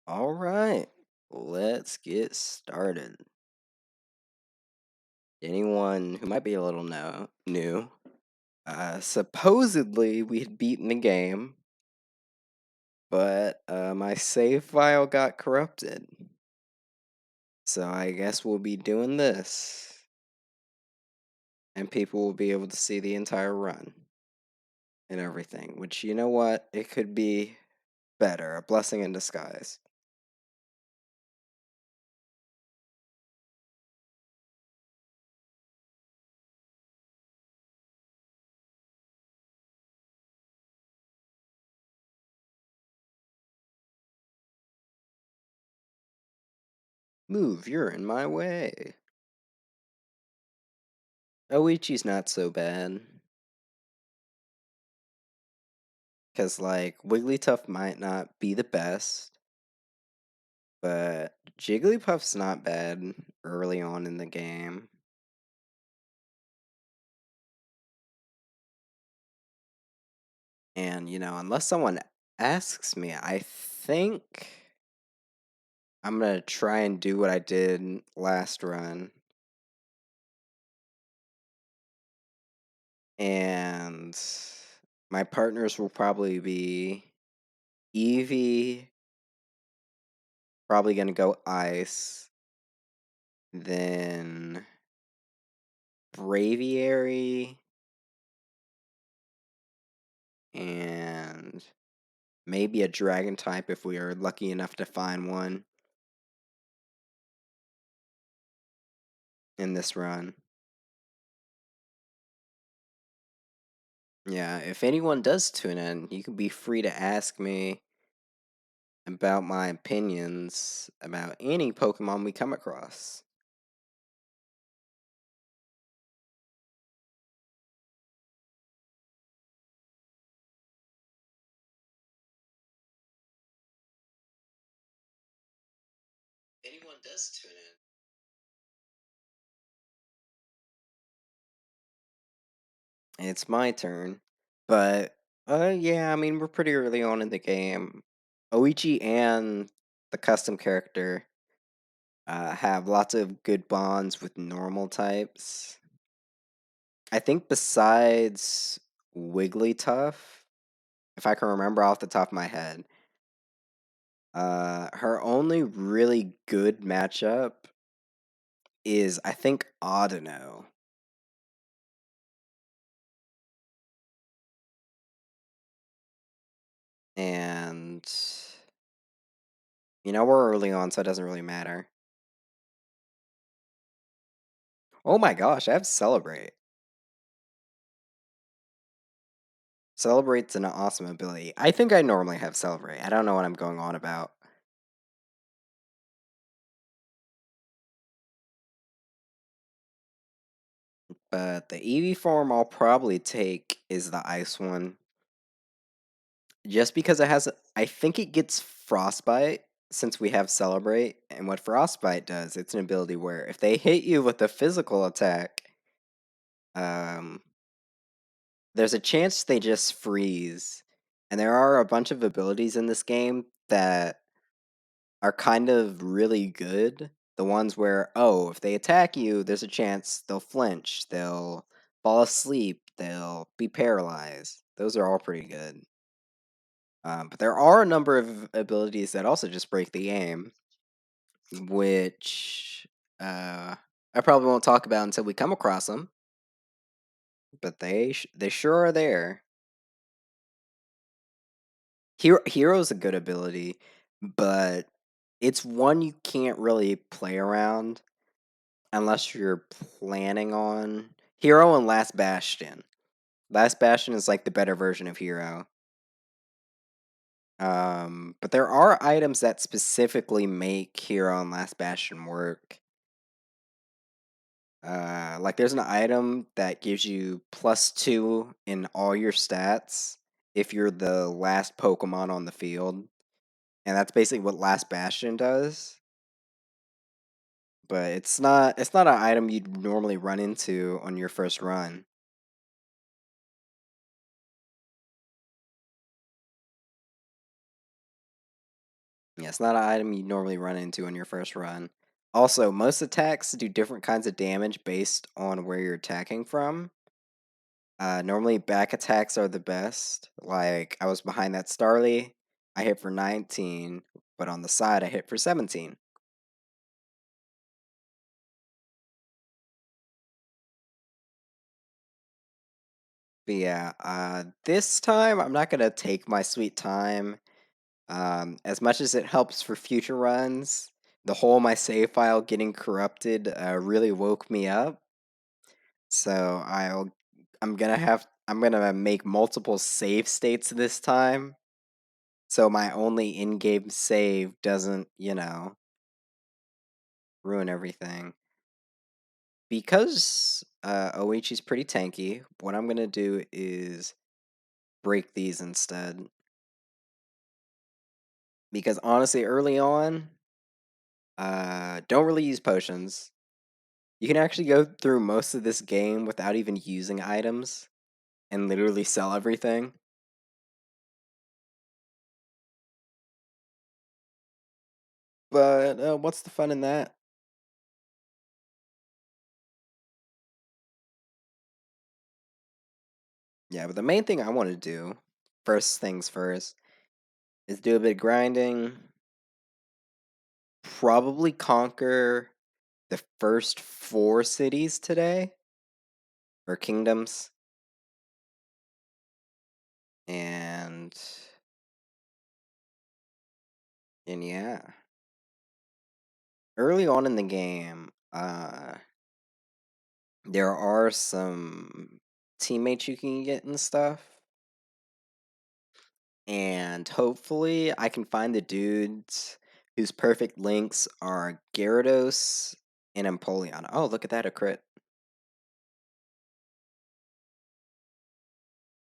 All right, let's get started. Anyone who might be a little new, supposedly we had beaten the game, but my save file got corrupted. So I guess we'll be doing this, and people will be able to see the entire run and everything, which, you know what? It could be better, a blessing in disguise. Move, you're in my way. Oichi's not so bad. Because, like, Wigglytuff might not be the best, but Jigglypuff's not bad early on in the game. And, unless someone asks me, I think I'm going to try and do what I did last run. And my partners will probably be Eevee, probably going to go Ice, then Braviary, and maybe a dragon type if we are lucky enough to find one in this run. Yeah, if anyone does tune in, you can be free to ask me about my opinions about any Pokemon we come across. If anyone does tune in, it's my turn. But yeah, I mean we're pretty early on in the game. Oichi and the custom character have lots of good bonds with normal types. I think besides Wigglytuff, if I can remember off the top of my head, her only really good matchup is I think Audino. And we're early on, so it doesn't really matter. Oh my gosh, I have Celebrate. Celebrate's an awesome ability. I think I normally have Celebrate. I don't know what I'm going on about. But the Eevee form I'll probably take is the Ice one. Just because I think it gets Frostbite since we have Celebrate. And what Frostbite does, it's an ability where if they hit you with a physical attack, um, there's a chance they just freeze. And there are a bunch of abilities in this game that are kind of really good. The ones where, oh, if they attack you, there's a chance they'll flinch, they'll fall asleep, they'll be paralyzed. Those are all pretty good. But there are a number of abilities that also just break the game, which I probably won't talk about until we come across them. But they sure are there. Hero's a good ability, but it's one you can't really play around unless you're planning on Hero and Last Bastion. Last Bastion is like the better version of Hero. But there are items that specifically make Hero and Last Bastion work. Like there's an item that gives you +2 in all your stats if you're the last Pokemon on the field. And that's basically what Last Bastion does. But it's not an item you'd normally run into on your first run. Yeah, it's not an item you normally run into on your first run. Also, most attacks do different kinds of damage based on where you're attacking from. Normally, back attacks are the best. Like, I was behind that Starly, I hit for 19, but on the side, I hit for 17. But yeah, this time I'm not gonna take my sweet time. As much as it helps for future runs, the whole my save file getting corrupted really woke me up. So I'm gonna make multiple save states this time. So my only in-game save doesn't, ruin everything. Because Oichi's pretty tanky, what I'm gonna do is break these instead. Because honestly, early on, don't really use potions. You can actually go through most of this game without even using items and literally sell everything. But what's the fun in that? Yeah, but the main thing I want to do, first things first, is do a bit of grinding, probably conquer the first 4 cities today, or kingdoms, and yeah. Early on in the game, there are some teammates you can get and stuff. And hopefully I can find the dudes whose perfect links are Gyarados and Empoleon. Oh, look at that, a crit.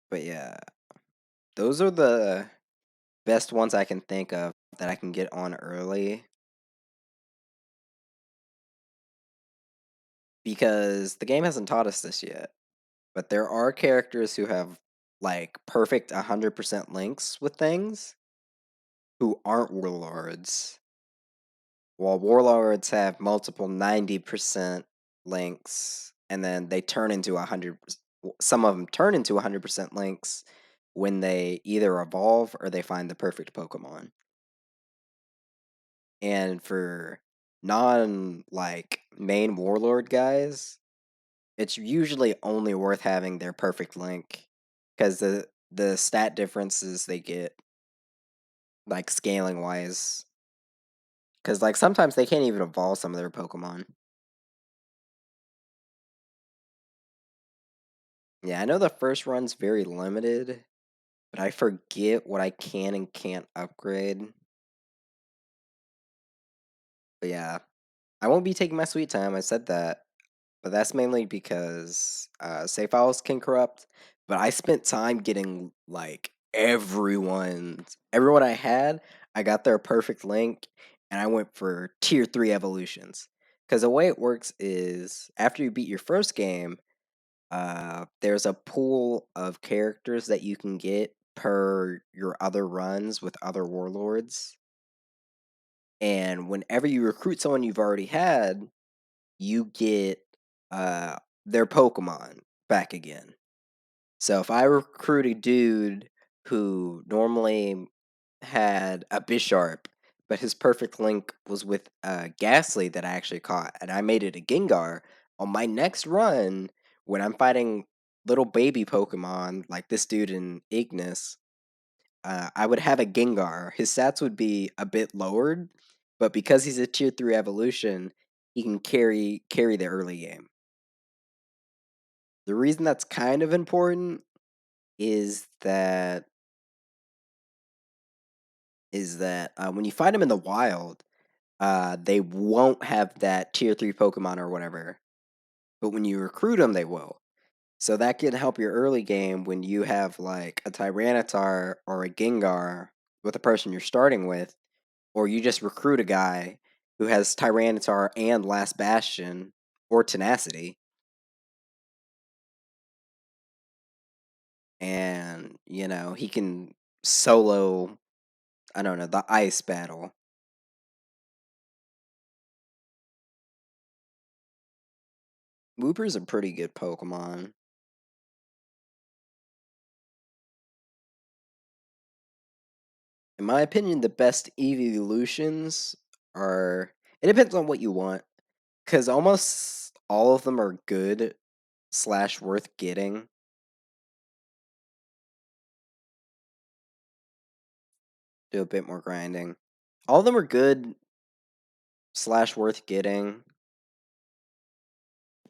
But yeah, those are the best ones I can think of that I can get on early. Because the game hasn't taught us this yet. But there are characters who have like perfect 100% links with things who aren't warlords. While warlords have multiple 90% links, and then they turn into 100, some of them turn into 100% links when they either evolve or they find the perfect Pokemon. And for non like main warlord guys, it's usually only worth having their perfect link because the stat differences they get, like scaling wise, because like sometimes they can't even evolve some of their Pokemon. Yeah, I know the first run's very limited, but I forget what I can and can't upgrade. But yeah, I won't be taking my sweet time. I said that, but that's mainly because save files can corrupt. But I spent time getting like everyone I had. I got their perfect link, and I went for tier 3 evolutions. Because the way it works is after you beat your first game, there's a pool of characters that you can get per your other runs with other warlords. And whenever you recruit someone you've already had, you get uh, their Pokemon back again. So if I recruit a dude who normally had a Bisharp, but his perfect link was with Ghastly that I actually caught, and I made it a Gengar, on my next run, when I'm fighting little baby Pokemon like this dude in Ignis, I would have a Gengar. His stats would be a bit lowered, but because he's a tier 3 evolution, he can carry the early game. The reason that's kind of important is that when you find them in the wild, they won't have that tier 3 Pokemon or whatever. But when you recruit them, they will. So that can help your early game when you have like a Tyranitar or a Gengar with the person you're starting with, or you just recruit a guy who has Tyranitar and Last Bastion or Tenacity, and he can solo, I don't know, the ice battle. Wooper's a pretty good Pokemon. In my opinion, the best evolutions are. It depends on what you want, because almost all of them are good slash worth getting. Do a bit more grinding. All of them are good slash worth getting,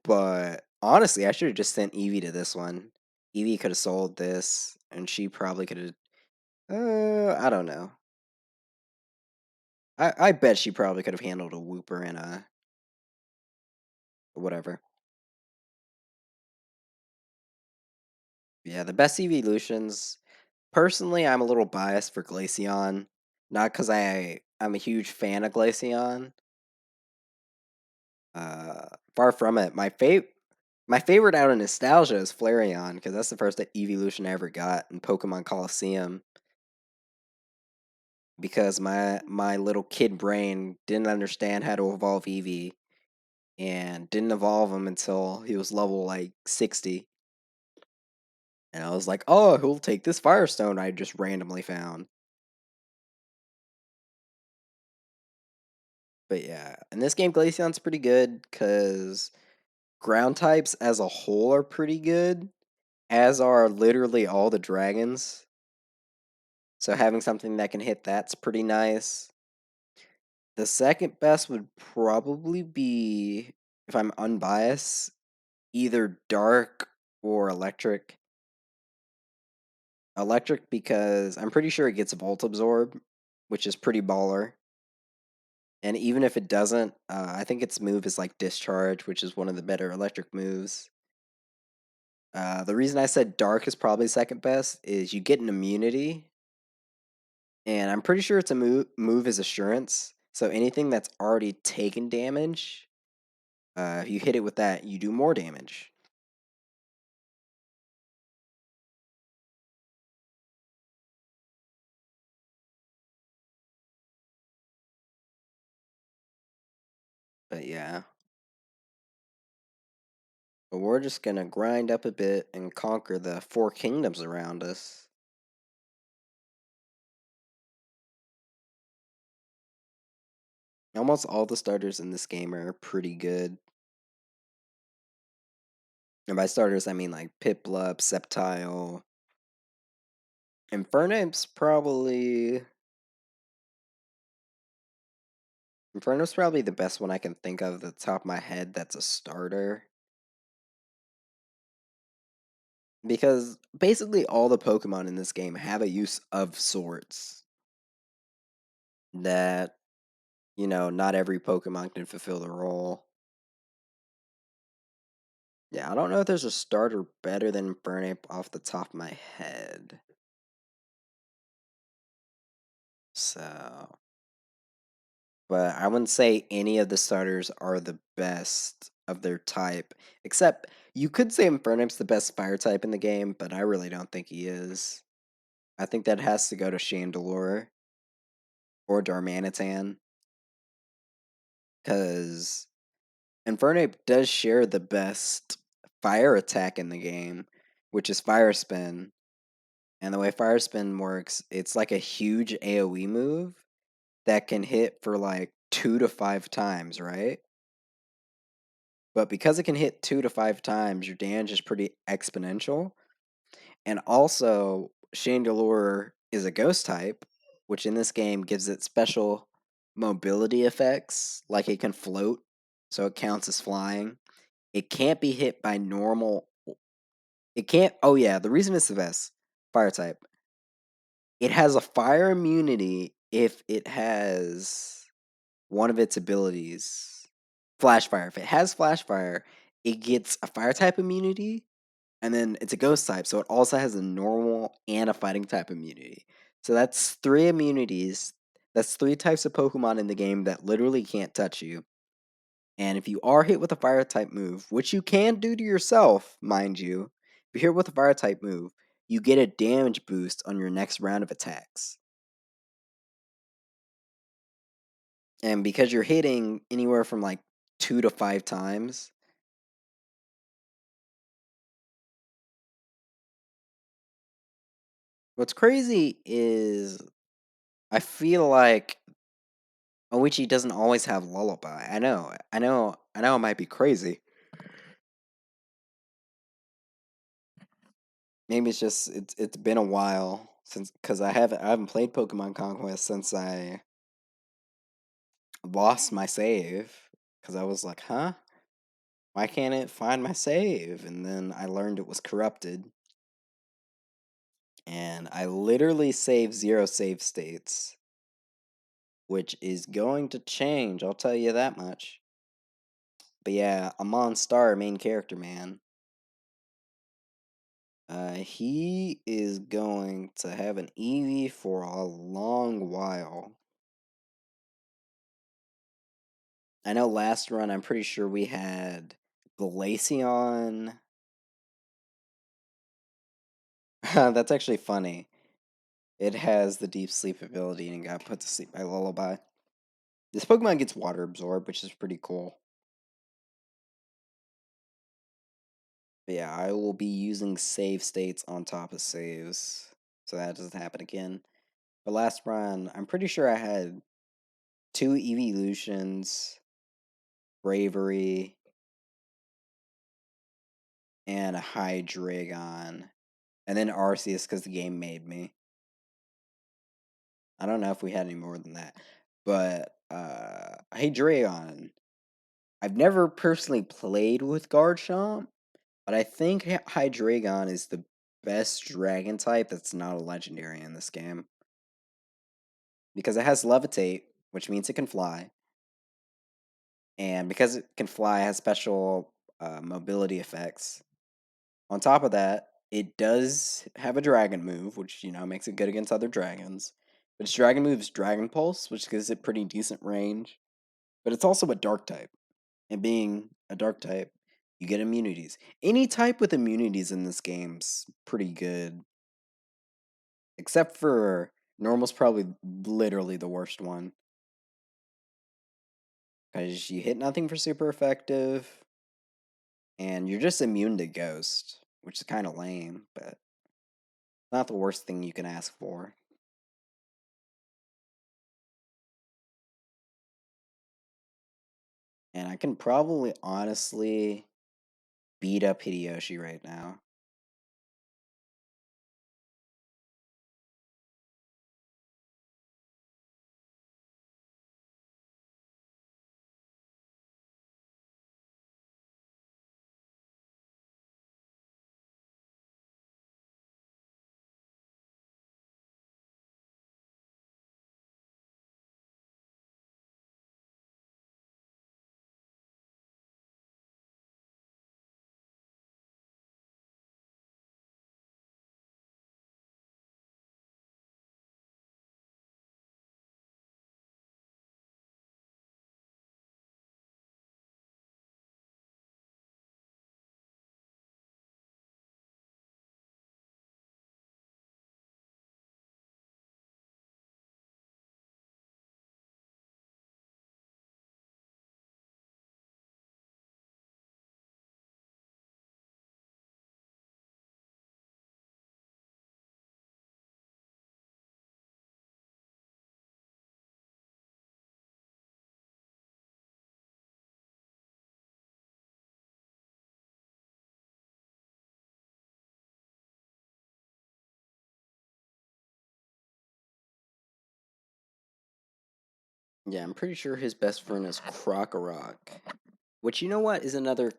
but honestly, I should have just sent Eevee to this one. Eevee could have sold this, and she probably could have. I don't know. I bet she probably could have handled a Wooper and a whatever. Yeah, the best evolutions. Personally, I'm a little biased for Glaceon, not because I'm a huge fan of Glaceon. Far from it. My favorite out of nostalgia is Flareon because that's the first evolution I ever got in Pokemon Coliseum. Because my little kid brain didn't understand how to evolve Eevee and didn't evolve him until he was level like 60. And I was like, oh, who'll take this Firestone I just randomly found? But yeah, in this game, Glaceon's pretty good because ground types as a whole are pretty good, as are literally all the dragons. So having something that can hit that's pretty nice. The second best would probably be, if I'm unbiased, either dark or electric. Electric because I'm pretty sure it gets Volt Absorb, which is pretty baller. And even if it doesn't, I think its move is like Discharge, which is one of the better electric moves. The reason I said dark is probably second best is you get an immunity, and I'm pretty sure it's a move is assurance. So anything that's already taken damage, if you hit it with that, you do more damage. But yeah, but we're just gonna grind up a bit and conquer the four kingdoms around us. Almost all the starters in this game are pretty good. And by starters, I mean like Piplup, Sceptile. Infernape's probably. Inferno's probably the best one I can think of at the top of my head that's a starter. Because basically all the Pokemon in this game have a use of sorts that, not every Pokemon can fulfill the role. Yeah, I don't know if there's a starter better than Infernape off the top of my head. So, but I wouldn't say any of the starters are the best of their type. Except you could say Infernape's the best fire type in the game, but I really don't think he is. I think that has to go to Chandelure or Darmanitan. Because Infernape does share the best fire attack in the game, which is Fire Spin. And the way Fire Spin works, it's like a huge AoE move that can hit for like 2 to 5 times, right? But because it can hit 2 to 5 times, your damage is pretty exponential. And also, Chandelure is a ghost type, which in this game gives it special mobility effects, like it can float, so it counts as flying. It can't be hit by normal. It can't. Oh, yeah, the reason it's the best fire type. It has a fire immunity if it has one of its abilities, Flash Fire. If it has Flash Fire, it gets a fire type immunity, and then it's a ghost type, so it also has a normal and a fighting type immunity. So that's three immunities. That's three types of Pokemon in the game that literally can't touch you. And if you are hit with a fire type move, which you can do to yourself, mind you, if you're hit with a fire type move, you get a damage boost on your next round of attacks. And because you're hitting anywhere from like 2 to 5 times, What's crazy is I feel like Oichi doesn't always have lullaby. I know it might be crazy. Maybe it's been a while since because I haven't played Pokemon Conquest since I lost my save because I was like, huh? Why can't it find my save? And then I learned it was corrupted. And I literally saved 0 save states, which is going to change, I'll tell you that much. But yeah, Amon Star, main character, man. He is going to have an Eevee for a long while. I know last run, I'm pretty sure we had Glaceon. That's actually funny. It has the deep sleep ability and got put to sleep by Lullaby. This Pokemon gets water absorbed, which is pretty cool. But yeah, I will be using save states on top of saves, so that doesn't happen again. But last run, I'm pretty sure I had 2 Evolutions, Bravery, and a Hydreigon. And then Arceus because the game made me. I don't know if we had any more than that. But Hydreigon. I've never personally played with Garchomp, but I think Hydreigon is the best dragon type that's not a legendary in this game. Because it has levitate, which means it can fly. And because it can fly, it has special mobility effects. On top of that, it does have a dragon move, which, makes it good against other dragons. But its dragon move is Dragon Pulse, which gives it pretty decent range. But it's also a dark type. And being a dark type, you get immunities. Any type with immunities in this game's pretty good. Except for Normal's probably literally the worst one. Because you hit nothing for super effective, and you're just immune to Ghost, which is kind of lame, but not the worst thing you can ask for. And I can probably honestly beat up Hideyoshi right now. Yeah, I'm pretty sure his best friend is Krokorok. Which, you know what, is another.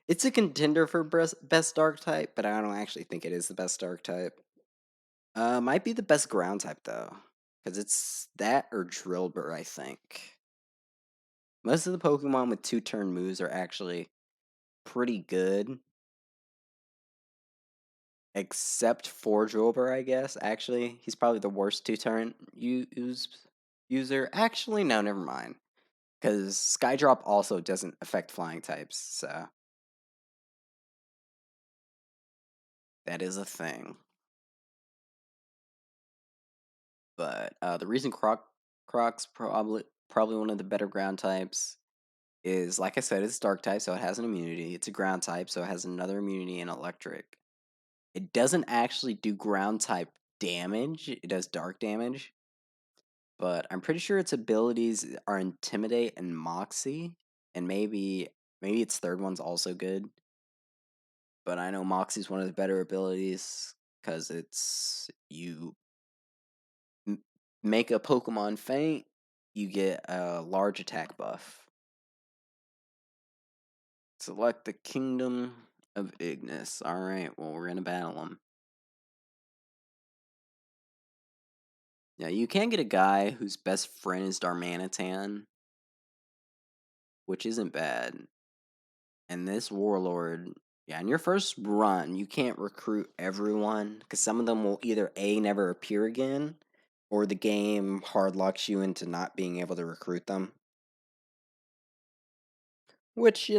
It's a contender for best dark type, but I don't actually think it is the best dark type. Might be the best ground type, though. Because it's that or Drillbur, I think. Most of the Pokemon with 2-turn moves are actually pretty good. Except for Drillbur, I guess. Actually, he's probably the worst 2-turn user. Actually, no, never mind. Because Skydrop also doesn't affect flying types, so that is a thing. But the reason Croc's probably one of the better ground types is, like I said, it's dark type, so it has an immunity. It's a ground type, so it has another immunity in electric. It doesn't actually do ground type damage. It does dark damage, but I'm pretty sure its abilities are Intimidate and Moxie, and maybe its third one's also good. But I know Moxie's one of the better abilities because it's you make a Pokemon faint, you get a large attack buff. Select the Kingdom of Ignis. Alright, well, we're gonna battle them. Yeah, you can get a guy whose best friend is Darmanitan, which isn't bad. And this Warlord, yeah, in your first run, you can't recruit everyone because some of them will either A, never appear again, or the game hard locks you into not being able to recruit them. Which,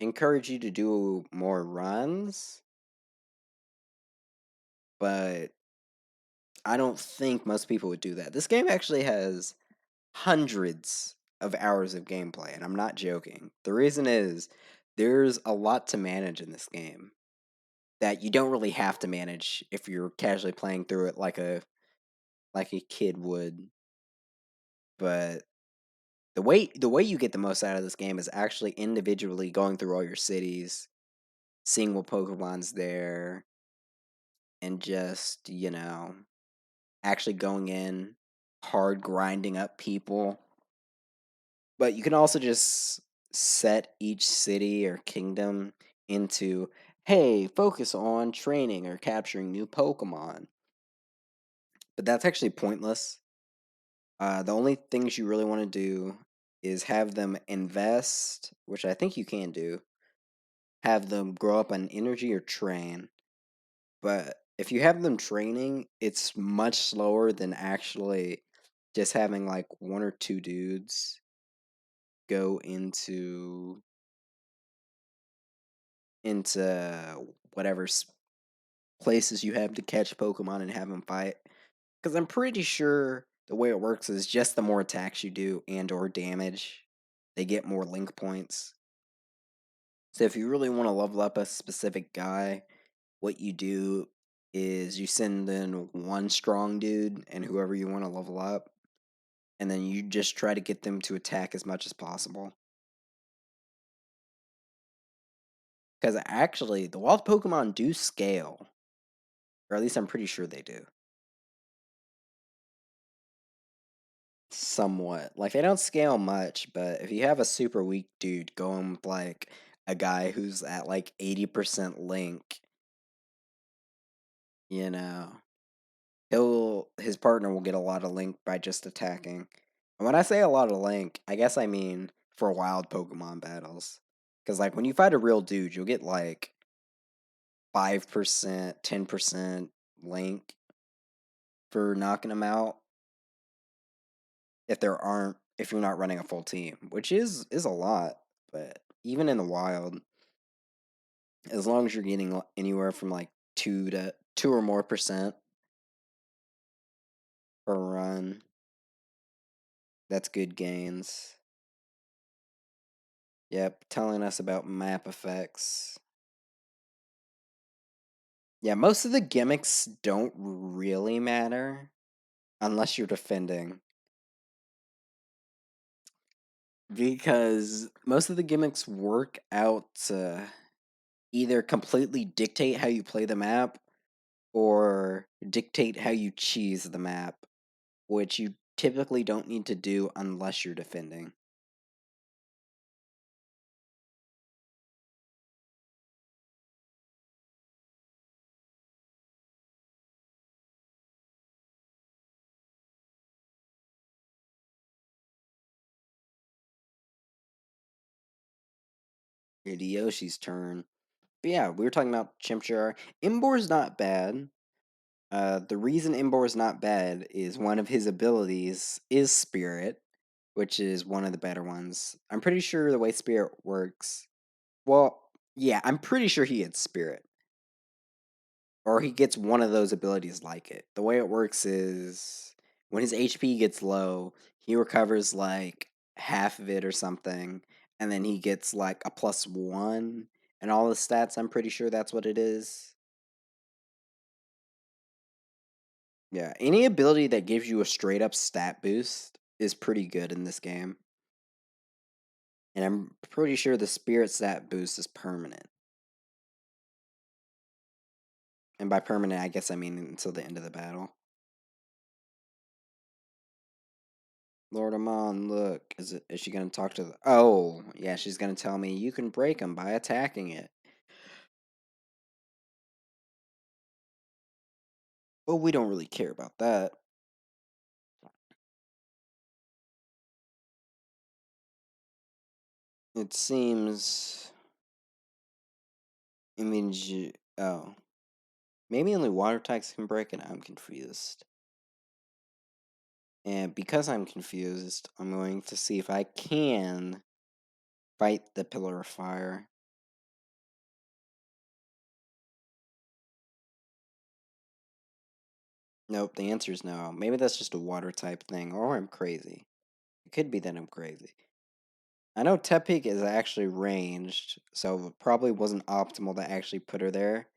encourage you to do more runs, but I don't think most people would do that. This game actually has hundreds of hours of gameplay, and I'm not joking. The reason is there's a lot to manage in this game that you don't really have to manage if you're casually playing through it like a kid would. But the way you get the most out of this game is actually individually going through all your cities, seeing what Pokemon's there, and just, actually going in hard grinding up people. But you can also just set each city or kingdom into, hey, focus on training or capturing new Pokemon. But that's actually pointless. The only things you really want to do is have them invest, which I think you can do, have them grow up on energy or train. But if you have them training, it's much slower than actually just having like one or two dudes go into whatever places you have to catch Pokemon and have them fight. Because I'm pretty sure the way it works is just the more attacks you do and or damage, they get more link points. So if you really want to level up a specific guy, what you do is you send in one strong dude and whoever you want to level up, and then you just try to get them to attack as much as possible. Because actually, the wild Pokemon do scale, or at least I'm pretty sure they do. Somewhat. Like, they don't scale much, but if you have a super weak dude going with, like, a guy who's at, like, 80% link, you know, his partner will get a lot of link by just attacking. And when I say a lot of link, I guess I mean for wild Pokemon battles. Because, like, when you fight a real dude, you'll get, like, 5%, 10% link for knocking them out if you're not running a full team, which is a lot. But even in the wild, as long as you're getting anywhere from like 2 or more percent per run, that's good gains. Yep, telling us about map effects. Yeah, most of the gimmicks don't really matter unless you're defending. Because most of the gimmicks work out to either completely dictate how you play the map or dictate how you cheese the map, which you typically don't need to do unless you're defending. It's Yoshi's turn. But yeah, we were talking about Chimchar. Imbor's not bad. The reason Imbor's not bad is one of his abilities is Spirit, which is one of the better ones. I'm pretty sure the way Spirit works. Well, yeah, I'm pretty sure he gets Spirit. Or he gets one of those abilities like it. The way it works is when his HP gets low, he recovers like half of it or something, and then he gets like a +1 and all the stats. I'm pretty sure that's what it is. Yeah, any ability that gives you a straight up stat boost is pretty good in this game. And I'm pretty sure the spirit stat boost is permanent. And by permanent, I guess I mean until the end of the battle. Lord Amon, look, is she gonna talk to the? Oh, yeah, she's gonna tell me you can break them by attacking it. But we don't really care about that. It seems. I mean, oh, maybe only water types can break it. I'm confused. And because I'm confused, I'm going to see if I can fight the Pillar of Fire. Nope, the answer is no. Maybe that's just a water type thing, or I'm crazy. It could be that I'm crazy. I know Tepig is actually ranged, so it probably wasn't optimal to actually put her there.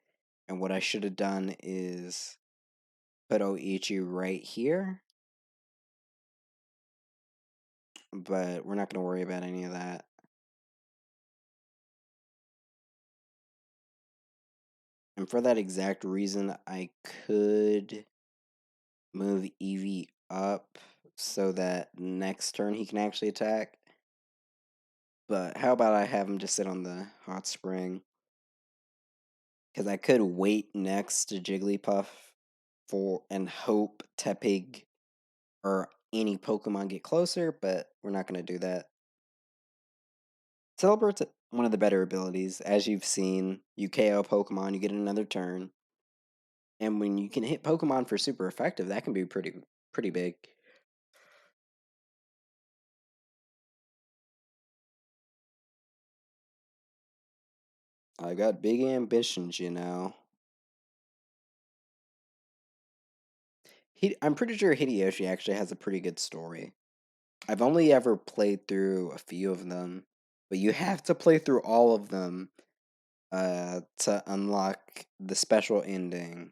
And what I should have done is put Oichi right here. But we're not going to worry about any of that. And for that exact reason, I could move Eevee up so that next turn he can actually attack. But how about I have him just sit on the hot spring? Because I could wait next to Jigglypuff for and hope Tepig or any Pokemon get closer, but we're not going to do that. Celebrate's one of the better abilities. As you've seen, you KO Pokemon, you get another turn. And when you can hit Pokemon for super effective, that can be pretty big. I got big ambitions, you know. I'm pretty sure Hideyoshi actually has a pretty good story. I've only ever played through a few of them, but you have to play through all of them to unlock the special ending.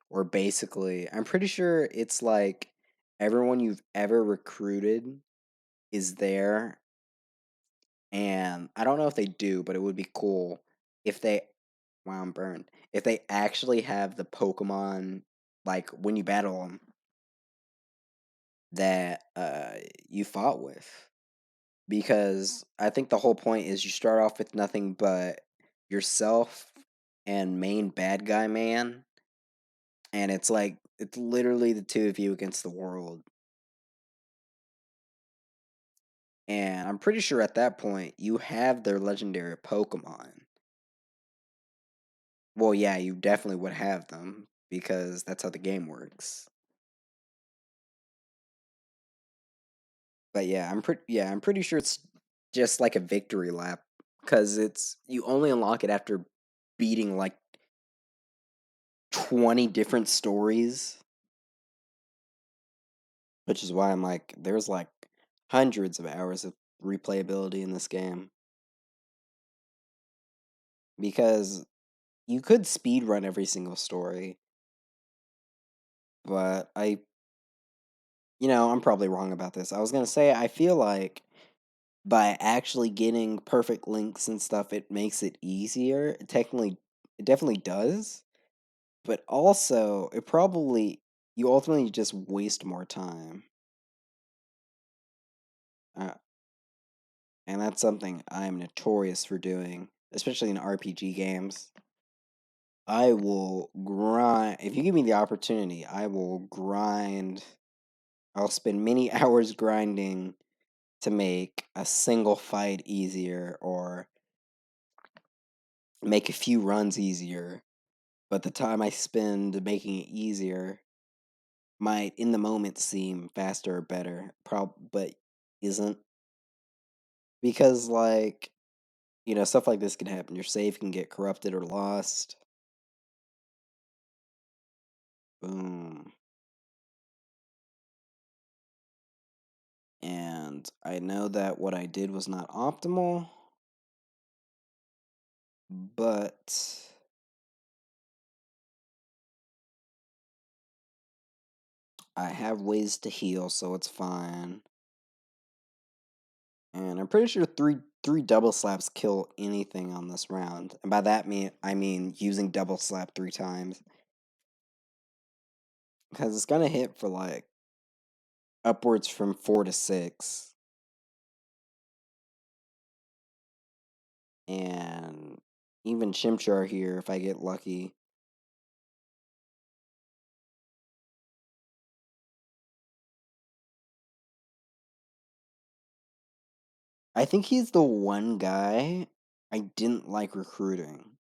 Or basically, I'm pretty sure it's like everyone you've ever recruited is there. And I don't know if they do, but it would be cool if they. Wow, I'm burned. If they actually have the Pokemon, like when you battle them, that you fought with. Because I think the whole point is you start off with nothing but yourself and main bad guy man. And it's like, it's literally the two of you against the world. And I'm pretty sure at that point you have their legendary Pokemon. Well, yeah, you definitely would have them because that's how the game works. But I'm pretty sure it's just like a victory lap because it's you only unlock it after beating like 20 different stories, which is why I'm like there's like hundreds of hours of replayability in this game because you could speed run every single story, but I'm probably wrong about this. I was going to say I feel like by actually getting perfect links and stuff it makes it easier. It definitely does. But also, it probably you ultimately just waste more time. Uh, and that's something I'm notorious for doing, especially in RPG games. I will grind. If you give me the opportunity, I will grind. I'll spend many hours grinding to make a single fight easier or make a few runs easier. But the time I spend making it easier might in the moment seem faster or better, but isn't because stuff like this can happen. Your save can get corrupted or lost. Boom. And I know that what I did was not optimal, but I have ways to heal, so it's fine. And I'm pretty sure three double slaps kill anything on this round. And by that I mean using double slap 3 times. Because it's gonna hit for like upwards from 4 to 6. And even Chimchar here if I get lucky. I think he's the one guy I didn't like recruiting.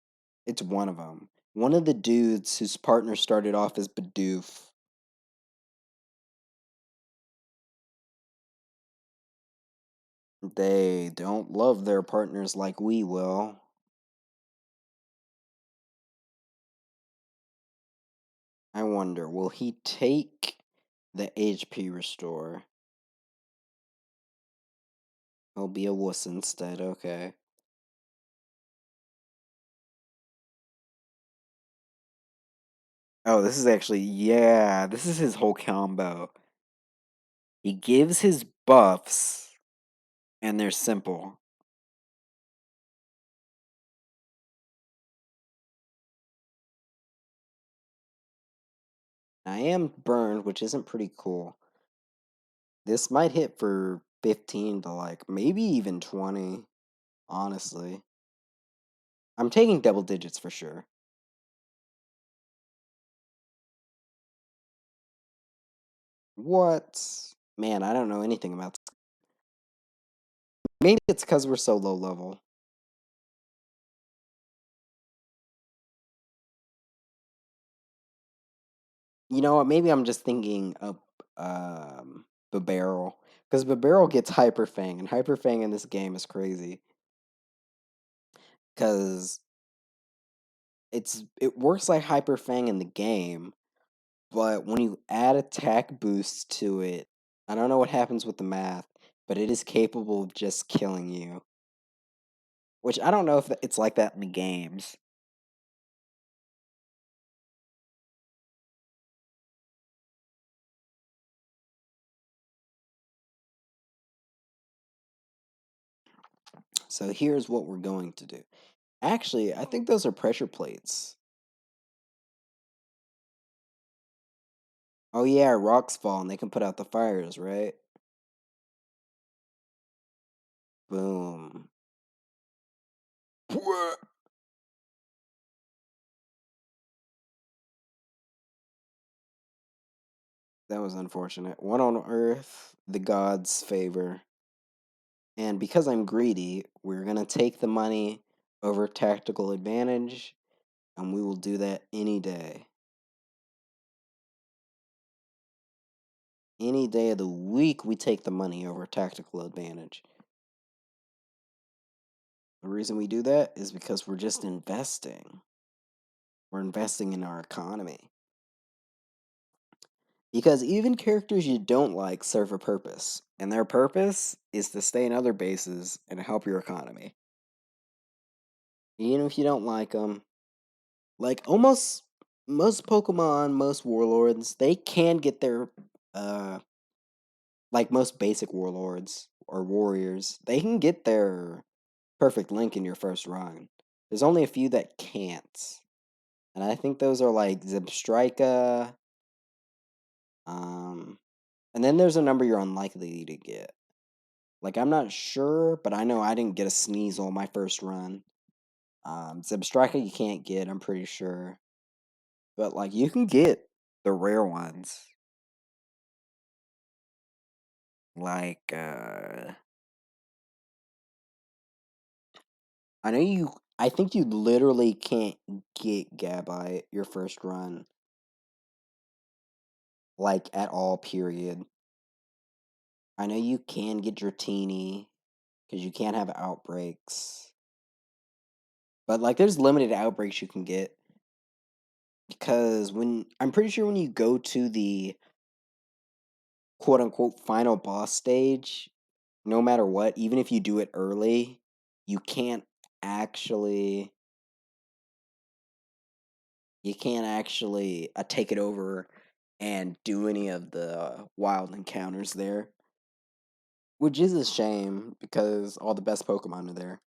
It's one of them. One of the dudes whose partner started off as Bidoof. They don't love their partners like we will. I wonder, will he take the HP restore? He'll be a wuss instead, okay. Oh, this is actually, yeah, this is his whole combo. He gives his buffs, and they're simple. I am burned, which isn't pretty cool. This might hit for 15 to like maybe even 20, honestly. I'm taking double digits for sure. What? Man, I don't know anything about this. Maybe it's because we're so low level. You know what? Maybe I'm just thinking of Babarrel. Because Babarrel gets Hyper Fang, and Hyper Fang in this game is crazy. Because it works like Hyper Fang in the game, but when you add attack boosts to it, I don't know what happens with the math, but it is capable of just killing you. Which I don't know if it's like that in the games. So here's what we're going to do. Actually, I think those are pressure plates. Oh yeah, rocks fall and they can put out the fires, right? Boom. That was unfortunate. One on Earth, the gods favor. And because I'm greedy, we're going to take the money over tactical advantage, and we will do that any day. Any day of the week, we take the money over tactical advantage. The reason we do that is because we're just investing. We're investing in our economy. Because even characters you don't like serve a purpose, and their purpose is to stay in other bases and help your economy. Even if you don't like them, like almost most Pokemon, most warlords, they can get their uh like most basic warlords or warriors, they can get their perfect link in your first run. There's only a few that can't. And I think those are like Zebstrika, um, and then there's a number you're unlikely to get. Like I'm not sure, but I know I didn't get a Sneasel my first run. Zebstrika you can't get, I'm pretty sure. But like you can get the rare ones. Like I know you I think you literally can't get Gabite your first run. Like at all, period. I know you can get Dratini, because you can't have outbreaks. But like there's limited outbreaks you can get. Because when I'm pretty sure when you go to the quote unquote final boss stage, no matter what, even if you do it early, you can't actually you can't actually take it over and do any of the wild encounters there, which is a shame because all the best Pokemon are there.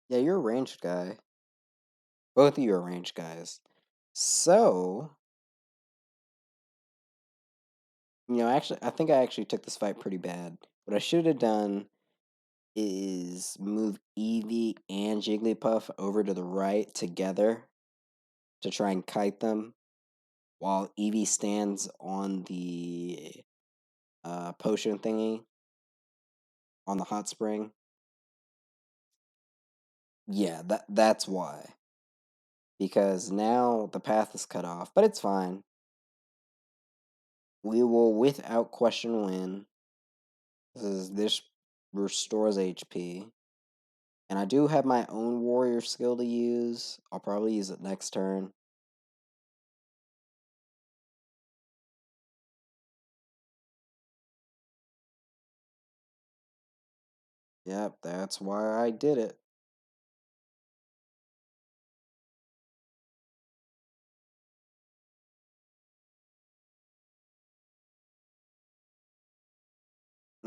Yeah, you're a ranged guy. Both of you are ranged guys. So, actually, I think I actually took this fight pretty bad. What I should have done is move Eevee and Jigglypuff over to the right together to try and kite them while Eevee stands on the potion thingy on the hot spring. Yeah, that's why. Because now the path is cut off, but it's fine. We will without question win. This restores HP. And I do have my own warrior skill to use. I'll probably use it next turn. Yep, that's why I did it.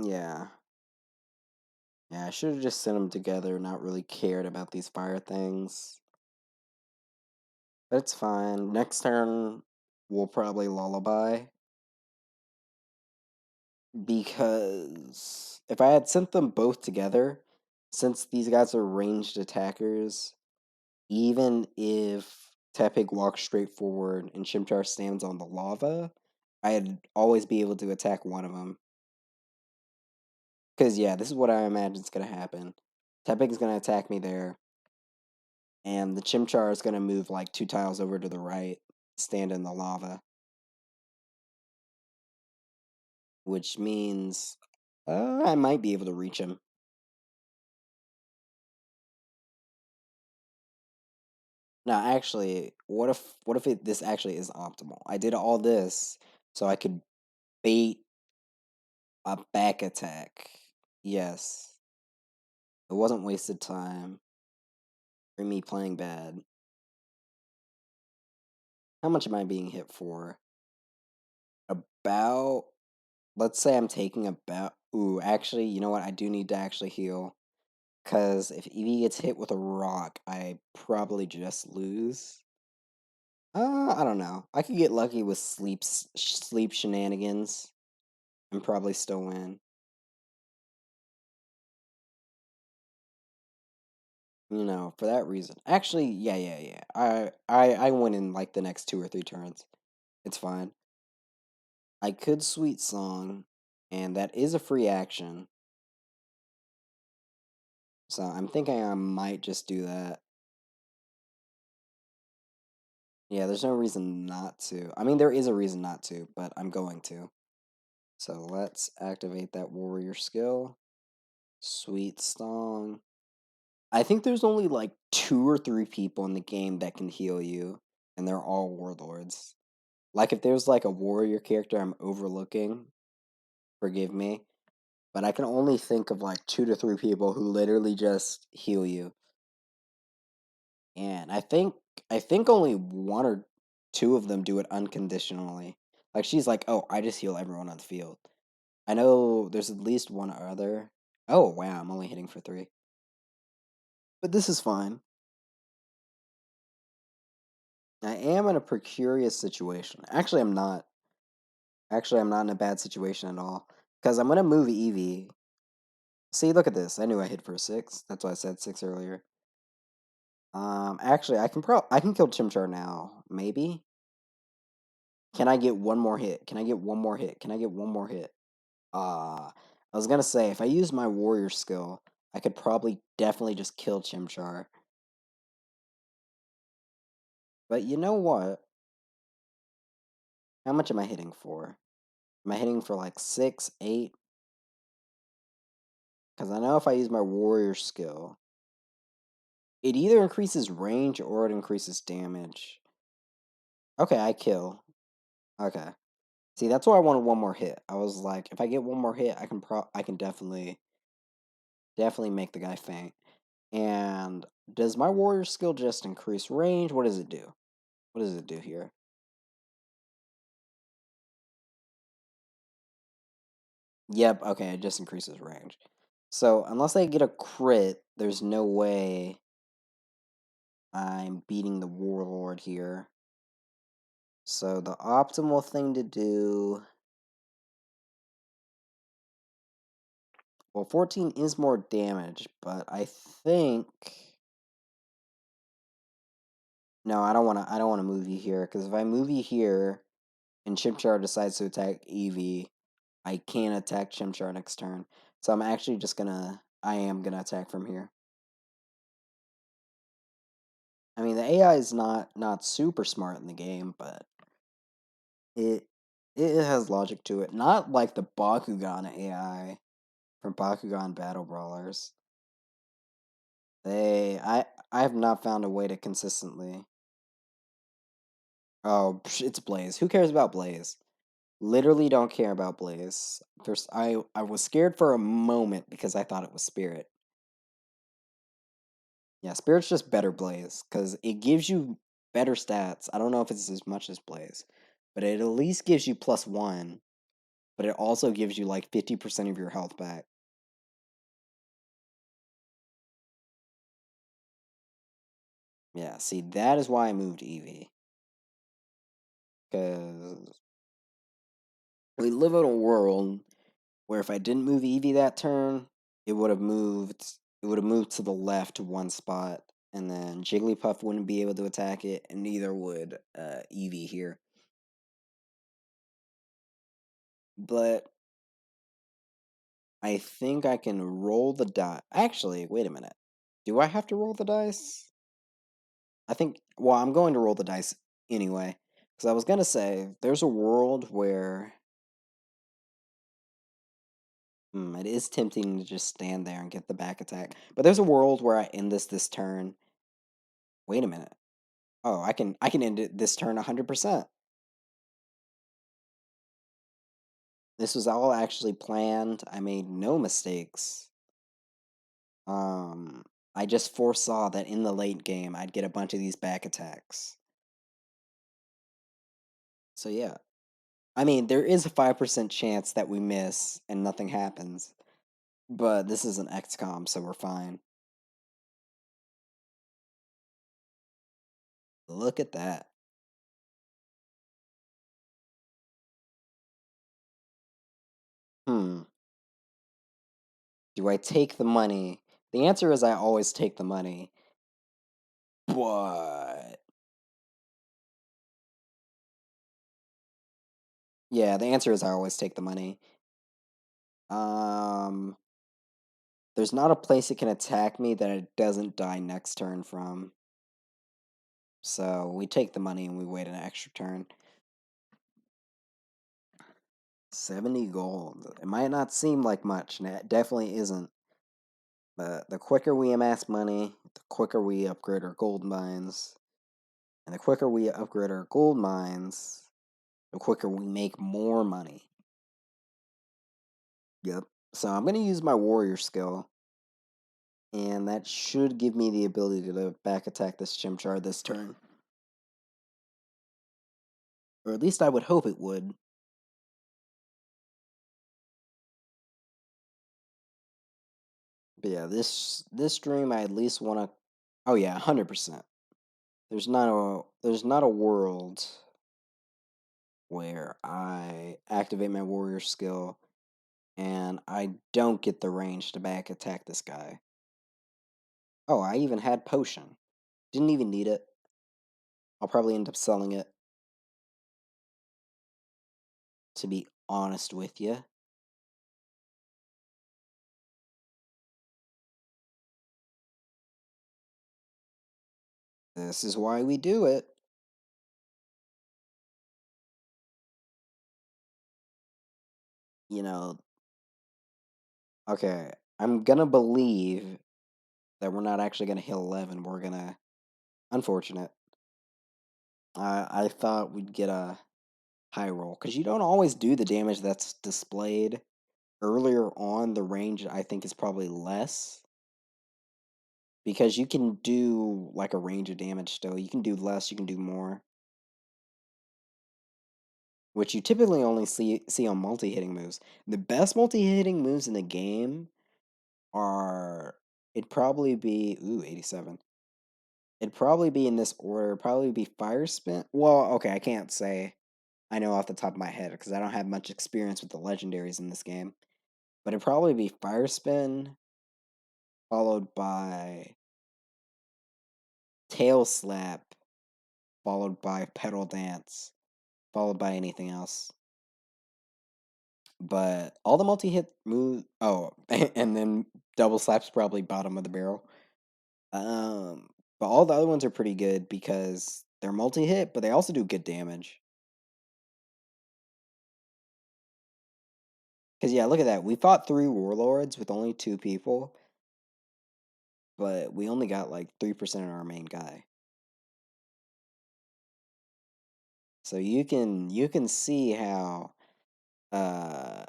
Yeah. Yeah, I should have just sent them together, not really cared about these fire things. But it's fine. Next turn, we'll probably lullaby. Because if I had sent them both together, since these guys are ranged attackers, even if Tepig walks straight forward and Chimchar stands on the lava, I'd always be able to attack one of them. Because, yeah, this is what I imagine is going to happen. Tepig's going to attack me there, and the Chimchar is going to move like 2 tiles over to the right, stand in the lava, which means I might be able to reach him. Now, actually, what if this actually is optimal? I did all this so I could bait a back attack. Yes, it wasn't wasted time for me playing bad. How much am I being hit for? About, let's say I'm taking about. Ooh, actually, you know what? I do need to actually heal. Because if Eevee gets hit with a rock, I probably just lose. I don't know. I could get lucky with sleep shenanigans and probably still win. For that reason. Actually, yeah. I win in like the next 2 or 3 turns. It's fine. I could Sweet Song, and that is a free action. So I'm thinking I might just do that. Yeah, there's no reason not to. I mean, there is a reason not to, but I'm going to. So let's activate that warrior skill. Sweet Song. I think there's only like 2 or 3 people in the game that can heal you, and they're all warlords. Like if there's like a warrior character I'm overlooking, forgive me, but I can only think of like 2 to 3 people who literally just heal you. And I think only 1 or 2 of them do it unconditionally. Like she's like, "Oh, I just heal everyone on the field." I know there's at least one other. Oh, wow, I'm only hitting for 3. But this is fine. I am in a precarious situation. Actually, I'm not. Actually, I'm not in a bad situation at all. Because I'm going to move Eevee. See, look at this. I knew I hit for a 6. That's why I said 6 earlier. Actually, I can kill Chimchar now. Maybe. Can I get one more hit? Can I get one more hit? Can I get one more hit? I was gonna say if I use my warrior skill, I could probably definitely just kill Chimchar. But you know what? How much am I hitting for? Am I hitting for like 6, 8? Because I know if I use my warrior skill, it either increases range or it increases damage. Okay, I kill. Okay. See, that's why I wanted one more hit. I was like, if I get one more hit, I can definitely make the guy faint. And does my warrior skill just increase range? What does it do? What does it do here? Yep, okay, it just increases range. So unless I get a crit, there's no way I'm beating the Warlord here. So the optimal thing to do... Well, 14 is more damage, but I think... No, I don't wanna move you here, because if I move you here and Chimchar decides to attack Eevee, I can't attack Chimchar next turn. So I'm actually just gonna... I am gonna attack from here. I mean, the AI is not super smart in the game, but it it has logic to it. Not like the Bakugan AI from Bakugan Battle Brawlers. I have not found a way to consistently. Oh, it's Blaze. Who cares about Blaze? Literally don't care about Blaze. First, I was scared for a moment because I thought it was Spirit. Yeah, Spirit's just better Blaze because it gives you better stats. I don't know if it's as much as Blaze, but it at least gives you +1. But it also gives you like 50% of your health back. Yeah, see, that is why I moved Eevee. Because we live in a world where if I didn't move Eevee that turn, it would have moved. It would have moved to the left one spot, and then Jigglypuff wouldn't be able to attack it, and neither would Eevee here. But I think I can roll the die. Actually, wait a minute. Do I have to roll the dice? I think. Well, I'm going to roll the dice anyway, because I was gonna say there's a world where it is tempting to just stand there and get the back attack. But there's a world where I end this turn. Wait a minute. Oh, I can end it this turn 100%. This was all actually planned. I made no mistakes. Um, I just foresaw that in the late game I'd get a bunch of these back attacks. So yeah. I mean, there is a 5% chance that we miss and nothing happens. But this is an XCOM, so we're fine. Look at that. Hmm. Do I take the money? The answer is I always take the money. But yeah, the answer is I always take the money. Um, there's not a place it can attack me that it doesn't die next turn from. So we take the money and we wait an extra turn. 70 gold. It might not seem like much, and it definitely isn't. But the quicker we amass money, the quicker we upgrade our gold mines. And the quicker we upgrade our gold mines, the quicker we make more money. Yep. So I'm going to use my warrior skill. And that should give me the ability to back attack this Chimchar this turn. Or at least I would hope it would. But yeah, this stream I at least want to... Oh yeah, 100%. There's not a world where I activate my warrior skill and I don't get the range to back attack this guy. Oh, I even had potion. Didn't even need it. I'll probably end up selling it, to be honest with you. This is why we do it. You know, okay, I'm gonna believe that we're not actually gonna hit 11. We're gonna... Unfortunate. I thought we'd get a high roll, because you don't always do the damage that's displayed. Earlier on, the range I think is probably less. Because you can do like a range of damage still. You can do less, you can do more. which you typically only see on multi-hitting moves. The best multi-hitting moves in the game are it'd probably be 87. It'd probably be in this order. It'd probably be Fire Spin. Well, okay, I can't say I know off the top of my head because I don't have much experience with the legendaries in this game. But it'd probably be Fire Spin, followed by Tail Slap, followed by Pedal Dance, followed by anything else. But all the multi-hit moves. Oh, and then Double Slap's probably bottom of the barrel. But all the other ones are pretty good because they're multi-hit, but they also do good damage. Because yeah, look at that. We fought 3 warlords with only 2 people, but we only got like 3% of our main guy. So you can see how uh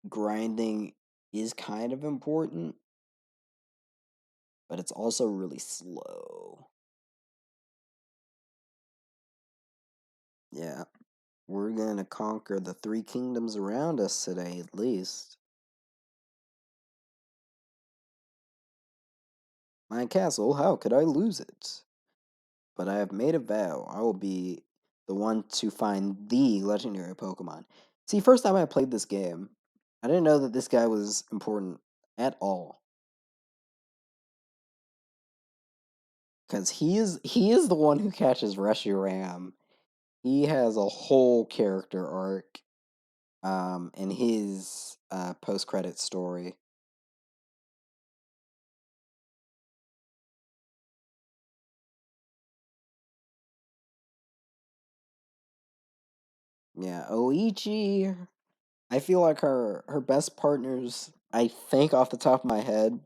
grinding is kind of important, but it's also really slow. Yeah, we're gonna conquer the 3 kingdoms around us today, at least. My castle, how could I lose it? But I have made a vow. I will be the one to find the legendary Pokemon. See, first time I played this game, I didn't know that this guy was important at all. Because he is the one who catches Reshiram. He has a whole character arc in his post credit story. Yeah, Oichi. I feel like her best partners. I think off the top of my head,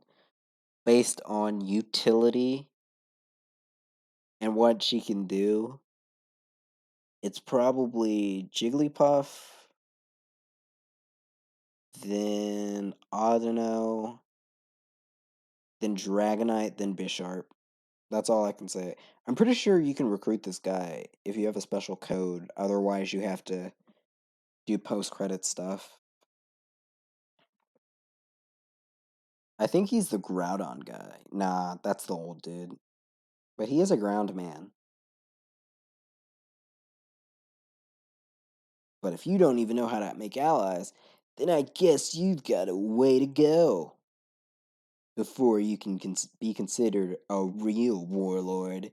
based on utility and what she can do, it's probably Jigglypuff, then Audino, then Dragonite, then Bisharp. That's all I can say. I'm pretty sure you can recruit this guy if you have a special code. Otherwise, you have to do post credit stuff. I think he's the Groudon guy. Nah, that's the old dude. But he is a ground man. But if you don't even know how to make allies, then I guess you've got a way to go before you can be considered a real warlord.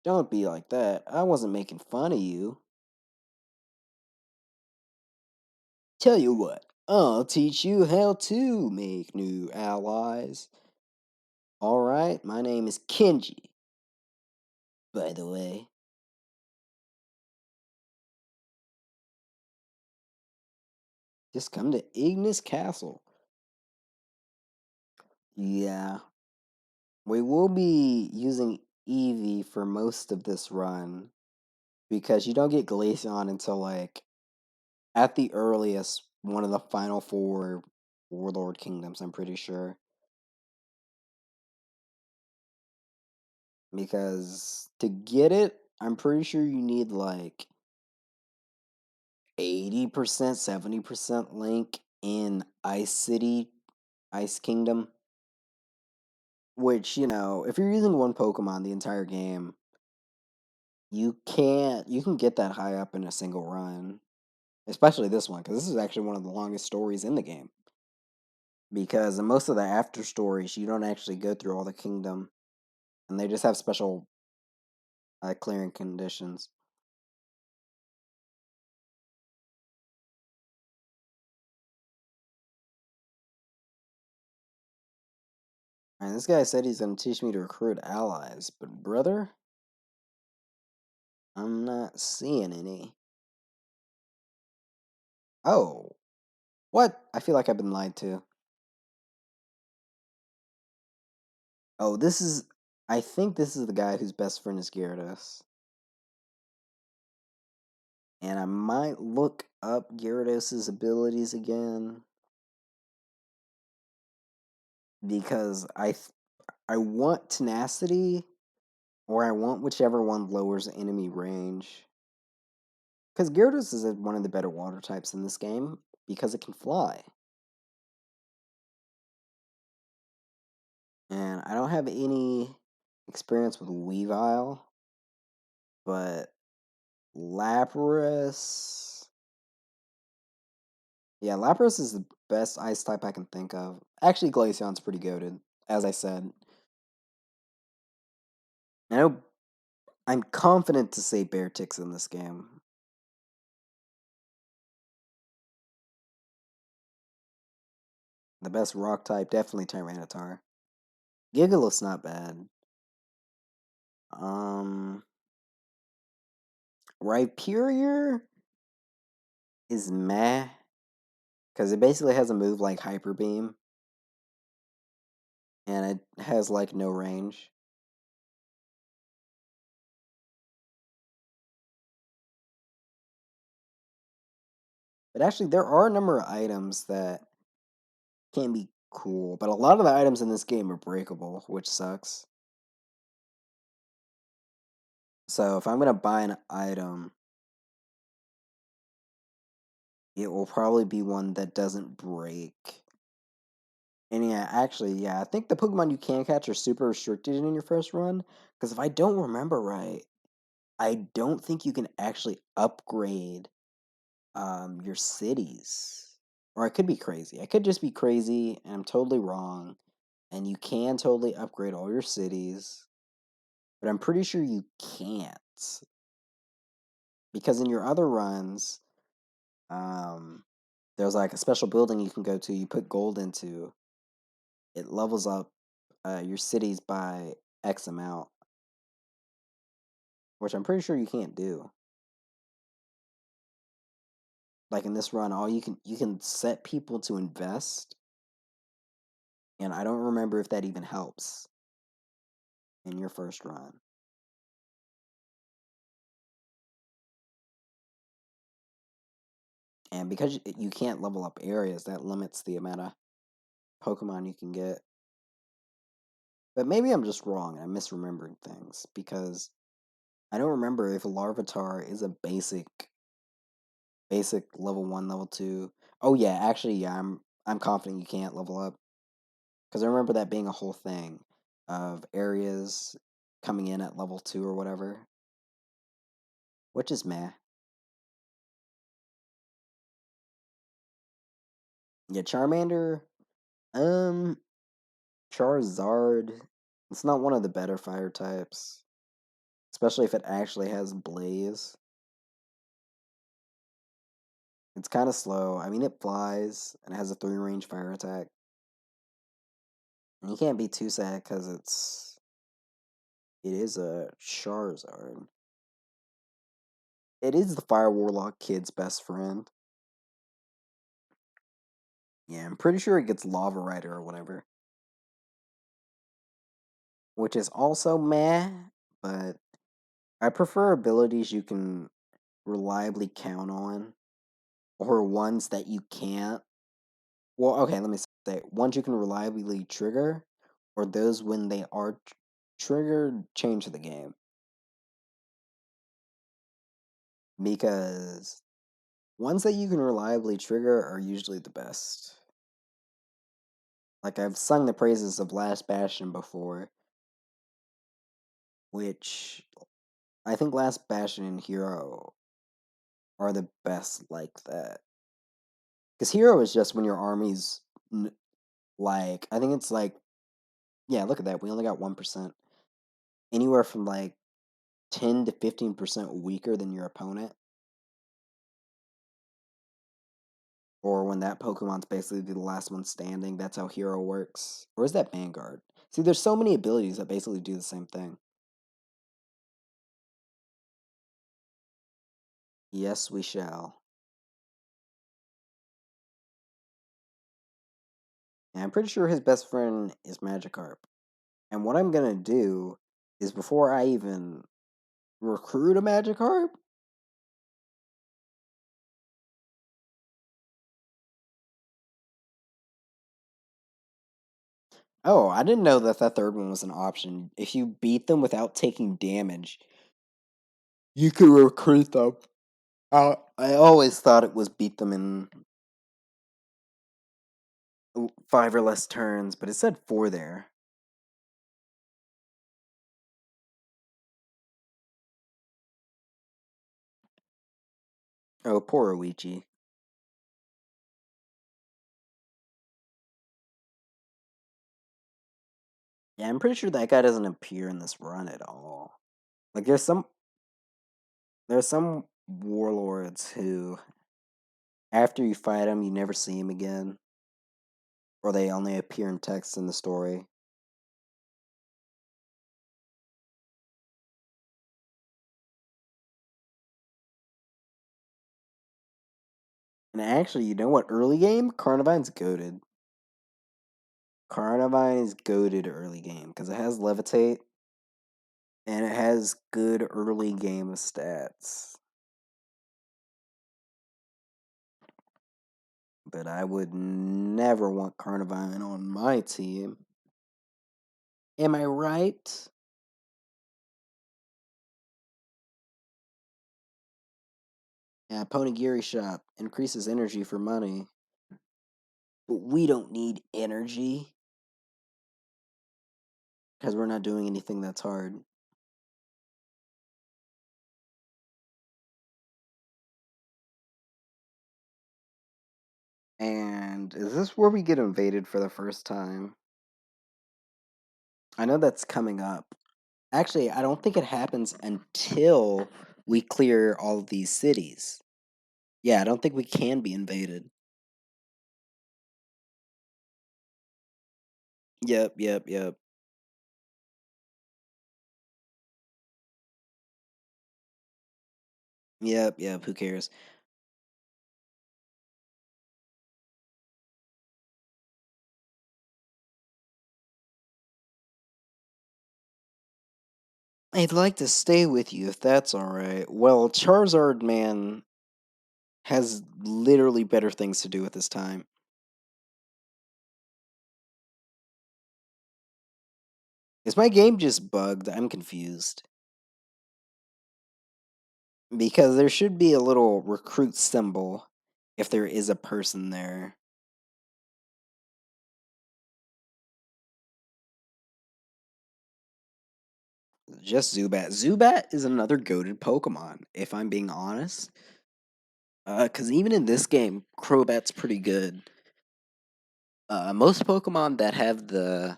Don't be like that. I wasn't making fun of you. Tell you what, I'll teach you how to make new allies. Alright, my name is Kenji, by the way. Just come to Ignis Castle. Yeah, we will be using Eevee for most of this run because you don't get Glaceon until like at the earliest one of the final 4 Warlord Kingdoms, I'm pretty sure. Because to get it, I'm pretty sure you need like 80%, 70% link in Ice City, Ice Kingdom. Which, if you're using one Pokemon the entire game, you can get that high up in a single run. Especially this one, because this is actually one of the longest stories in the game. Because in most of the after stories, you don't actually go through all the kingdom, and they just have special clearing conditions. And this guy said he's going to teach me to recruit allies, but brother, I'm not seeing any. Oh, what? I feel like I've been lied to. Oh, I think this is the guy whose best friend is Gyarados. And I might look up Gyarados' abilities again. because I want tenacity or I want whichever one lowers enemy range. Because Gyarados is one of the better water types in this game because it can fly. And I don't have any experience with Weavile, but Lapras. Yeah, Lapras is the best ice type I can think of. Actually, Glaceon's pretty goated, as I said. I know I'm confident to say Beartic's in this game. The best rock type, definitely Tyranitar. Gigalith's not bad. Rhyperior is meh, because it basically has a move like Hyper Beam, and it has like no range. But actually, there are a number of items that can be cool, but a lot of the items in this game are breakable, which sucks. So if I'm gonna buy an item, it will probably be one that doesn't break. And yeah, actually, yeah, I think the Pokemon you can catch are super restricted in your first run. Because if I don't remember right, I don't think you can actually upgrade your cities. Or I could be crazy. I could just be crazy and I'm totally wrong. And you can totally upgrade all your cities. But I'm pretty sure you can't. Because in your other runs, um, there's like a special building you can go to, you put gold into, it levels up your cities by X amount, which I'm pretty sure you can't do. Like in this run, all you can set people to invest, and I don't remember if that even helps in your first run. And because you can't level up areas, that limits the amount of Pokemon you can get. But maybe I'm just wrong and I'm misremembering things because I don't remember if a Larvitar is a basic level 1, level 2. Oh yeah, actually yeah, I'm confident you can't level up. Because I remember that being a whole thing of areas coming in at level 2 or whatever, which is meh. Yeah, Charmander, um, Charizard, it's not one of the better fire types, especially if it actually has Blaze. It's kind of slow. I mean, it flies and it has a 3 range fire attack. And you can't be too sad because it is a Charizard. It is the Fire Warlock kid's best friend. Yeah, I'm pretty sure it gets Lava Rider or whatever. Which is also meh, but I prefer abilities you can reliably count on or ones that you can't. Well, okay, let me say ones you can reliably trigger or those when they are triggered change the game. Because ones that you can reliably trigger are usually the best. Like I've sung the praises of Last Bastion before, which I think Last Bastion and Hero are the best like that. Because Hero is just when your army's like, I think it's like, yeah, look at that. We only got 1%. Anywhere from like 10 to 15% weaker than your opponent. Or when that Pokemon's basically the last one standing. That's how Hero works. Or is that Vanguard? See, there's so many abilities that basically do the same thing. Yes, we shall. And I'm pretty sure his best friend is Magikarp. And what I'm gonna do is before I even recruit a Magikarp, Oh, I didn't know that that third one was an option. If you beat them without taking damage, you could recruit them. I always thought it was beat them in 5 or less turns, but it said 4 there. Oh, poor Oichi. Yeah, I'm pretty sure that guy doesn't appear in this run at all. Like there's some warlords who after you fight them, you never see them again, or they only appear in text in the story. And actually, you know what? Early game, Carnivine's goated. Carnivine is goated early game because it has levitate and it has good early game stats. But I would never want Carnivine on my team. Am I right? Yeah, Ponigiri shop increases energy for money. But we don't need energy because we're not doing anything that's hard. And is this where we get invaded for the first time? I know that's coming up. Actually, I don't think it happens until we clear all of these cities. Yeah, I don't think we can be invaded. Yep, yep, yep. Yep, yep, who cares? I'd like to stay with you if that's alright. Well, Charizard man has literally better things to do with his time. Is my game just bugged? I'm confused. Because there should be a little recruit symbol if there is a person there. Just Zubat. Zubat is another goated Pokemon, if I'm being honest. Because even in this game, Crobat's pretty good. Most Pokemon that have the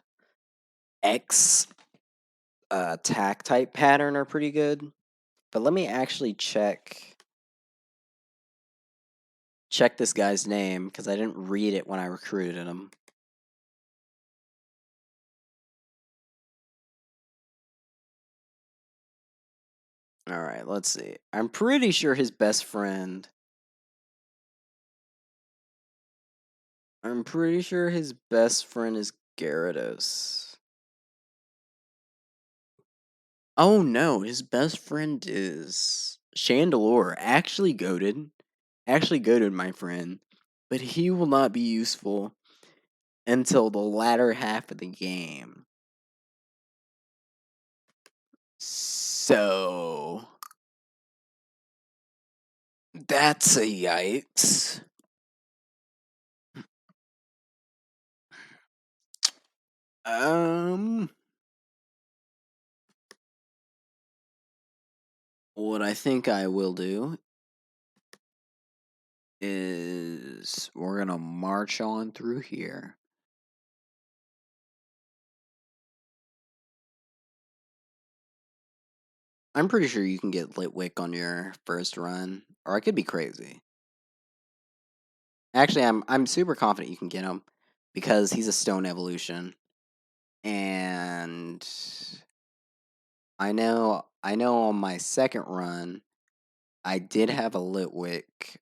X attack type pattern are pretty good. But let me actually check this guy's name because I didn't read it when I recruited him. All right, let's see. I'm pretty sure his best friend. I'm pretty sure his best friend is Gyarados. Oh no, his best friend is Chandelure. Actually goaded, my friend. But he will not be useful until the latter half of the game. So that's a yikes. Um, what I think I will do is we're gonna march on through here. I'm pretty sure you can get Litwick on your first run, or I could be crazy. Actually, I'm super confident you can get him because he's a stone evolution, and I know on my second run I did have a Litwick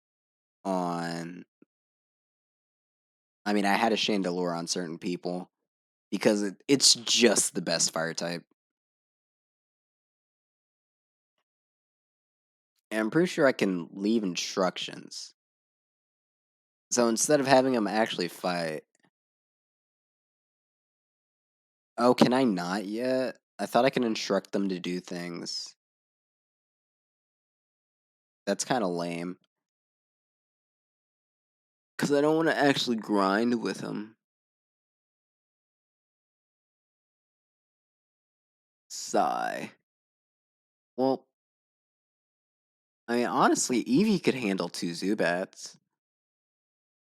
on. I mean, I had a Chandelure on certain people because it's just the best fire type. And I'm pretty sure I can leave instructions. So instead of having them actually fight, Oh, can I not yet? I thought I can instruct them to do things. That's kind of lame. Because I don't want to actually grind with them. Sigh. Well, I mean, honestly, Eevee could handle two Zubats.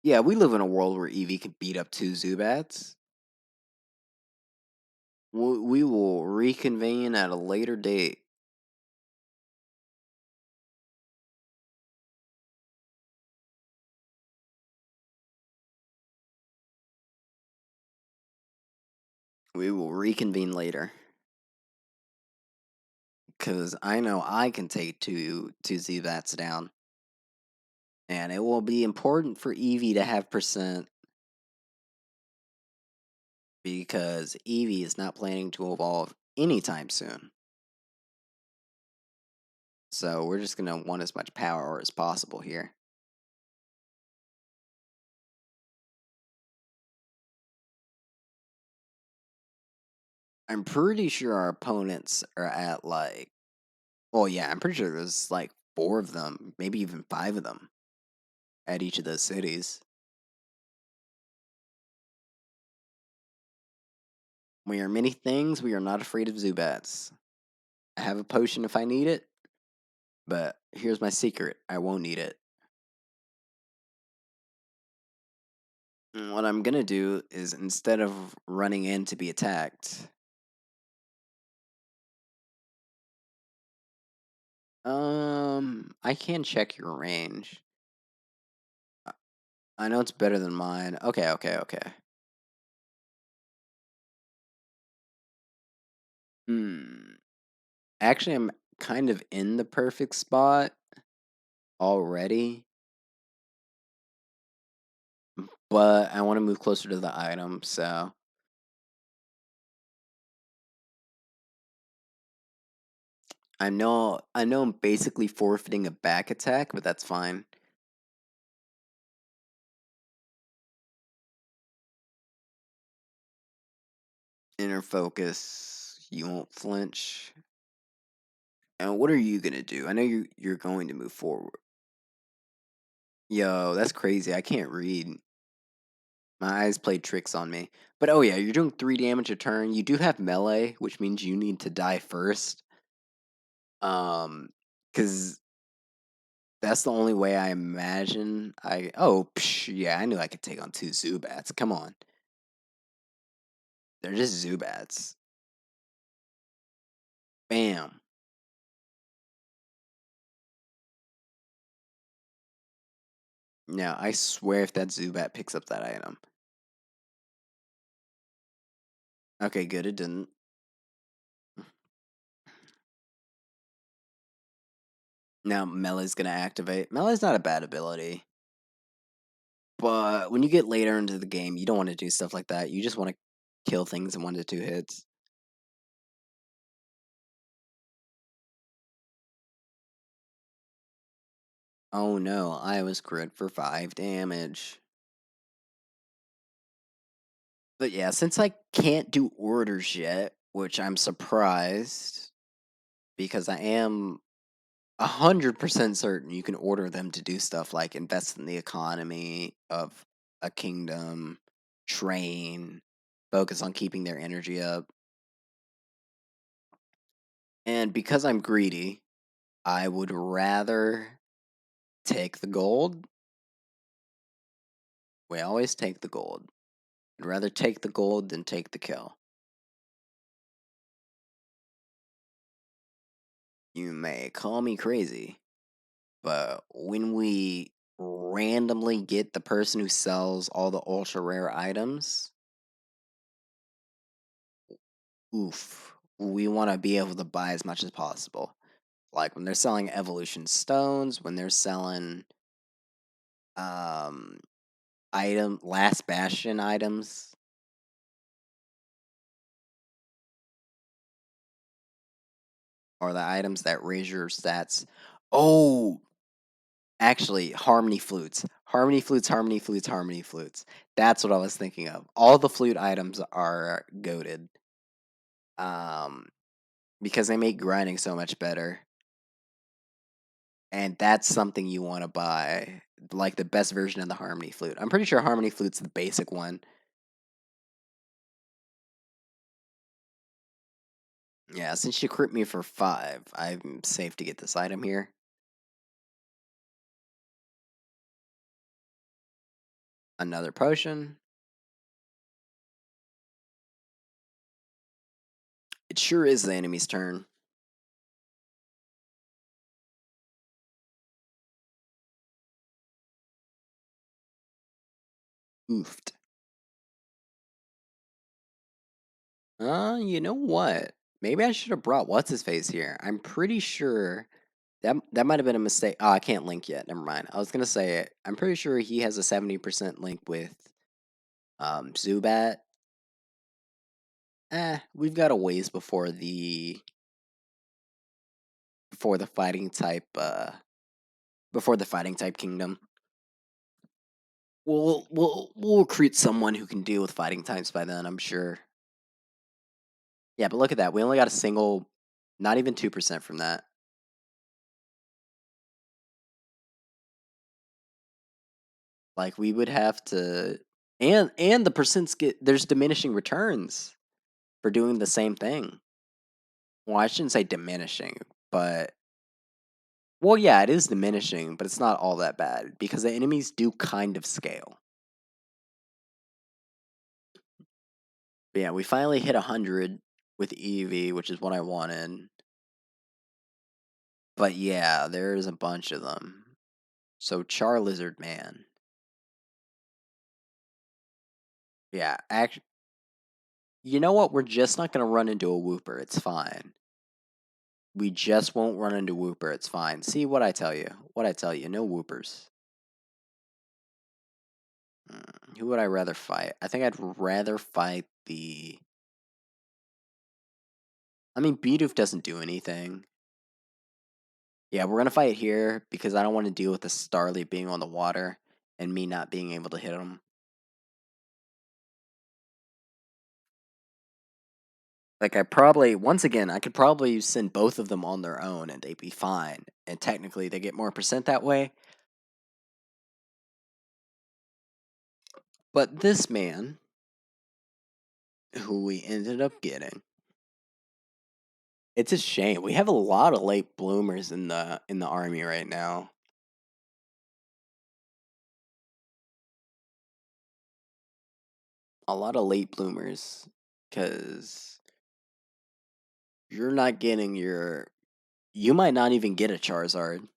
Yeah, we live in a world where Eevee can beat up two Zubats. We will reconvene at a later date. We will reconvene later. Because I know I can take two Zubats down. And it will be important for Eevee to have percent. Because Eevee is not planning to evolve anytime soon. So we're just going to want as much power as possible here. I'm pretty sure our opponents are at like, well, yeah, I'm pretty sure there's like 4 of them, maybe even 5 of them at each of those cities. We are many things, we are not afraid of Zubats. I have a potion if I need it, but here's my secret, I won't need it. What I'm gonna do is instead of running in to be attacked, I can check your range. I I know it's better than mine. Okay, okay, okay. Hmm. Actually, I'm kind of in the perfect spot already, but I want to move closer to the item, so I know I'm basically forfeiting a back attack, but that's fine. Inner focus, you won't flinch. And what are you gonna do? I know you're going to move forward. Yo, that's crazy. I can't read. My eyes played tricks on me. But oh yeah, you're doing 3 damage a turn. You do have melee, which means you need to die first. Because that's the only way I imagine yeah, I knew I could take on 2 Zubats. Come on. They're just Zubats. Bam. Now, I swear if that Zubat picks up that item. Okay, good, it didn't. Now, Melee's gonna activate. Melee's not a bad ability. But when you get later into the game, you don't want to do stuff like that. You just want to kill things in 1 to 2 hits. Oh no, I was crit for 5 damage. But yeah, since I can't do orders yet, which I'm surprised because I am 100% certain you can order them to do stuff like invest in the economy of a kingdom, train, focus on keeping their energy up. And because I'm greedy, I would rather take the gold. We always take the gold. I'd rather take the gold than take the kill. You may call me crazy, but when we randomly get the person who sells all the ultra rare items, oof, we want to be able to buy as much as possible. Like when they're selling evolution stones, when they're selling um last bastion items, or the items that raise your stats. Oh, actually, harmony flutes. Harmony flutes, harmony flutes, harmony flutes. That's what I was thinking of. All the flute items are goaded. Um, because they make grinding so much better. And that's something you want to buy, like the best version of the Harmony Flute. I'm pretty sure Harmony Flute's the basic one. Yeah, since you crit me for 5, I'm safe to get this item here. Another potion. It sure is the enemy's turn. Oofed. You know what? Maybe I should have brought what's his face here. I'm pretty sure that might have been a mistake. Oh, I can't link yet. Never mind. I was gonna say it. I'm pretty sure he has a 70% link with Zubat. We've got a ways before the fighting type before the fighting type kingdom. We'll recruit someone who can deal with fighting types by then, I'm sure. Yeah, but look at that. We only got a single, not even 2% from that. Like we would have to, and the percents there's diminishing returns for doing the same thing. Well, I shouldn't say diminishing, but well, yeah, it is diminishing, but it's not all that bad because the enemies do kind of scale. But yeah, we finally hit 100 with Eevee, which is what I wanted. But yeah, there's a bunch of them. So Charlizard Man. Yeah, actually, you know what? We're just not gonna run into a Wooper. It's fine. We just won't run into Wooper. It's fine. See what I tell you. What I tell you. No Woopers. Who would I rather fight? I think I'd rather fight the. I mean, Bidoof doesn't do anything. Yeah, we're gonna fight here because I don't want to deal with the Starly being on the water and me not being able to hit him. Like once again, I could probably send both of them on their own and they'd be fine. And technically, they get more percent that way. But this man, who we ended up getting, it's a shame. We have a lot of late bloomers in the army right now. A lot of late bloomers, because you're not getting your. You might not even get a Charizard.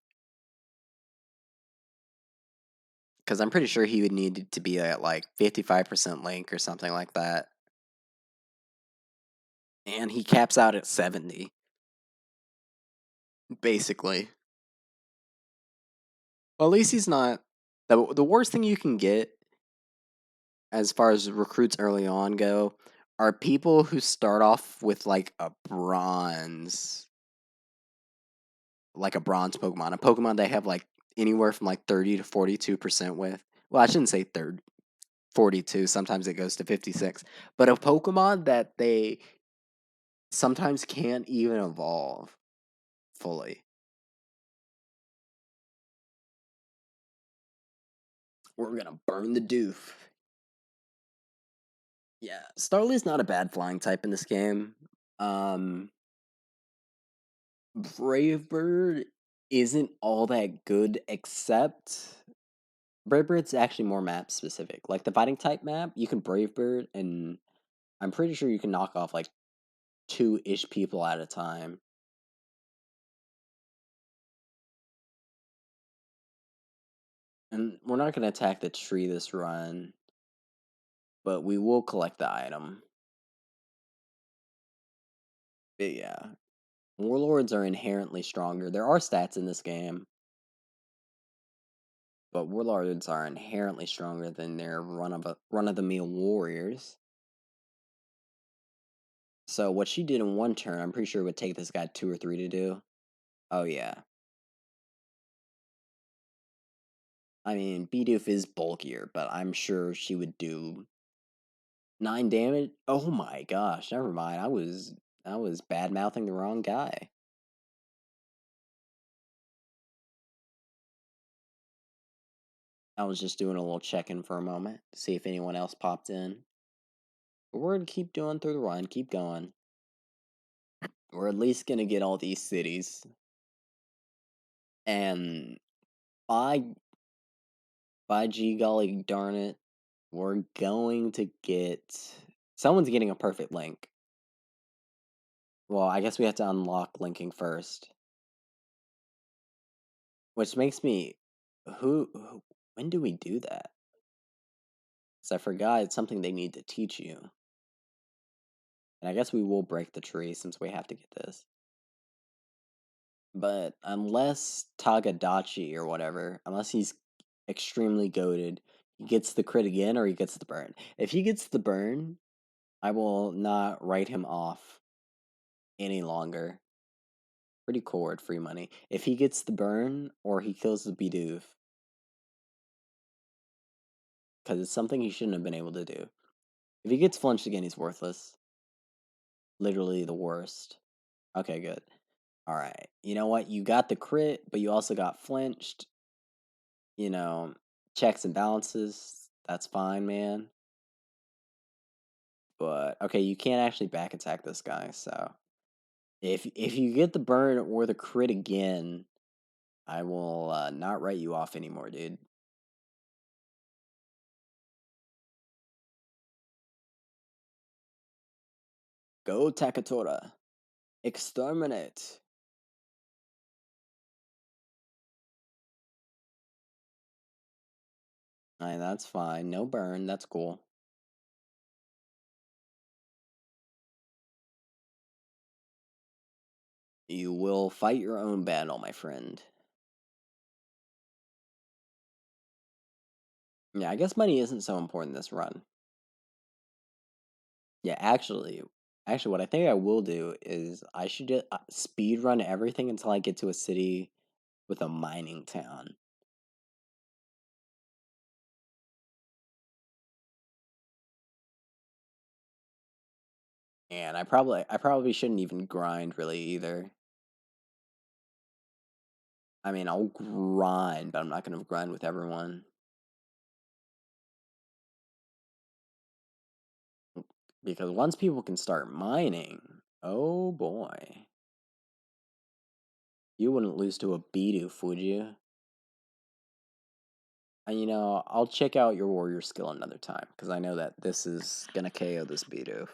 Because I'm pretty sure he would need to be at like 55% link or something like that. And he caps out at 70. Basically. Well, at least he's not. The worst thing you can get, as far as recruits early on go, are people who start off with like a bronze Pokemon. A Pokemon they have like anywhere from like 30 to 42% with. Well, I shouldn't say 30, 42. Sometimes it goes to 56. But a Pokemon that they sometimes can't even evolve fully. We're gonna burn the doof. Yeah, Starly's not a bad flying type in this game. Um, Brave Bird isn't all that good, except Brave Bird's actually more map specific. Like the fighting type map, you can Brave Bird, and I'm pretty sure you can knock off like 2-ish people at a time. And we're not gonna attack the tree this run, but we will collect the item. But yeah, Warlords are inherently stronger. There are stats in this game, but Warlords are inherently stronger than their run of the mill warriors. So what she did in one turn, I'm pretty sure it would take this guy 2 or 3 to do. Oh yeah. I mean, Bidoof is bulkier, but I'm sure she would do 9 damage. Oh my gosh, never mind. I was bad mouthing the wrong guy. I was just doing a little check in for a moment to see if anyone else popped in. But we're gonna keep doing through the run, keep going. We're at least gonna get all these cities. And by G golly darn it, we're going to get someone's getting a perfect link. Well, I guess we have to unlock linking first. Which makes me when do we do that? Because I forgot it's something they need to teach you. And I guess we will break the tree since we have to get this. But unless Tagadachi or whatever, unless he's extremely goaded, he gets the crit again or he gets the burn. If he gets the burn, I will not write him off any longer. Pretty cool at free money. If he gets the burn or he kills the Bidoof, because it's something he shouldn't have been able to do. If he gets flinched again, he's worthless. Literally the worst. Okay, good. All right. You know what? You got the crit, but you also got flinched. You know, checks and balances. That's fine, man. But okay, you can't actually back attack this guy. So if you get the burn or the crit again, I will not write you off anymore, dude. Go Takatora. Exterminate. Alright, that's fine. No burn. That's cool. You will fight your own battle, my friend. Yeah, I guess money isn't so important this run. Yeah, actually, what I think I will do is I should just speed run everything until I get to a city with a mining town. And I probably shouldn't even grind really either. I mean, I'll grind, but I'm not gonna grind with everyone. Because once people can start mining, oh boy. You wouldn't lose to a Bidoof, would you? And I'll check out your warrior skill another time, because I know that this is gonna KO this Bidoof.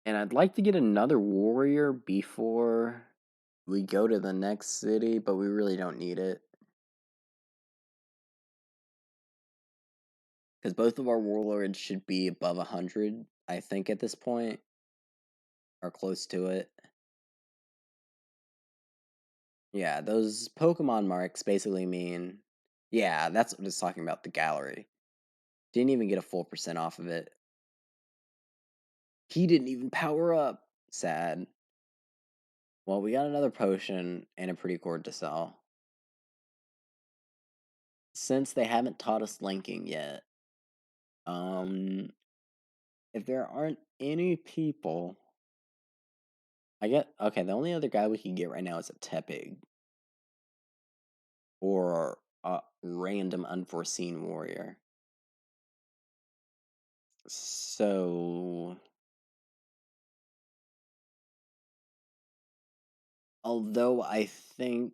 And I'd like to get another warrior before we go to the next city, but we really don't need it. Because both of our warlords should be above 100, I think, at this point, or close to it. Yeah, those Pokemon marks basically mean. Yeah, that's what it's talking about, the gallery. Didn't even get a full percent off of it. He didn't even power up. Sad. Well, we got another potion and a pretty cord to sell. Since they haven't taught us linking yet, um, if there aren't any people, I get okay. The only other guy we can get right now is a Tepig or a random unforeseen warrior. So, although I think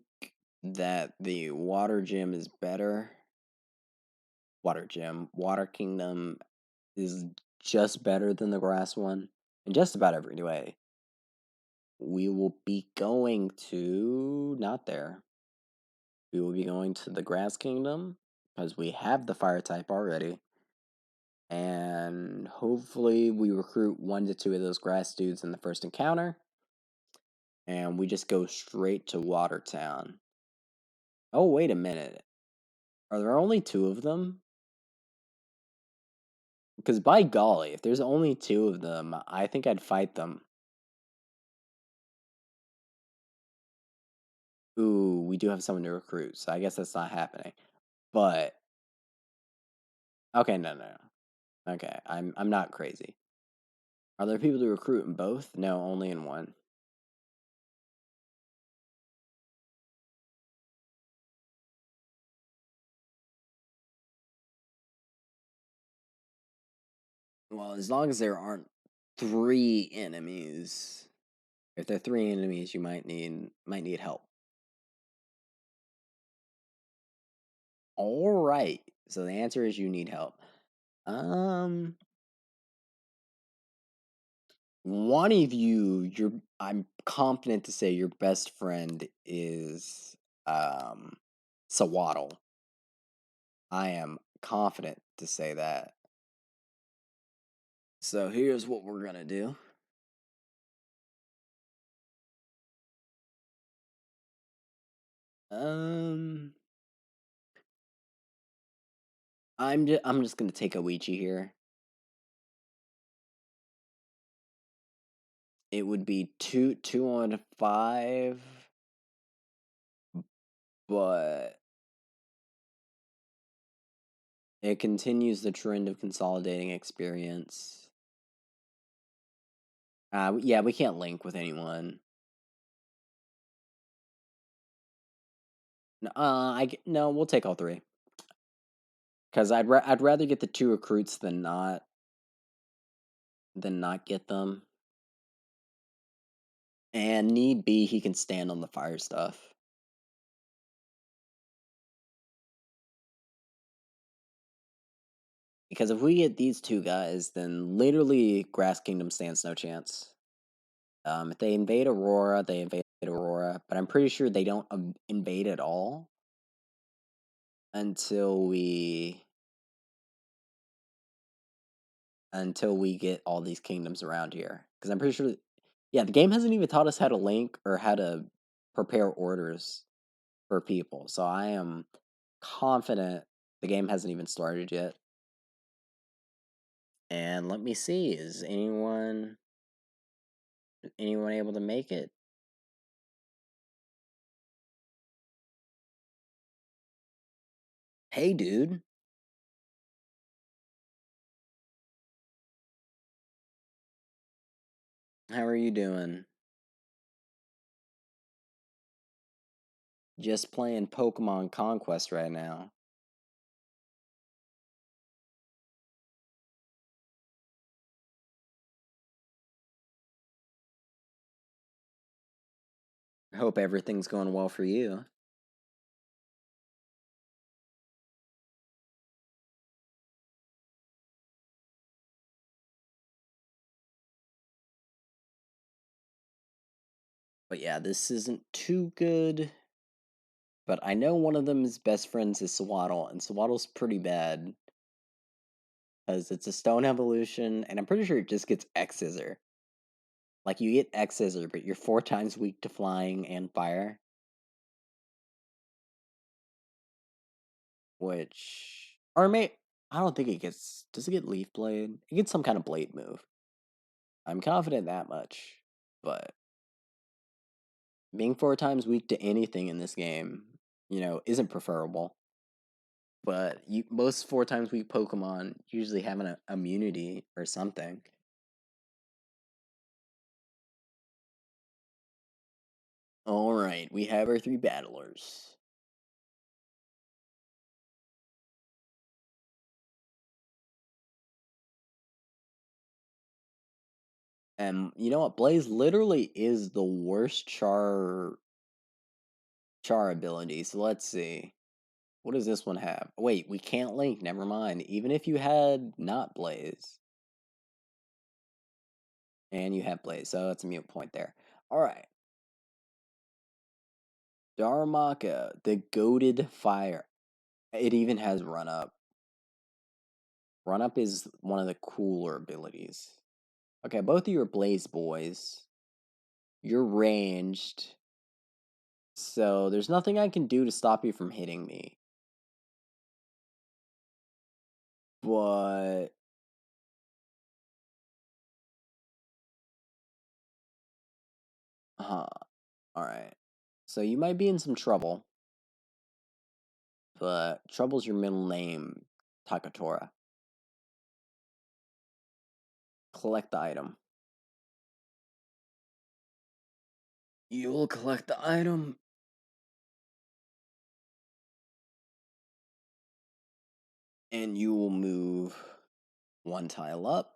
that the water gym is better, water kingdom is just better than the grass one in just about every way. We will be going to not there. We will be going to the grass kingdom because we have the fire type already. And hopefully we recruit 1 to 2 of those grass dudes in the first encounter. And we just go straight to Watertown. Oh, wait a minute. Are there only 2 of them? Because by golly, if there's only 2 of them, I think I'd fight them. Ooh, we do have someone to recruit, so I guess that's not happening. But Okay, no, no, no. Okay, I'm not crazy. Are there people to recruit in both? No, only in one. Well, as long as there aren't three enemies. If there are three enemies, you might need help. All right. So the answer is you need help. Um, one of you, I'm confident to say your best friend is Sawaddle. I am confident to say that. So here's what we're gonna do. Um, I'm just gonna take a Ouija here. It would be two on five, but it continues the trend of consolidating experience. Yeah, we can't link with anyone. No, we'll take all three. Cause I'd rather get the two recruits than not get them. And need be, he can stand on the fire stuff. Because if we get these two guys, then literally Grass Kingdom stands no chance. If they invade Aurora, they invade Aurora, but I'm pretty sure they don't invade at all until we get all these kingdoms around here. Because I'm pretty sure, yeah, the game hasn't even taught us how to link or how to prepare orders for people. So I am confident the game hasn't even started yet. And let me see, is anyone able to make it? Hey, dude, how are you doing? Just playing Pokemon Conquest right now. Hope everything's going well for you. But yeah, this isn't too good. But I know one of them's best friends is Swaddle, and Swaddle's pretty bad. Because it's a stone evolution, and I'm pretty sure it just gets X Scissor. Like, you get X Scissor, but you're 4 times weak to flying and fire. Which. Or may. I don't think it gets. Does it get Leaf Blade? It gets some kind of blade move. I'm confident that much. But being 4 times weak to anything in this game, isn't preferable. But most 4 times weak Pokemon usually have an immunity or something. Alright, we have our 3 battlers. And you know what? Blaze literally is the worst char ability. So let's see. What does this one have? Wait, we can't link. Never mind. Even if you had not Blaze. And you have Blaze, so that's a mute point there. Alright. Darumaka, the goaded fire. It even has run up. Run up is one of the cooler abilities. Okay, both of you are Blaze boys. You're ranged. So there's nothing I can do to stop you from hitting me. But alright. So you might be in some trouble. But trouble's your middle name, Takatora. collect the item. You will collect the item. And you will move one tile up.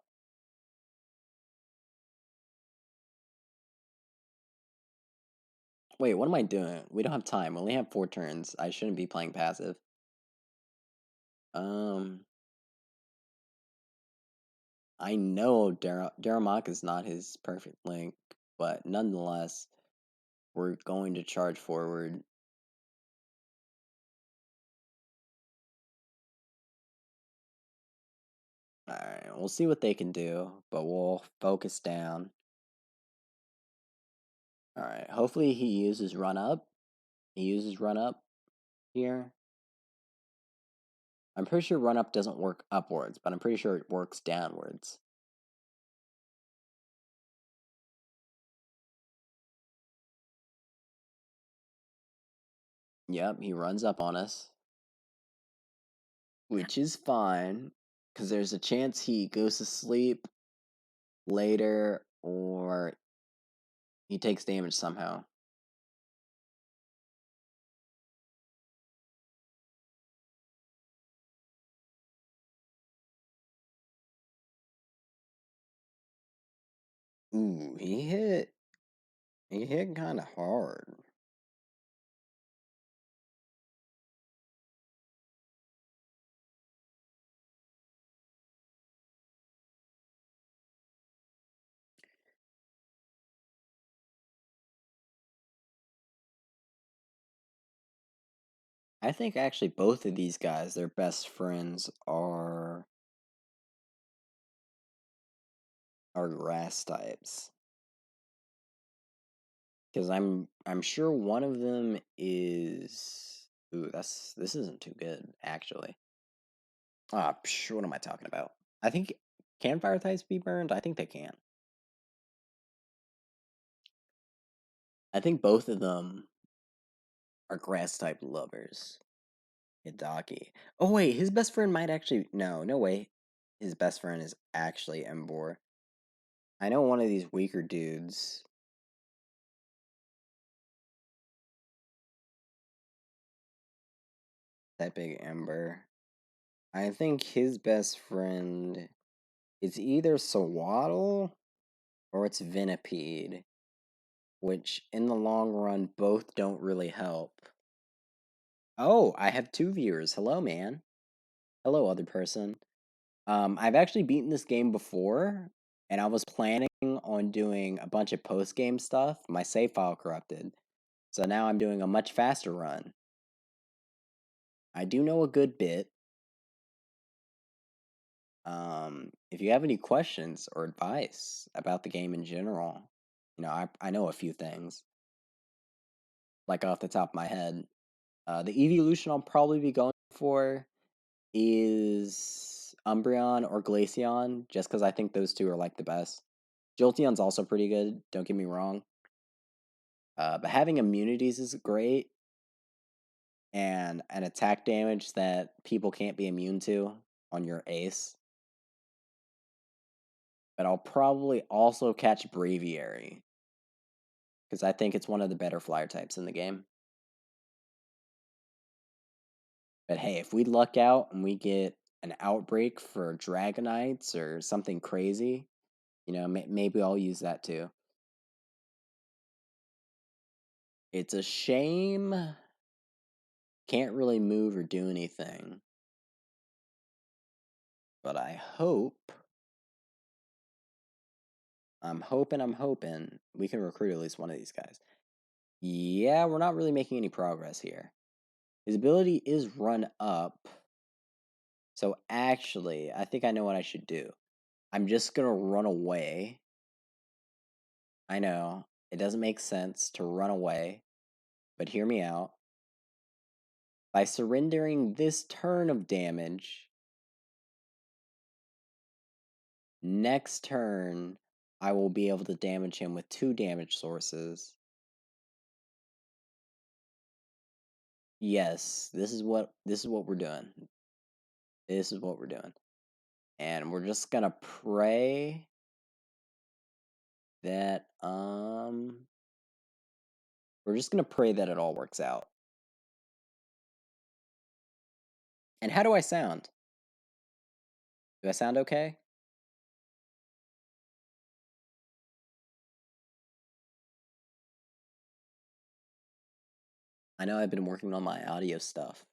Wait, what am I doing? We don't have time. We only have 4 turns. I shouldn't be playing passive. I know Daramak is not his perfect link, but nonetheless, we're going to charge forward. Alright, we'll see what they can do, but we'll focus down. Alright, hopefully he uses run up. He uses run up here. I'm pretty sure run up doesn't work upwards, but I'm pretty sure it works downwards. Yep, he runs up on us. Which is fine, because there's a chance he goes to sleep later or he takes damage somehow. Ooh, he hit. He hit kind of hard. I think actually both of these guys, their best friends are grass types. Because I'm sure one of them is. Ooh, this isn't too good actually. What am I talking about? I think can fire types be burned? I think they can. I think both of them are grass type lovers. Hidaki. Oh wait, his best friend might actually no way. His best friend is actually Embor. I know one of these weaker dudes. That big Ember. I think his best friend is either Sawaddle or it's Venipede, which in the long run both don't really help. Oh, I have 2 viewers. Hello, man. Hello, other person. I've actually beaten this game before, and I was planning on doing a bunch of post-game stuff. My save file corrupted, so now I'm doing a much faster run. I do know a good bit. If you have any questions or advice about the game in general, I know a few things, like off the top of my head. The evolution I'll probably be going for is Umbreon or Glaceon, just because I think those two are like the best. Jolteon's also pretty good, don't get me wrong. But having immunities is great, and an attack damage that people can't be immune to on your ace. But I'll probably also catch Braviary, because I think it's one of the better flyer types in the game. But hey, if we luck out and we get an outbreak for Dragonites or something crazy, maybe I'll use that too. It's a shame. Can't really move or do anything. But I'm hoping we can recruit at least one of these guys. Yeah, we're not really making any progress here. His ability is run up. So actually, I think I know what I should do. I'm just gonna run away. I know, it doesn't make sense to run away, but hear me out. By surrendering this turn of damage, next turn I will be able to damage him with 2 damage sources. Yes, this is what we're doing. This is what we're doing. And we're just gonna pray that we're just gonna pray that it all works out. And how do I sound? Do I sound okay? I know I've been working on my audio stuff.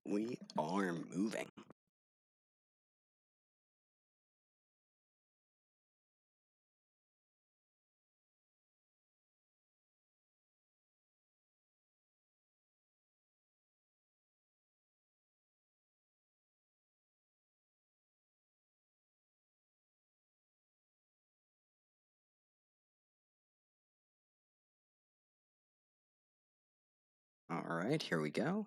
We are moving. All right, here we go.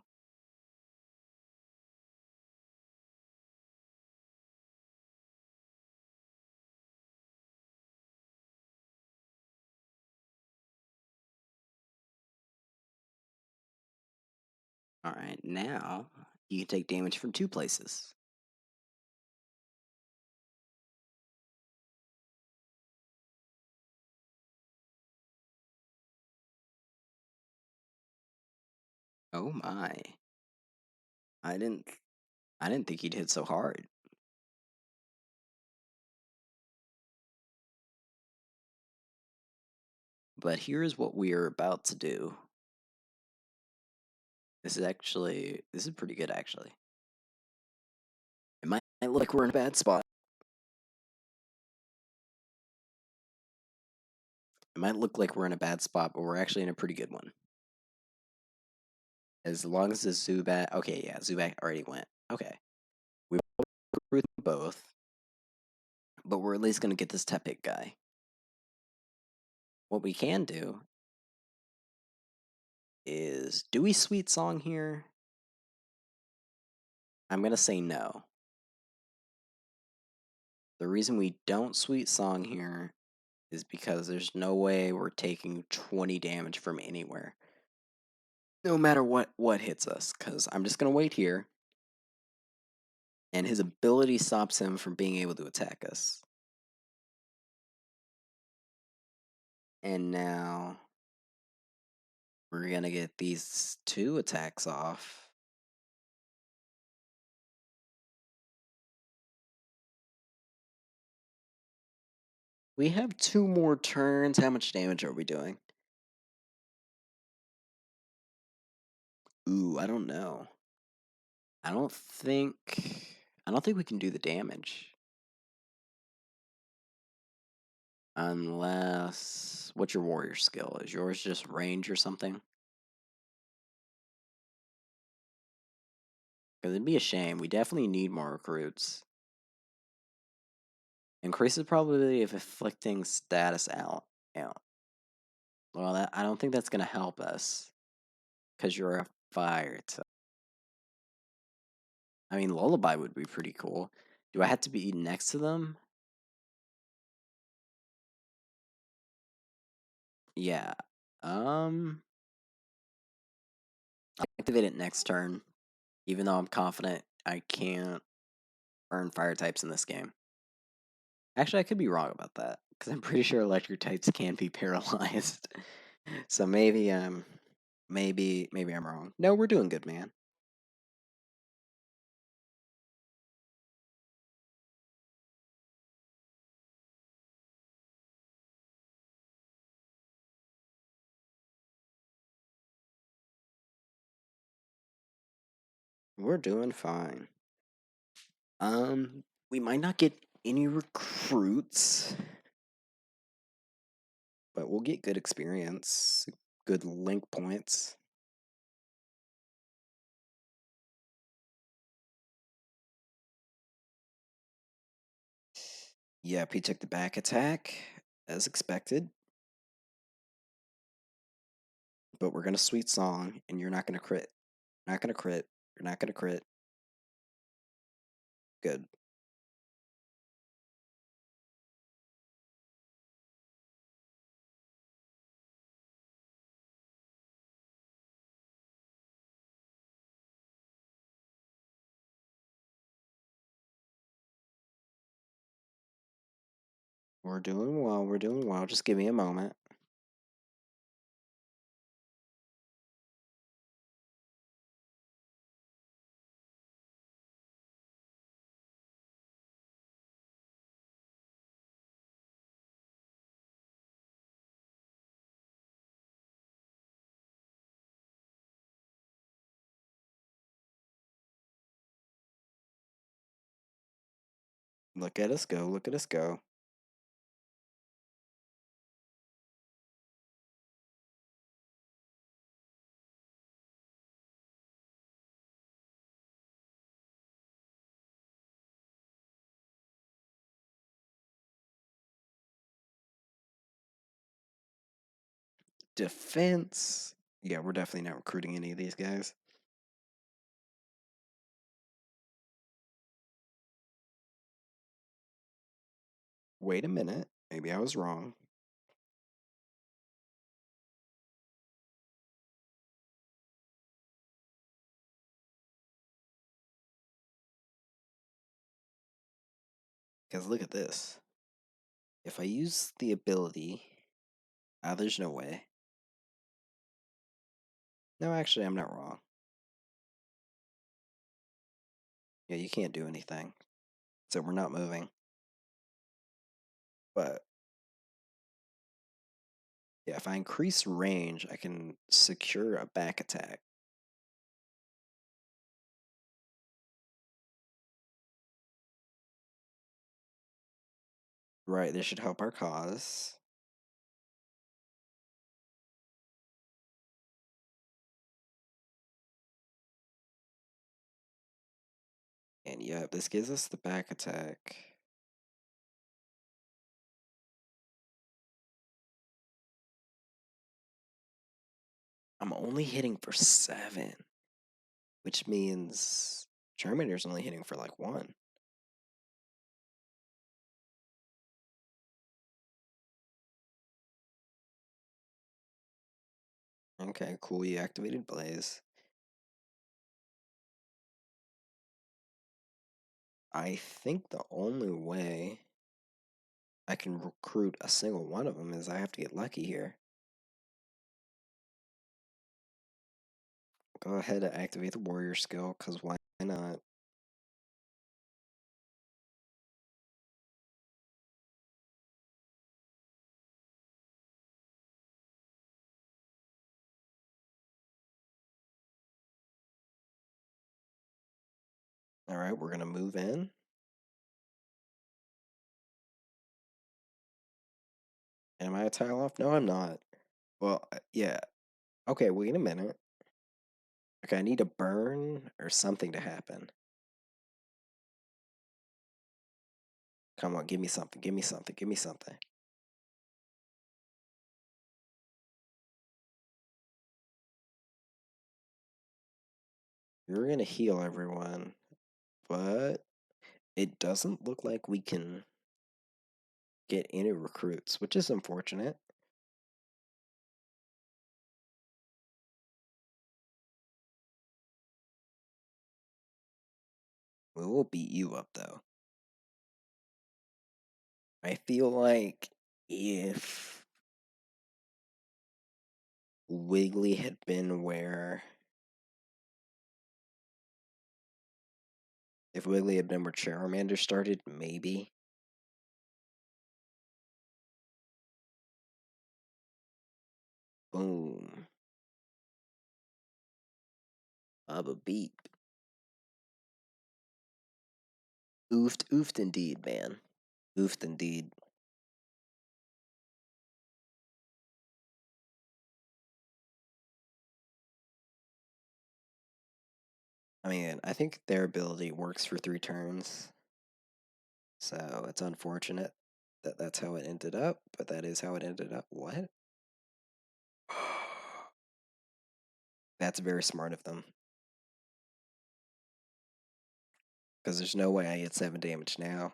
All right, now you can take damage from two places. Oh my. I didn't I didn't think he'd hit so hard. But here's what we are about to do. This is pretty good actually. It might look like we're in a bad spot. It might look like we're in a bad spot, but we're actually in a pretty good one. As long as the Zubat, okay, yeah, Zubat already went. Okay, we recruit both, but we're at least gonna get this Tepig guy. What we can do is, do we Sweet Song here? I'm gonna say no. The reason we don't Sweet Song here is because there's no way we're taking 20 damage from anywhere. No matter what hits us, because I'm just gonna wait here, and his ability stops him from being able to attack us. And now we're gonna get these two attacks off. We have two more turns. How much damage are we doing? Ooh, I don't know. I don't think we can do the damage. Unless, what's your warrior skill? Is yours just range or something? Because it'd be a shame. We definitely need more recruits. Increases the probability of inflicting status out. Well, I don't think that's gonna help us. Because you're a fire type. I mean, Lullaby would be pretty cool. Do I have to be next to them? Yeah. I'll activate it next turn. Even though I'm confident I can't earn fire types in this game. Actually, I could be wrong about that. Because I'm pretty sure electric types can be paralyzed. So maybe maybe I'm wrong. No, we're doing good, man. We're doing fine. We might not get any recruits, but we'll get good experience, good link points. Yep, he took the back attack, as expected. But we're gonna sweet song, and you're not gonna crit. Not gonna crit. You're not gonna crit. Good. We're doing well. We're doing well. Just give me a moment. Look at us go. Look at us go. Defense. Yeah, we're definitely not recruiting any of these guys. Wait a minute. Maybe I was wrong. Because look at this. If I use the ability. There's no way. No, actually, I'm not wrong. Yeah, you can't do anything. So we're not moving. But yeah, if I increase range, I can secure a back attack. Right, this should help our cause. And yeah, this gives us the back attack. I'm only hitting for 7, which means Terminator's only hitting for like 1. Okay, cool. You activated Blaze. I think the only way I can recruit a single one of them is I have to get lucky here. Go ahead and activate the warrior skill, because why not? Alright, we're gonna move in. Am I a tile off? No, I'm not. Well, yeah. Okay, wait a minute. Okay, I need a burn or something to happen. Come on, give me something, give me something, give me something. We're gonna heal everyone, but it doesn't look like we can get any recruits, which is unfortunate. We will beat you up though. I feel like if Wiggly had been where Charmander started, maybe. Boom. Baba beat. Oofed, oofed indeed, man. Oofed indeed. I mean, I think their ability works for 3 turns, so it's unfortunate that that's how it ended up, but that is how it ended up. What? That's very smart of them, because there's no way I get 7 damage now.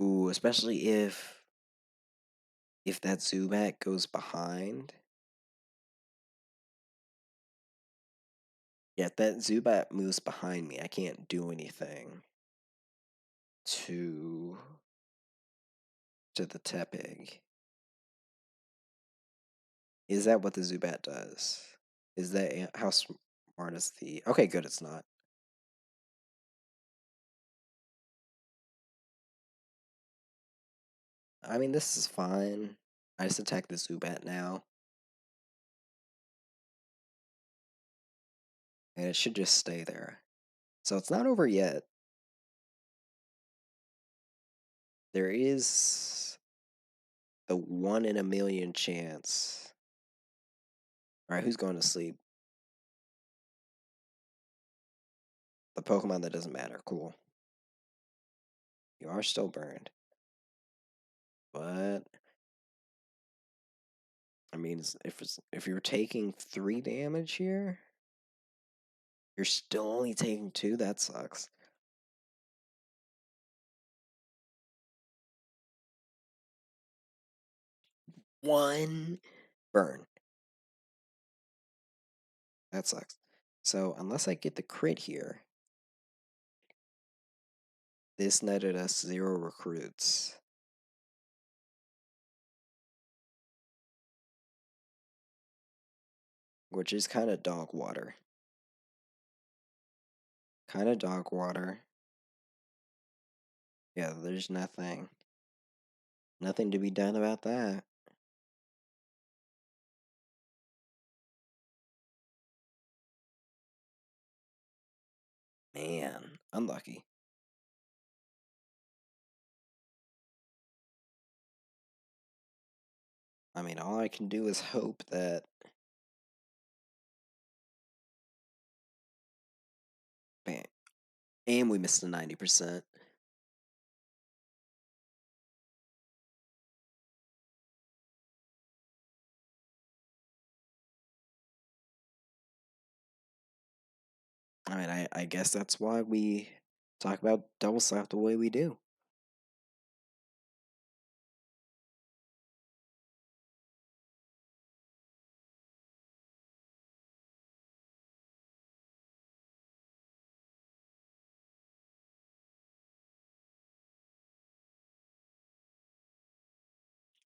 Ooh, especially if that Zubat goes behind. Yeah, if that Zubat moves behind me, I can't do anything to the Tepig. Is that what the Zubat does? Is that how smart is the? Okay, good. It's not. I mean, this is fine. I just attack the Zubat now, and it should just stay there. So it's not over yet. There is the 1 in a million chance. All right, who's going to sleep? The Pokemon that doesn't matter. Cool. You are still burned. But I mean, if you're taking 3 damage here, you're still only taking 2. That sucks. One burn. That sucks. So unless I get the crit here, this netted us 0 recruits. Which is kind of dog water. Kind of dog water. Yeah, there's nothing. Nothing to be done about that. Man, unlucky. I mean, all I can do is hope that. Bam. And we missed a 90%. I mean, I guess that's why we talk about double slap the way we do.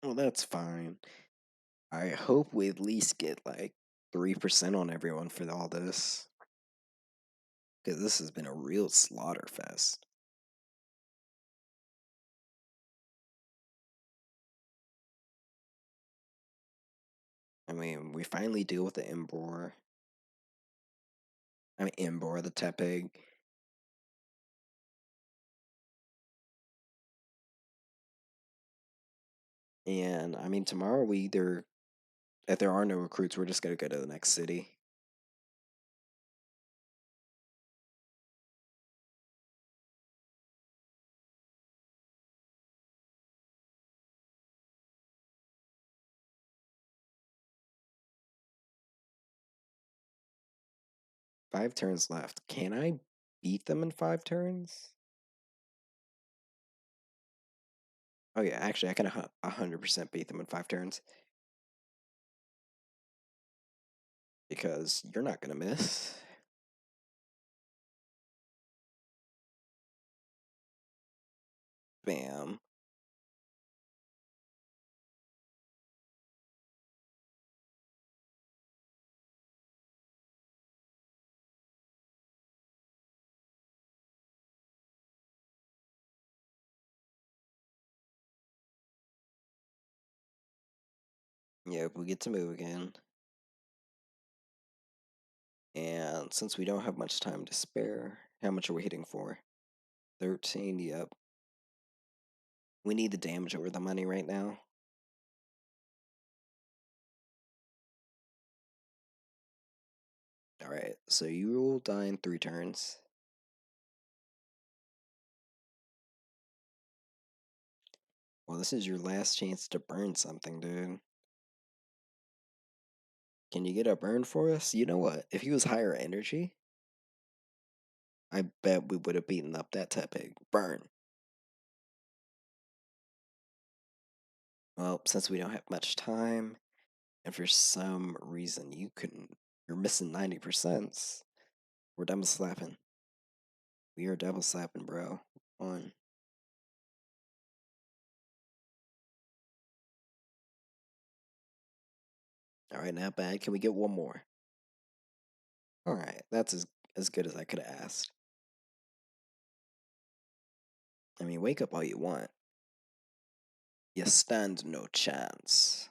Well, that's fine. I hope we at least get like 3% on everyone for all this. Because this has been a real slaughter fest. I mean, we finally deal with the Embor. I mean, Embor, the Tepig. And I mean, tomorrow we either, if there are no recruits, we're just going to go to the next city. Five turns left. Can I beat them in 5 turns? Oh, yeah, actually, I can 100% beat them in 5 turns. Because you're not going to miss. Bam. Yep, we get to move again. And since we don't have much time to spare, how much are we hitting for? 13, yep. We need the damage over the money right now. Alright, so you will die in 3 turns. Well, this is your last chance to burn something, dude. Can you get a burn for us? You know what? If he was higher energy, I bet we would have beaten up that Tepig. Burn. Well, since we don't have much time, and for some reason you're missing 90%, we're double slapping. We are double slapping, bro. One. Alright, not bad. Can we get one more? Alright, that's as good as I could have asked. I mean, wake up all you want. You stand no chance.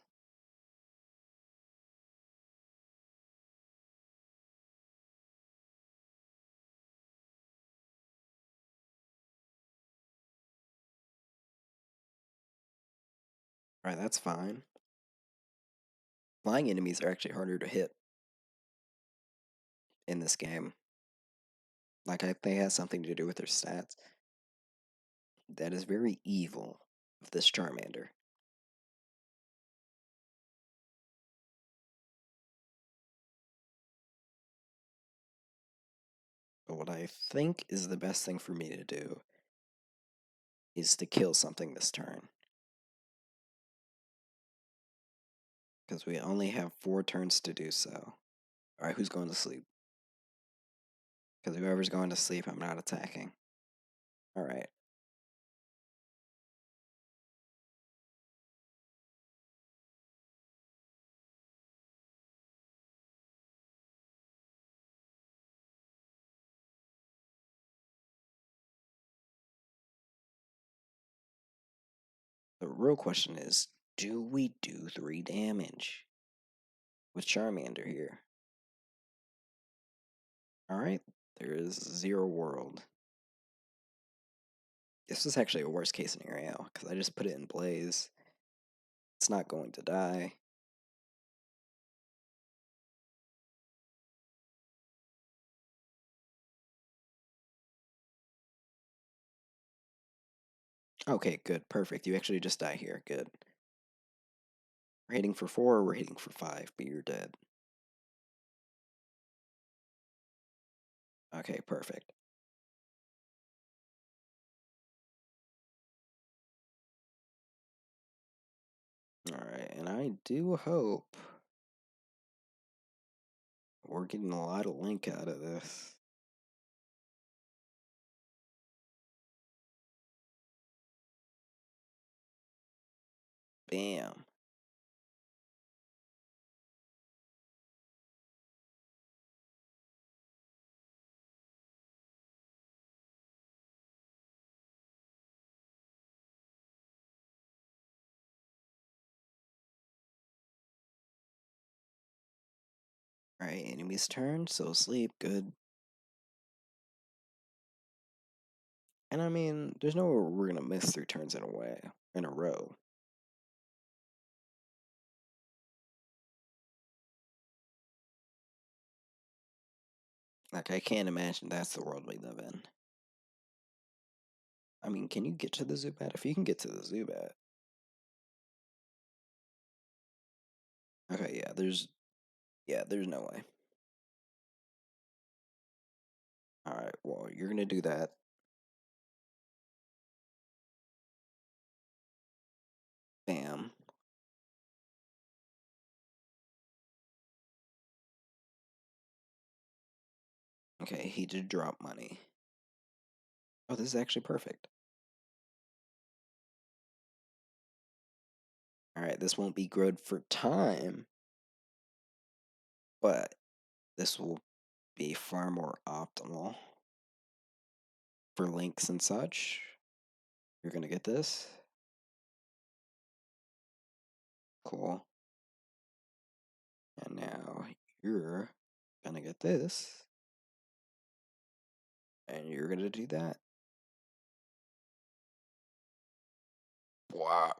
Alright, that's fine. Flying enemies are actually harder to hit in this game. Like, I think it has something to do with their stats. That is very evil of this Charmander. But what I think is the best thing for me to do is to kill something this turn. Because we only have 4 turns to do so. Alright, who's going to sleep? Because whoever's going to sleep, I'm not attacking. Alright. The real question is, do we do 3 damage with Charmander here? Alright, there is 0 world. This is actually a worst case scenario, because I just put it in Blaze. It's not going to die. Okay, good, perfect. You actually just die here, good. We're hitting for 4, we're hitting for 5, but you're dead. Okay, perfect. Alright, and I do hope we're getting a lot of link out of this. Bam. Alright, enemy's turn, so sleep, good. And I mean, there's no way we're gonna miss 3 turns in a row. Like, I can't imagine that's the world we live in. I mean, can you get to the Zubat? If you can get to the Zubat. Okay, there's no way. Alright, well, you're gonna do that. Bam. Okay, he did drop money. Oh, this is actually perfect. Alright, this won't be good for time, but this will be far more optimal for links and such. You're gonna get this. Cool. And now you're gonna get this, and you're gonna do that. Wow.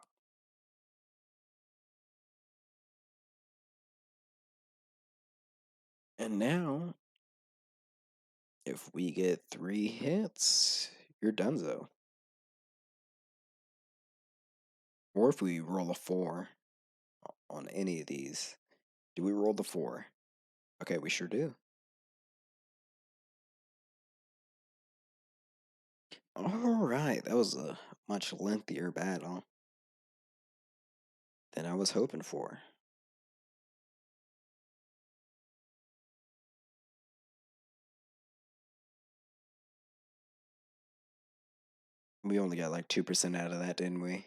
And now, if we get 3 hits, you're donezo. Or if we roll a 4 on any of these. Do we roll the 4? Okay, we sure do. Alright, that was a much lengthier battle than I was hoping for. We only got like 2% out of that, didn't we?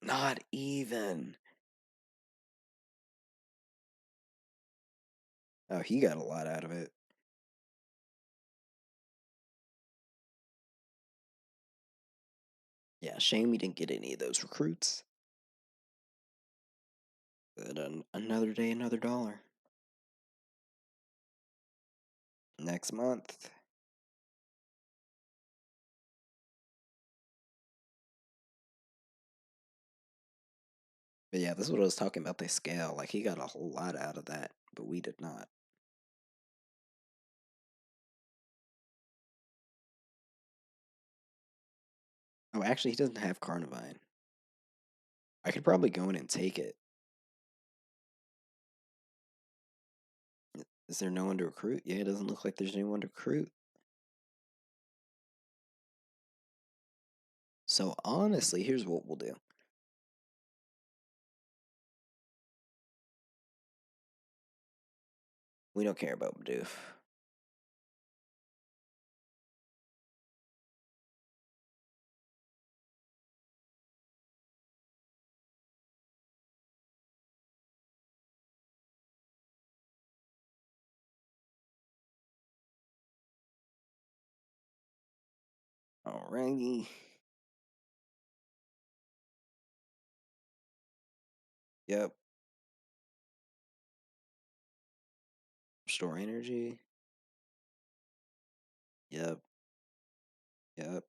Not even. Oh, he got a lot out of it. Yeah, shame we didn't get any of those recruits. But another day, another dollar. Next month. But yeah, this is what I was talking about. The scale. Like, he got a whole lot out of that, but we did not. Oh, actually, he doesn't have Carnivine. I could probably go in and take it. Is there no one to recruit? Yeah, it doesn't look like there's anyone to recruit. So honestly, here's what we'll do. We don't care about Bidoof. Alrighty. Yep. Store energy. Yep. Yep.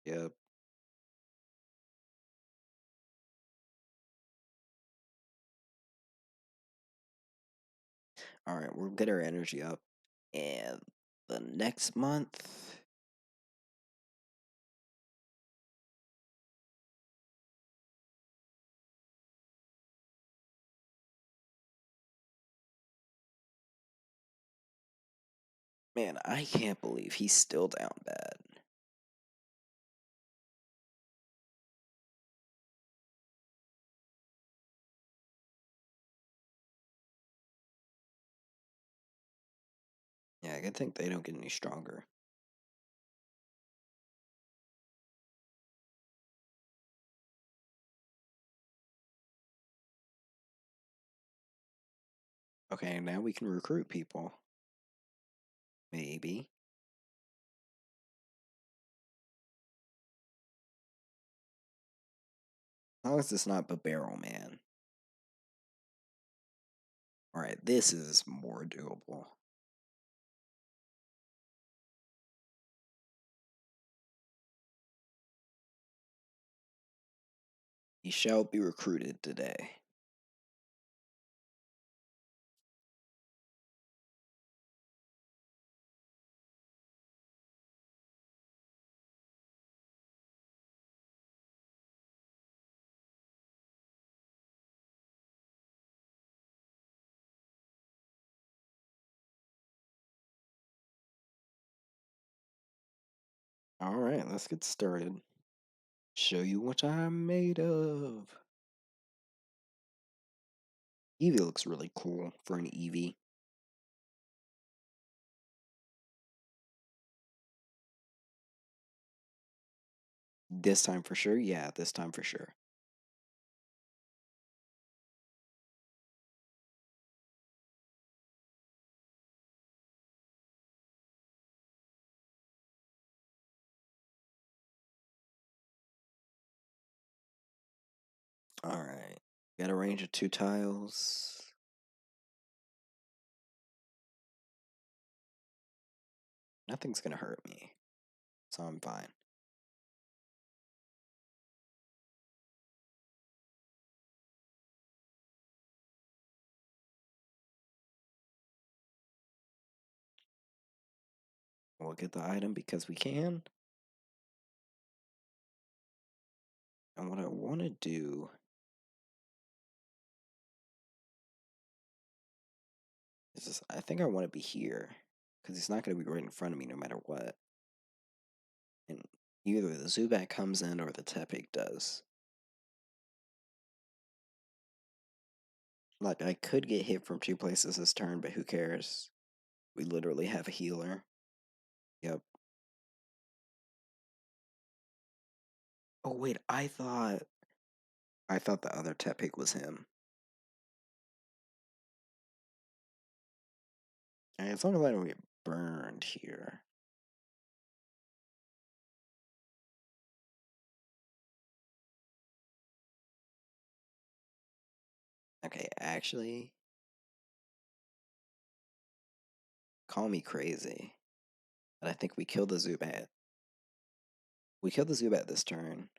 Yep. Alright, we'll get our energy up. And the next month. Man, I can't believe he's still down bad. Yeah, I think they don't get any stronger. Okay, now we can recruit people. Maybe. As long as it's not Barrel Man. Alright, this is more doable. He shall be recruited today. Alright, let's get started. Show you what I'm made of. Eevee looks really cool for an Eevee. This time for sure? Yeah, this time for sure. Alright. Got a range of 2 tiles. Nothing's gonna hurt me, so I'm fine. We'll get the item because we can. And what I want to do is just, I think I want to be here because he's not going to be right in front of me no matter what. And either the Zubat comes in or the Tepig does. Like, I could get hit from two places this turn, but who cares? We literally have a healer. Yep. Oh, wait, I thought the other Tepig was him. And as long as I don't get burned here. Okay, actually, call me crazy, but I think we kill the Zubat. We kill the Zubat this turn.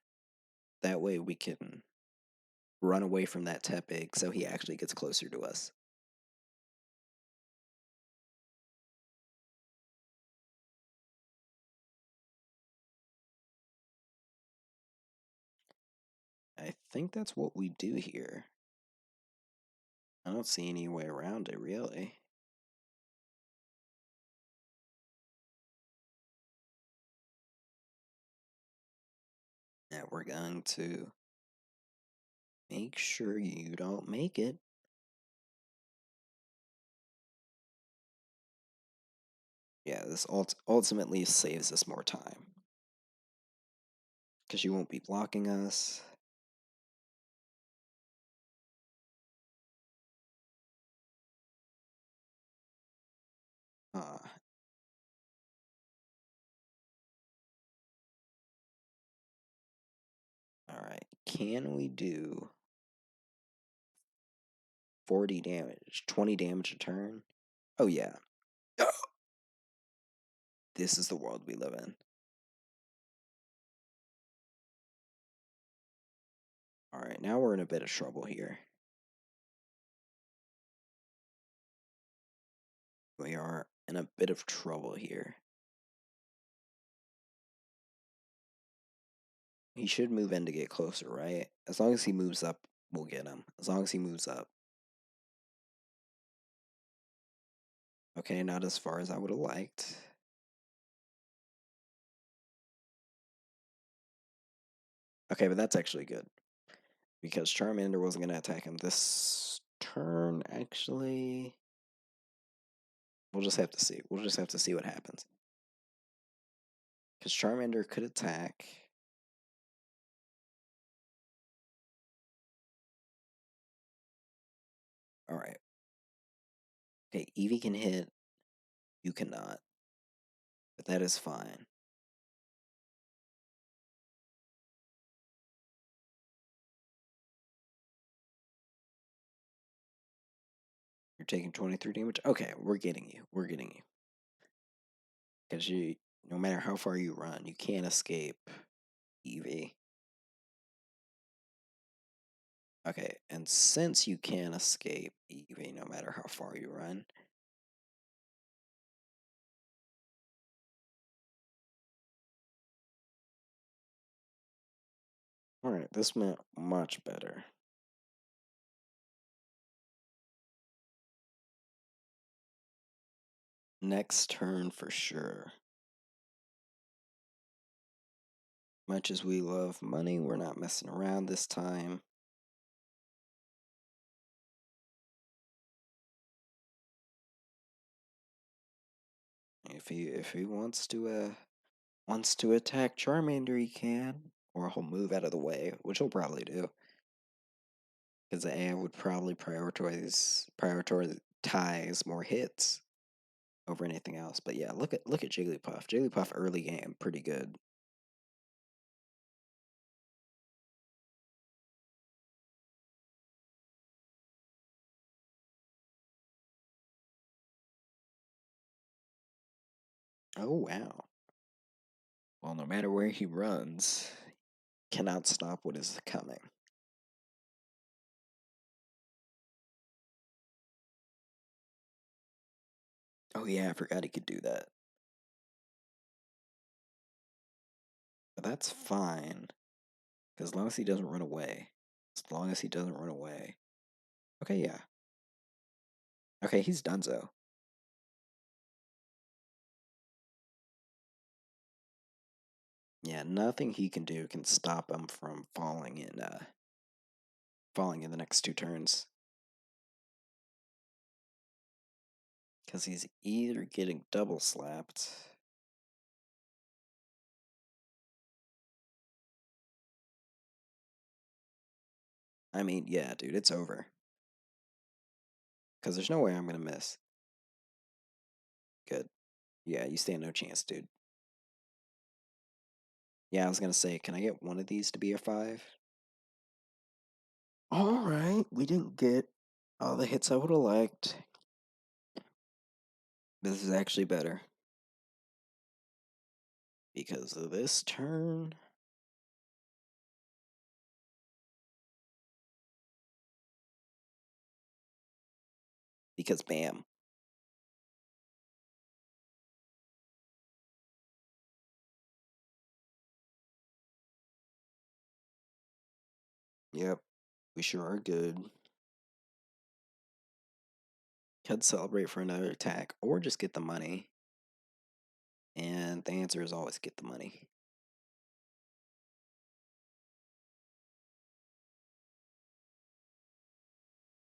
That way we can run away from that Tepig so he actually gets closer to us. I think that's what we do here. I don't see any way around it, really. Yeah, we're going to make sure you don't make it. Yeah, this ultimately saves us more time. Because you won't be blocking us. Uh, Alright, can we do 40 damage, 20 damage a turn? Oh yeah. This is the world we live in. Alright, now we're in a bit of trouble here. We are in a bit of trouble here. He should move in to get closer, right? As long as he moves up, we'll get him. As long as he moves up. Okay, not as far as I would have liked. Okay, but that's actually good. Because Charmander wasn't going to attack him this turn, actually. We'll just have to see. We'll just have to see what happens. Because Charmander could attack. Alright. Okay, Eevee can hit. You cannot. But that is fine. You're taking 23 damage? Okay, we're getting you. We're getting you. Because no matter how far you run, you can't escape Eevee. Okay, and since you can't escape Eevee no matter how far you run, alright, this went much better. Next turn for sure. Much as we love money, we're not messing around this time. If he wants to attack Charmander, he can, or he'll move out of the way, which he'll probably do, because the AI would probably prioritize more hits over anything else. But yeah, look at Jigglypuff. Jigglypuff early game, pretty good. Oh, wow. Well, no matter where he runs, cannot stop what is coming. Oh, yeah, I forgot he could do that. But that's fine, as long as he doesn't run away. As long as he doesn't run away. Okay, yeah. Okay, he's donezo. Yeah, nothing he can do can stop him from falling in the next 2 turns. Because he's either getting double slapped. I mean, yeah, dude, it's over. Because there's no way I'm going to miss. Good. Yeah, you stand no chance, dude. Yeah, I was going to say, can I get one of these to be a 5? Alright, we didn't get all the hits I would have liked. This is actually better. Because of this turn. Because bam. Yep, we sure are good. Could celebrate for another attack or just get the money. And the answer is always get the money.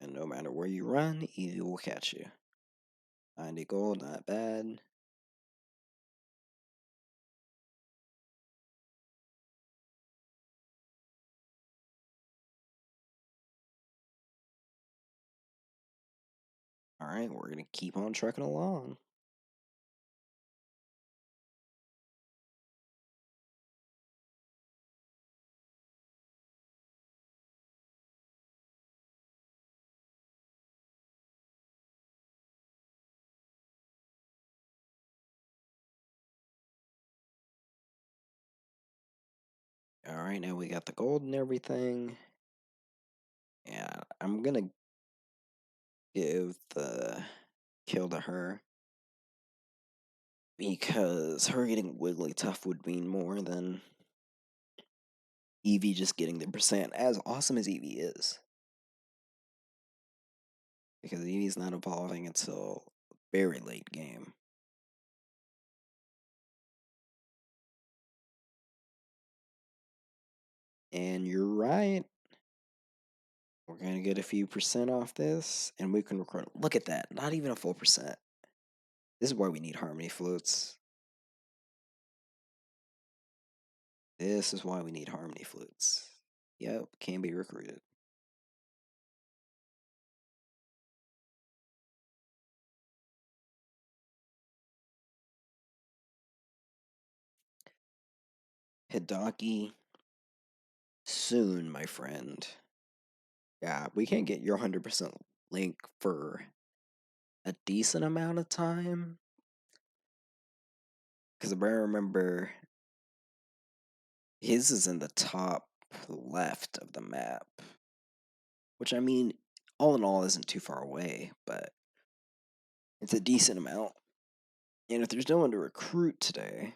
And no matter where you run, Eevee will catch you. 90 gold, not bad. Alright, we're gonna keep on trucking along. Alright, now we got the gold and everything. Yeah, I'm gonna give the kill to her. Because her getting Wigglytuff would mean more than Eevee just getting the percent, as awesome as Eevee is. Because Eevee's not evolving until very late game. And you're right. We're gonna get a few percent off this, and we can record. Look at that, not even a full percent. This is why we need Harmony Flutes. This is why we need Harmony Flutes. Yep, can be recruited. Hidaki, soon, my friend. Yeah, we can't get your 100% link for a decent amount of time. Because I remember his is in the top left of the map. Which, I mean, all in all, isn't too far away, but it's a decent amount. And if there's no one to recruit today,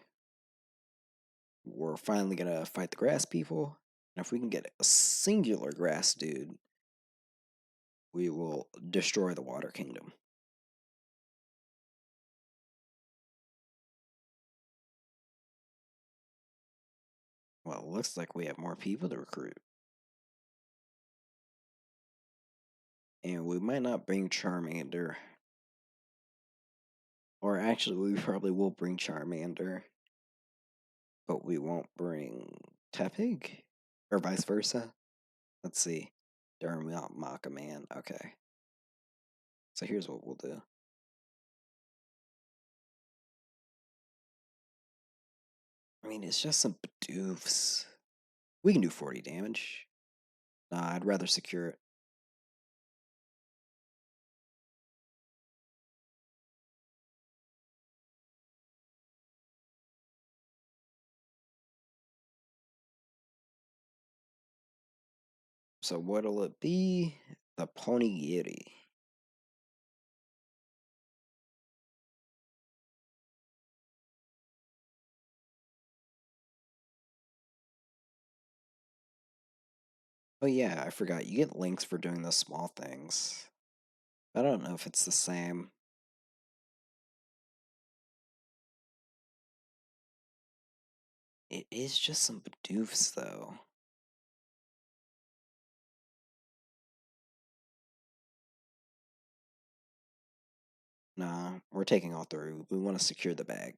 we're finally gonna fight the grass people. And if we can get a singular grass dude, we will destroy the water kingdom. Well, it looks like we have more people to recruit. And we might not bring Charmander. Or actually, we probably will bring Charmander. But we won't bring Tepig? Or vice versa? Let's see. Maka Man. Okay. So here's what we'll do. I mean, it's just some Bidoofs. We can do 40 damage. Nah, I'd rather secure it. So what'll it be? The Ponigiri. Oh yeah, I forgot. You get links for doing the small things. I don't know if it's the same. It is just some Bidoofs though. Nah, we're taking all through. We want to secure the bag.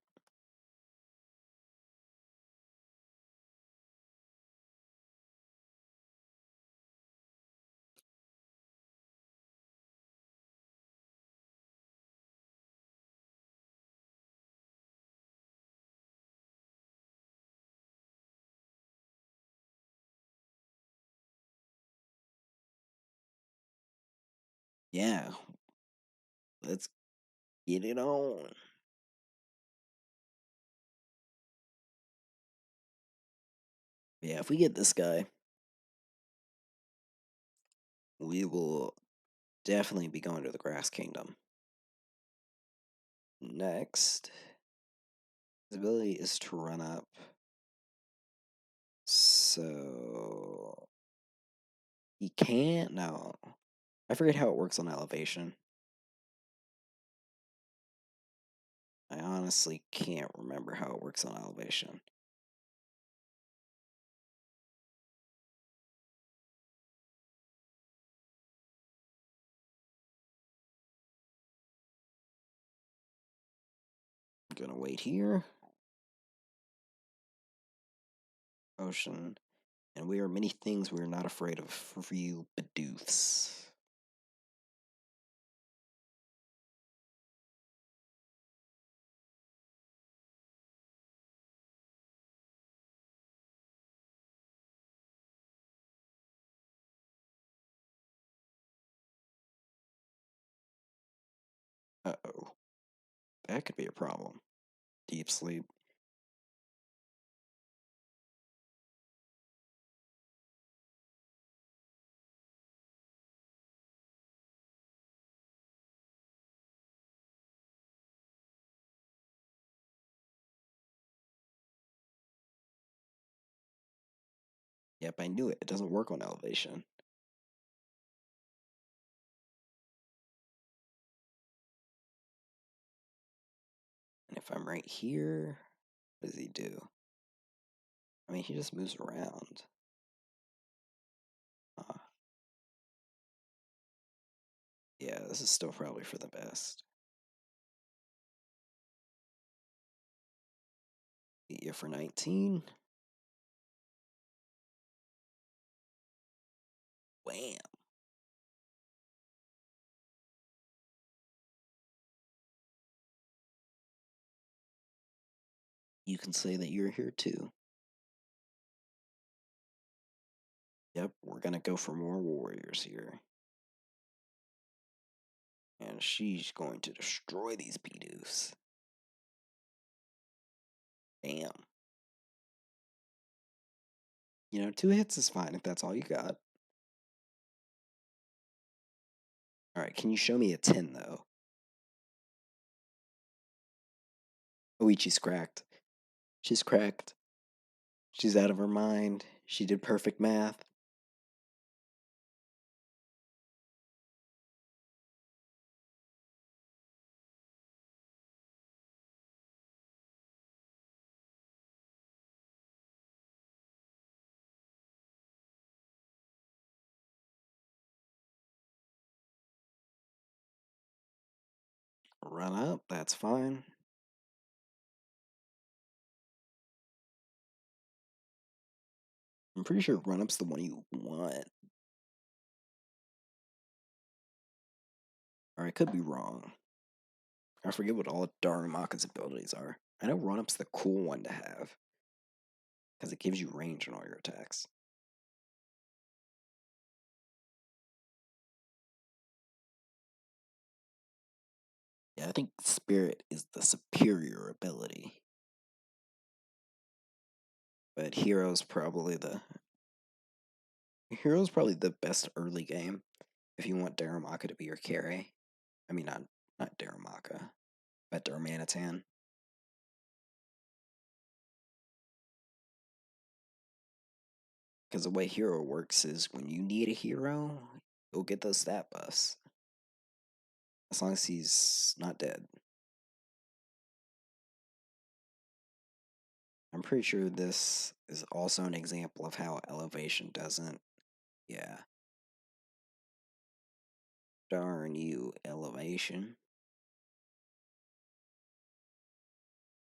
Yeah, let's get it on. Yeah, if we get this guy, we will definitely be going to the Grass Kingdom. Next, his ability is to run up. So he can't. No, I forget how it works on elevation. I honestly can't remember how it works on elevation. I'm gonna wait here. Ocean. And we are many things we are not afraid of. Real Bidoofs. Uh-oh. That could be a problem. Deep sleep. Yep, I knew it. It doesn't work on elevation. And if I'm right here, what does he do? I mean, he just moves around. Uh, yeah, this is still probably for the best. Beat you for 19. Wham. You can say that you're here too. Yep, we're gonna go for more warriors here. And she's going to destroy these Bidoofs. Damn. You know, 2 hits is fine if that's all you got. Alright, can you show me a 10 though? Oichi's cracked. She's cracked. She's out of her mind. She did perfect math. Run up, that's fine. I'm pretty sure run up's the one you want. Or I could be wrong. I forget what all Darumaka's abilities are. I know run up's the cool one to have. Because it gives you range on all your attacks. Yeah, I think Spirit is the superior ability. But Hero's probably the Hero's probably the best early game if you want Daramaka to be your carry. I mean, not Daramaka, but Darmanitan. Because the way hero works is when you need a hero, you'll get those stat buffs. As long as he's not dead. I'm pretty sure this is also an example of how elevation doesn't. Yeah. Darn you, elevation.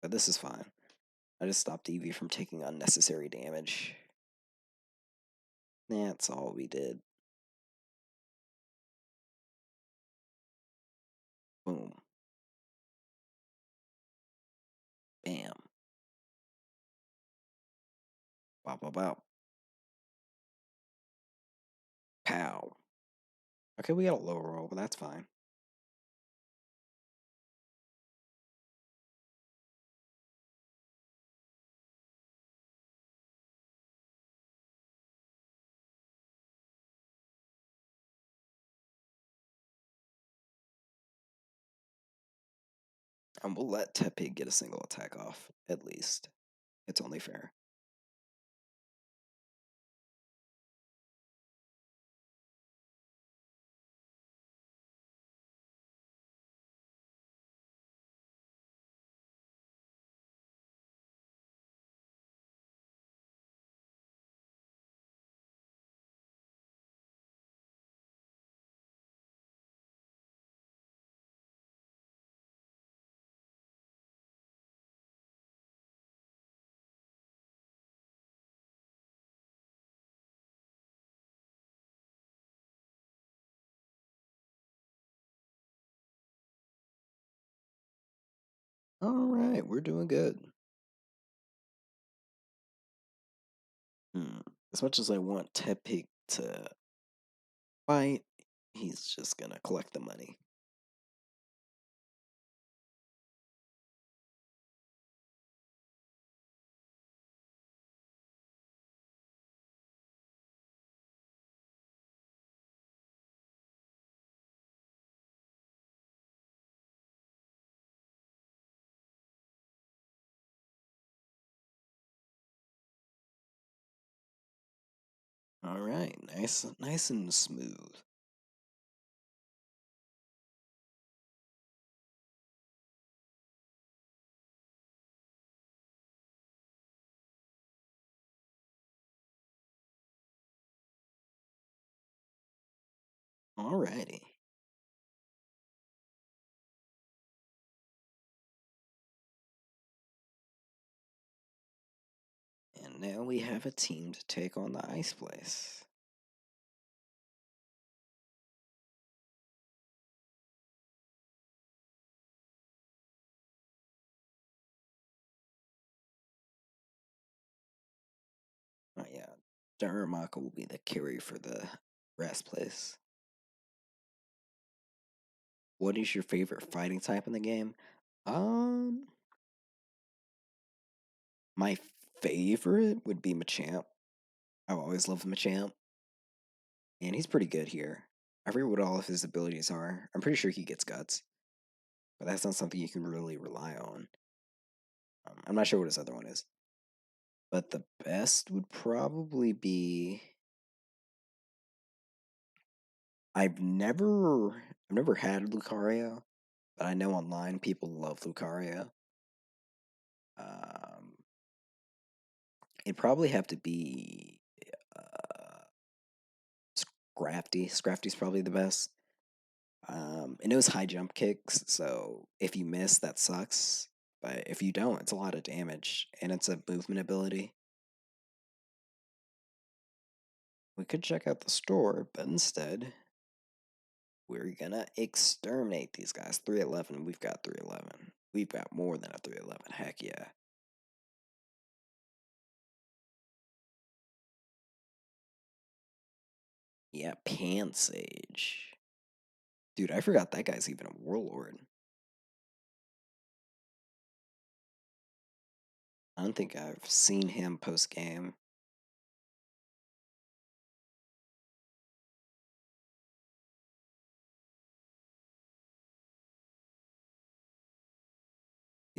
But this is fine. I just stopped Eevee from taking unnecessary damage. That's all we did. Boom. Bam. Bop, bop, bop. Pow. Okay, we got a low roll, but that's fine. And we'll let Tepig get a single attack off, at least. It's only fair. Alright, we're doing good. As much as I want Tepig to fight, he's just gonna collect the money. Alright, nice and smooth. Alrighty. And now we have a team to take on the Ice Place. Oh yeah, Darumaka will be the carry for the Rest Place. What is your favorite fighting type in the game? Um, my favorite would be Machamp. I've always loved Machamp, and he's pretty good here. I forget what all of his abilities are. I'm pretty sure he gets guts, but that's not something you can really rely on. I'm not sure what his other one is, but the best would probably be. I've never had Lucario, but I know online people love Lucario. Um, it'd probably have to be uh, Scrafty. Scrafty's probably the best. It knows high jump kicks, so if you miss, that sucks. But if you don't, it's a lot of damage, and it's a movement ability. We could check out the store, but instead, we're gonna exterminate these guys. 311, we've got 311. We've got more than a 311. Heck yeah. Yeah, Pansage. Dude, I forgot that guy's even a warlord. I don't think I've seen him post game.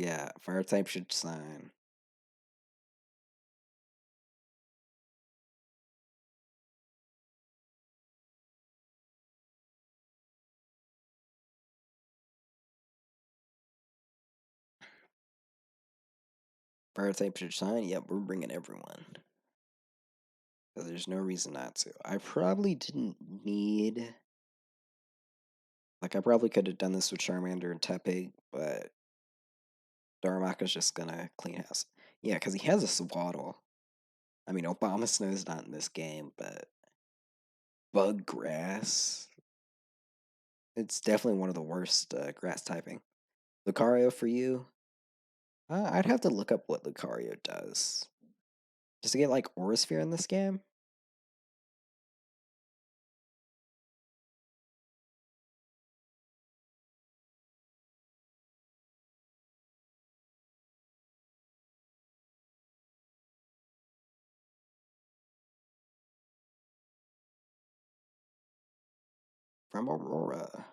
Yeah, fire type should shine. Fire type should shine. Yep, we're bringing everyone. So there's no reason not to. I probably didn't need. Like, I probably could have done this with Charmander and Tepig, but Darumaka's just gonna clean house. Yeah, because he has a Swaddle. I mean, Obama Snow's not in this game, but Bug Grass. It's definitely one of the worst grass typing. Lucario for you? I'd have to look up what Lucario does. Just to get like Aura Sphere in this game? From Aurora.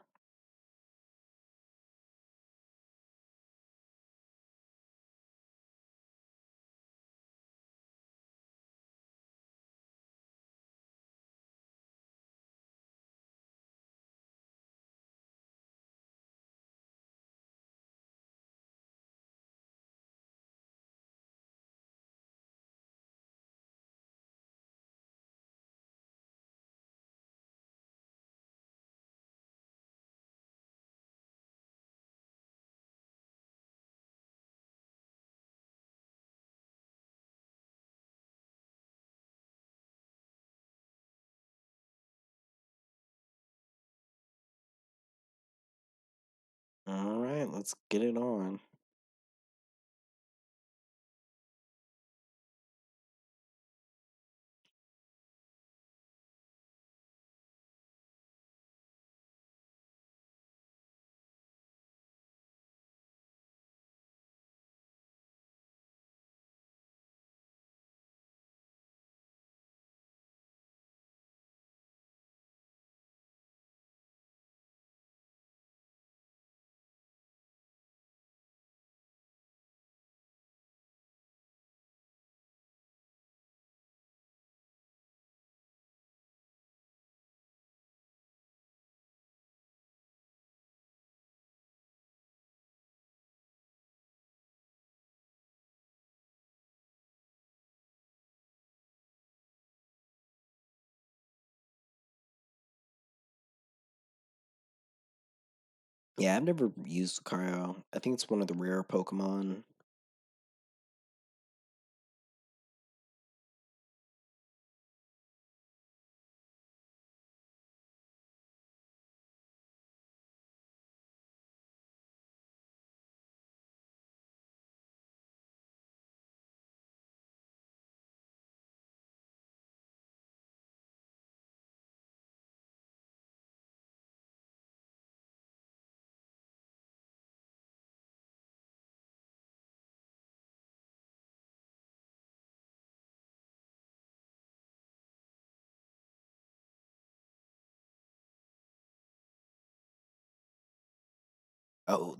Alright, let's get it on. Yeah, I've never used Lucario. I think it's one of the rare Pokemon. Oh,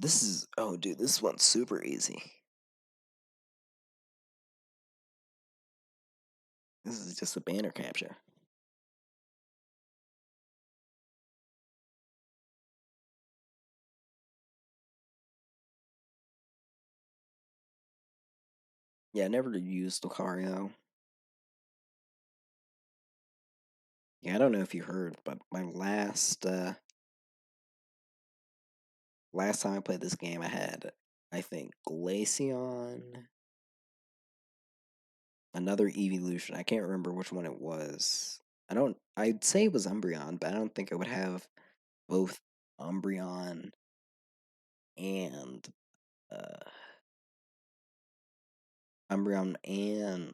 dude, this one's super easy. This is just a banner capture. Yeah, I never used Lucario. Yeah, I don't know if you heard, but my last time I played this game, I had, I think, Glaceon, another evolution. I can't remember which one it was. I'd say it was Umbreon, but I don't think I would have both Umbreon and uh, Hydreigon.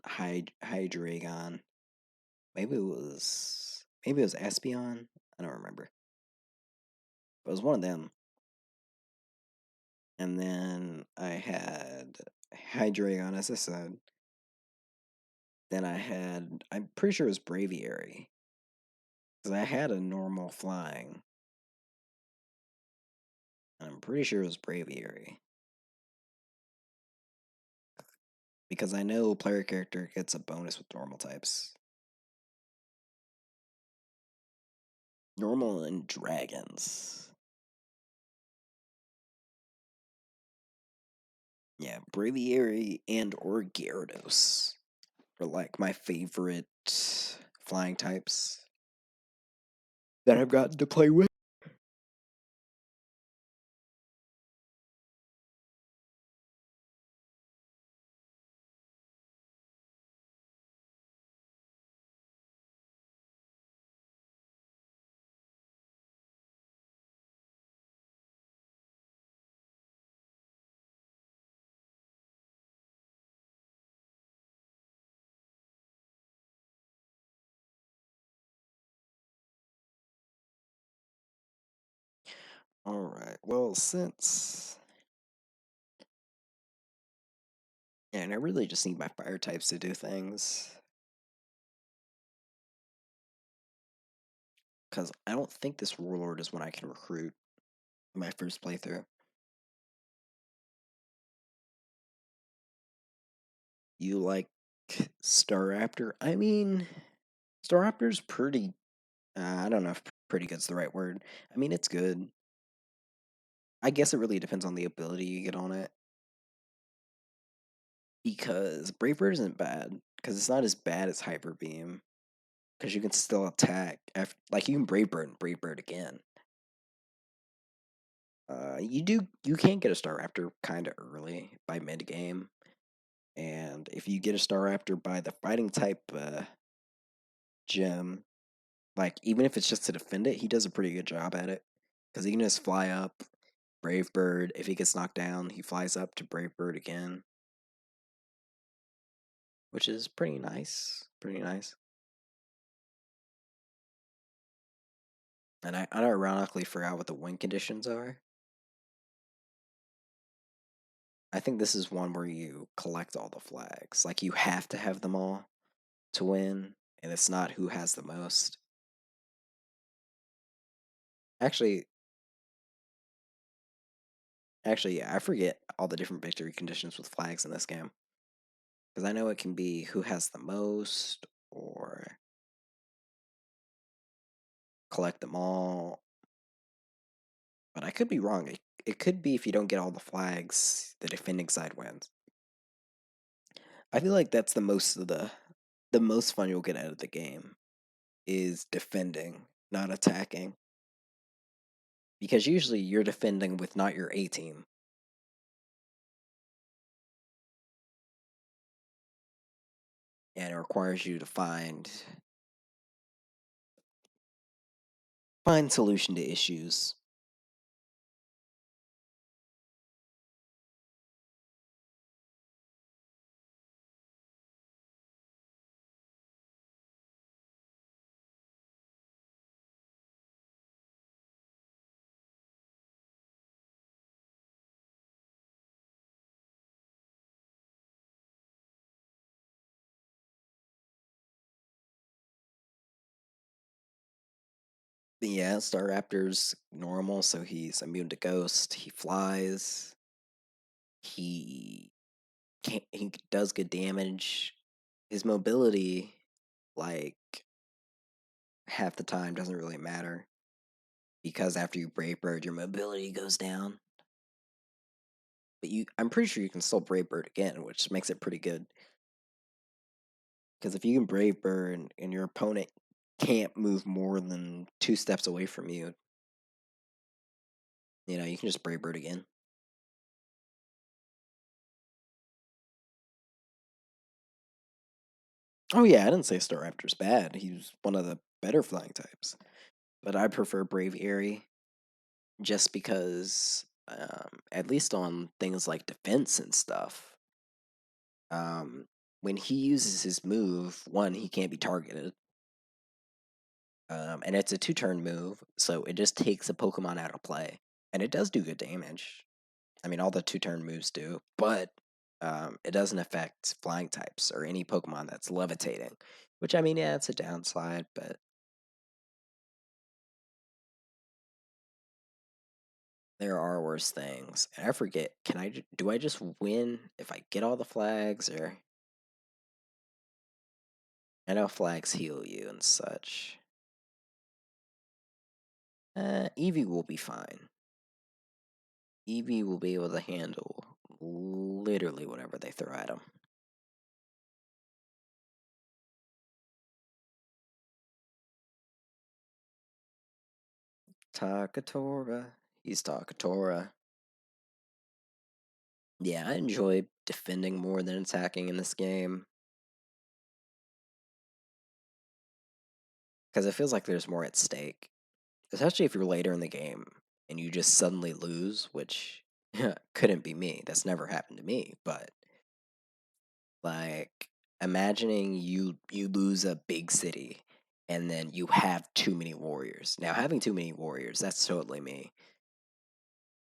Maybe it was Espeon. I don't remember. But it was one of them. And then I had Hydreigon, as I said. Then I'm pretty sure it was Braviary. Because I had a normal flying. And I'm pretty sure it was Braviary. because I know player character gets a bonus with normal types. Normal and dragons. Yeah, Braviary and or Gyarados are like my favorite flying types that I've gotten to play with. Alright, well, and I really just need my fire types to do things. Because I don't think this Warlord is one I can recruit in my first playthrough. You like Staraptor? I mean, Staraptor's pretty. I don't know if pretty good's the right word. I mean, it's good. I guess it really depends on the ability you get on it. Because Brave Bird isn't bad. Because it's not as bad as Hyper Beam. Because you can still attack. Like, you can Brave Bird and Brave Bird again. You can get a Staraptor kind of early by mid game. And if you get a Staraptor by the fighting type gem, like even if it's just to defend it, he does a pretty good job at it. Because he can just fly up, Brave Bird. If he gets knocked down, he flies up to Brave Bird again, which is pretty nice. Pretty nice. And I unironically forgot what the win conditions are. I think this is one where you collect all the flags. Like you have to have them all to win, and it's not who has the most. Actually, yeah, I forget all the different victory conditions with flags in this game. Because I know it can be who has the most, or collect them all. But I could be wrong. It could be if you don't get all the flags, the defending side wins. I feel like that's the most fun you'll get out of the game is defending, not attacking. Because usually you're defending with not your A team. And it requires you to find solution to issues. But yeah, Staraptor's normal, so he's immune to ghost. He flies. He he does good damage. His mobility, like half the time, doesn't really matter because after you Brave Bird, your mobility goes down. But I'm pretty sure you can still Brave Bird again, which makes it pretty good. Because if you can Brave Bird and your opponent can't move more than 2 steps away from you, you can just Brave Bird again. Oh yeah, I didn't say Staraptor's bad. He's one of the better flying types, but I prefer Brave Airy just because, at least on things like defense and stuff, um, when he uses his move, one, he can't be targeted, and it's a 2-turn move, so it just takes a Pokemon out of play, and it does do good damage. I mean, all the 2-turn moves do, but it doesn't affect flying types or any Pokemon that's levitating, which I mean, yeah, it's a downside, but there are worse things. And I forget, do I just win if I get all the flags or I know flags heal you and such. Eevee will be fine. Eevee will be able to handle literally whatever they throw at him. Takatora. He's Takatora. Yeah, I enjoy defending more than attacking in this game. Because it feels like there's more at stake. Especially if you're later in the game and you just suddenly lose, which couldn't be me. That's never happened to me. But like imagining you lose a big city and then you have too many warriors. Now having too many warriors, that's totally me.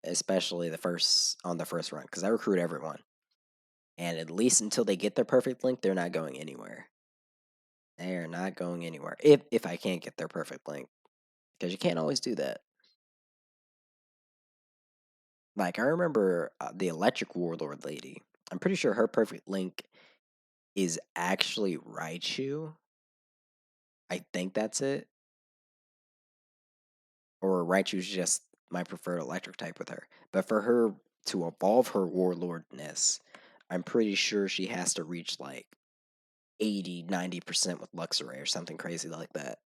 Especially on the first run, because I recruit everyone. And at least until they get their perfect link, they're not going anywhere. They are not going anywhere. If I can't get their perfect link. Because you can't always do that. Like I remember the electric warlord lady. I'm pretty sure her perfect link is actually Raichu. I think that's it. Or Raichu's just my preferred electric type with her. But for her to evolve her warlordness, I'm pretty sure she has to reach like 80, 90% with Luxray or something crazy like that.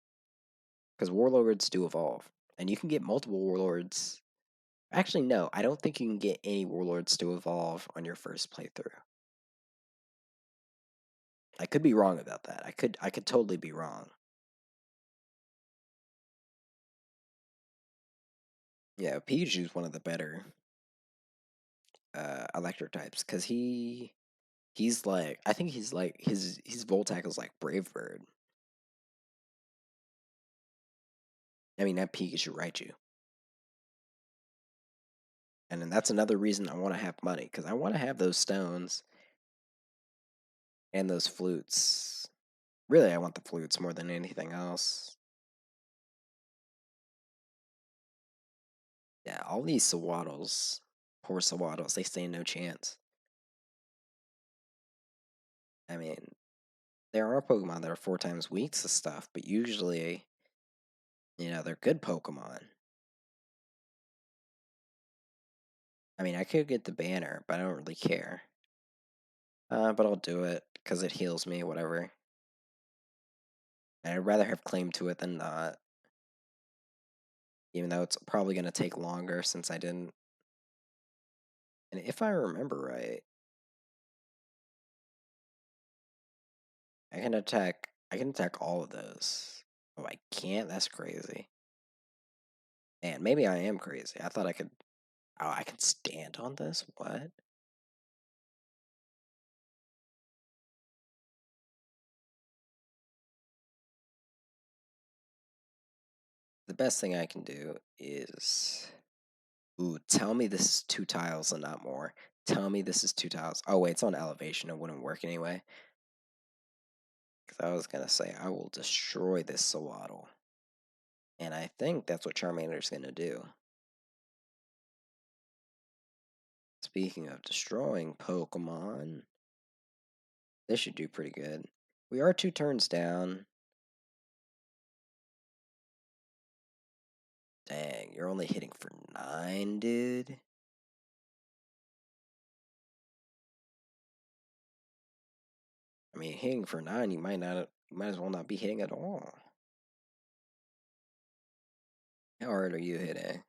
Because warlords do evolve. And you can get multiple warlords. Actually, no, I don't think you can get any warlords to evolve on your first playthrough. I could be wrong about that. I could totally be wrong. Yeah, Piju's one of the better electric types because he's like I think he's like his volt tackle's like Brave Bird. I mean that Pikachu Raichu. And then that's another reason I want to have money because I want to have those stones and those flutes. Really, I want the flutes more than anything else. Yeah, all these Sawaddles, poor Sawaddles, they stand no chance. I mean, there are Pokemon that are 4 times weak to stuff, but usually, they're good Pokemon. I mean, I could get the banner, but I don't really care. But I'll do it because it heals me, whatever. And I'd rather have claim to it than not, even though it's probably going to take longer since I didn't. And if I remember right, I can attack all of those. Oh, I can't? That's crazy. And maybe I am crazy. I thought I could. Oh, I can stand on this? What? The best thing I can do is. Ooh, tell me this is 2 tiles and not more. Tell me this is 2 tiles. Oh, wait, it's on elevation. It wouldn't work anyway. Because I was going to say, I will destroy this Sawaddle. And I think that's what Charmander's going to do. Speaking of destroying Pokemon, this should do pretty good. We are 2 turns down. Dang, you're only hitting for 9, dude. I mean, hitting for 9, you might as well not be hitting at all. How hard are you hitting?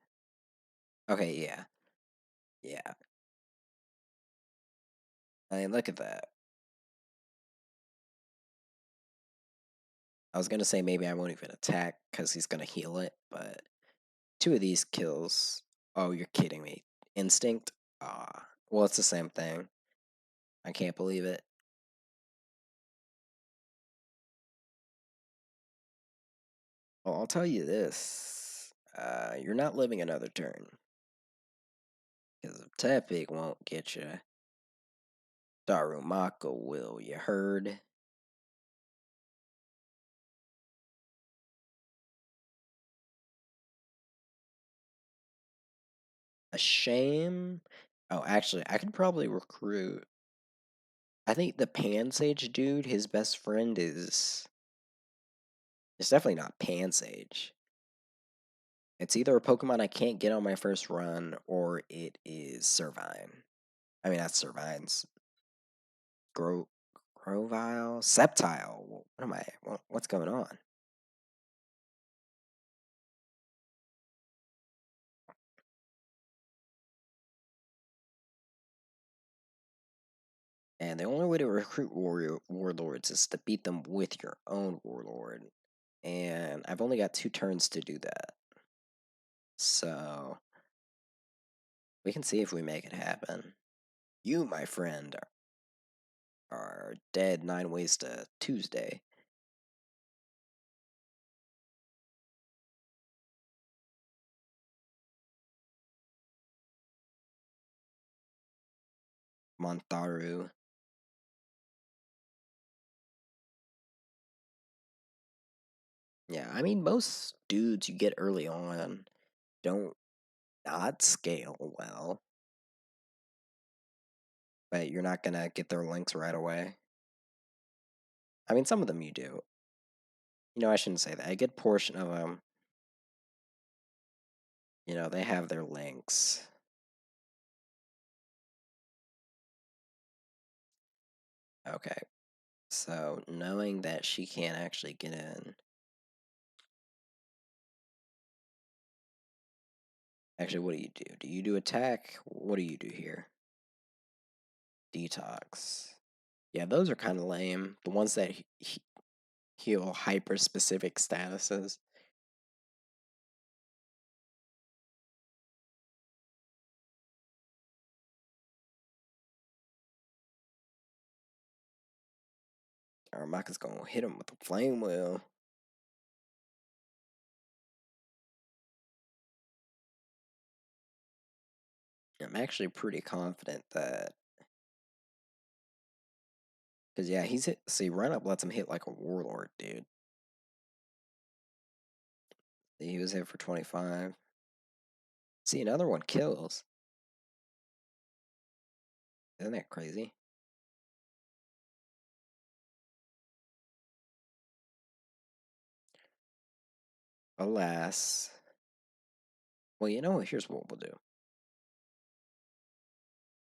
Okay, yeah. Yeah. I mean, look at that. I was gonna say maybe I won't even attack because he's gonna heal it, but 2 of these kills. Oh, you're kidding me. Instinct? Ah, well, it's the same thing. I can't believe it. Well, I'll tell you this. You're not living another turn. Because if Tepig won't get you, Darumaka will, you heard? A shame? Oh, actually, I could probably recruit. I think the Pansage dude, his best friend is It's definitely not Pansage. It's either a Pokemon I can't get on my first run, or it is Servine. I mean, that's Servine's. Gro Grovile? Sceptile. What am I? What's going on? And the only way to recruit warlords is to beat them with your own warlord. And I've only got 2 turns to do that. So we can see if we make it happen. You, my friend, are dead 9 ways to Tuesday. Montaru. Yeah, I mean, most dudes you get early on don't not scale well, but you're not gonna get their links right away. I mean, some of them you do. I shouldn't say that. A good portion of them, they have their links. Okay, so knowing that she can't actually get in. Actually, what do you do? Do you do attack? What do you do here? Detox. Yeah, those are kind of lame. The ones that heal hyper specific statuses. Aramaka's gonna hit him with a flame wheel. I'm actually pretty confident that, because yeah, he's hit. See, run up lets him hit like a warlord, dude. He was hit for 25. See, another one kills. Isn't that crazy? Alas. Well, you know what? Here's what we'll do.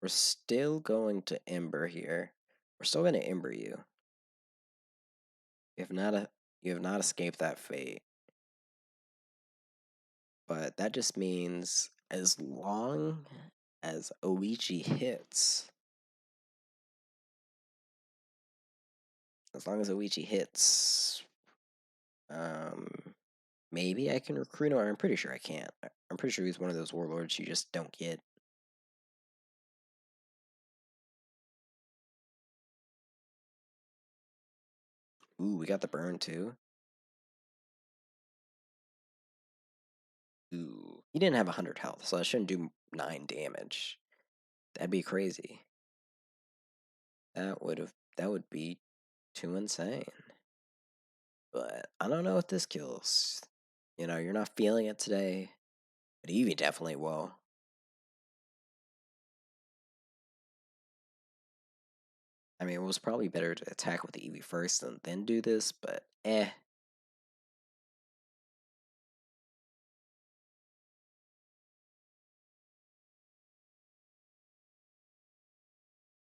We're still going to Ember here. We're still going to Ember you. You have not you have not escaped that fate. But that just means as long as Oichi hits, as long as Oichi hits, um, maybe I can recruit him. I'm pretty sure I can't. I'm pretty sure he's one of those warlords you just don't get. Ooh, we got the burn too. Ooh, he didn't have 100 health, so I shouldn't do 9 damage. That'd be crazy. That would be too insane. But I don't know if this kills. You're not feeling it today, but Eevee definitely will. I mean, it was probably better to attack with the Eevee first and then do this, but eh.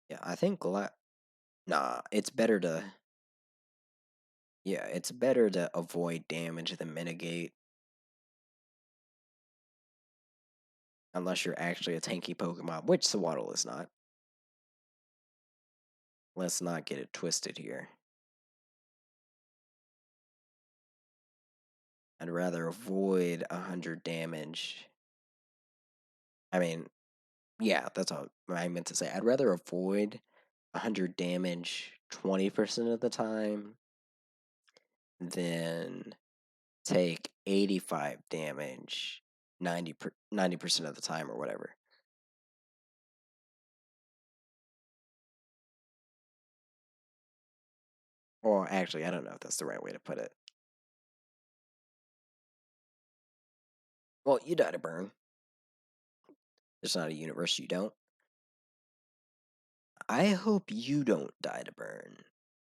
Yeah, I think nah, it's better to yeah, it's better to avoid damage than mitigate. Unless you're actually a tanky Pokemon, which Swaddle is not. Let's not get it twisted here. I'd rather avoid 100 damage. I mean, yeah, that's all I meant to say. I'd rather avoid 100 damage 20% of the time than take 85 damage 90% of the time or whatever. Or actually, I don't know if that's the right way to put it. Well, you die to burn. There's not a universe you don't. I hope you don't die to burn.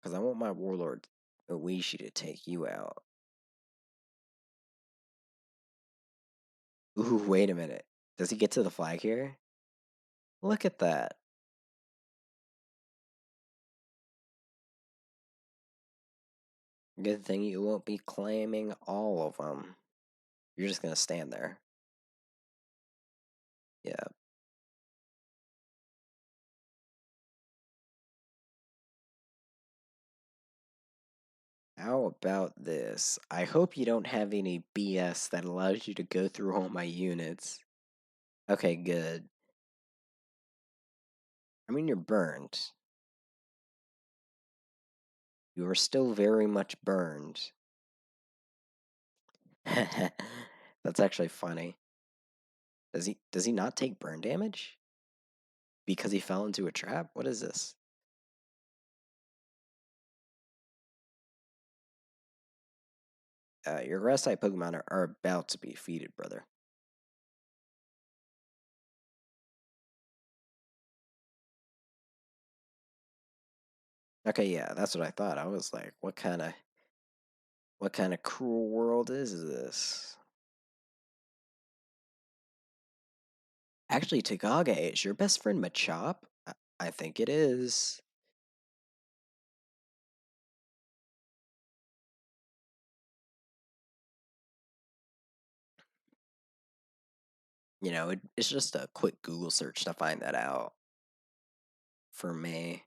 Because I want my warlord Oishi to take you out. Ooh, wait a minute. Does he get to the flag here? Look at that. Good thing you won't be claiming all of them. You're just gonna stand there. Yeah. How about this? I hope you don't have any BS that allows you to go through all my units. Okay, good. I mean, you're burned. You are still very much burned. That's actually funny. Does he not take burn damage? Because he fell into a trap? What is this? Your grass type Pokemon are about to be defeated, brother. Okay, yeah, that's what I thought. I was like, what kind of cruel world is this? Actually, Tagage, is your best friend Machop? I think it is. It's just a quick Google search to find that out for me.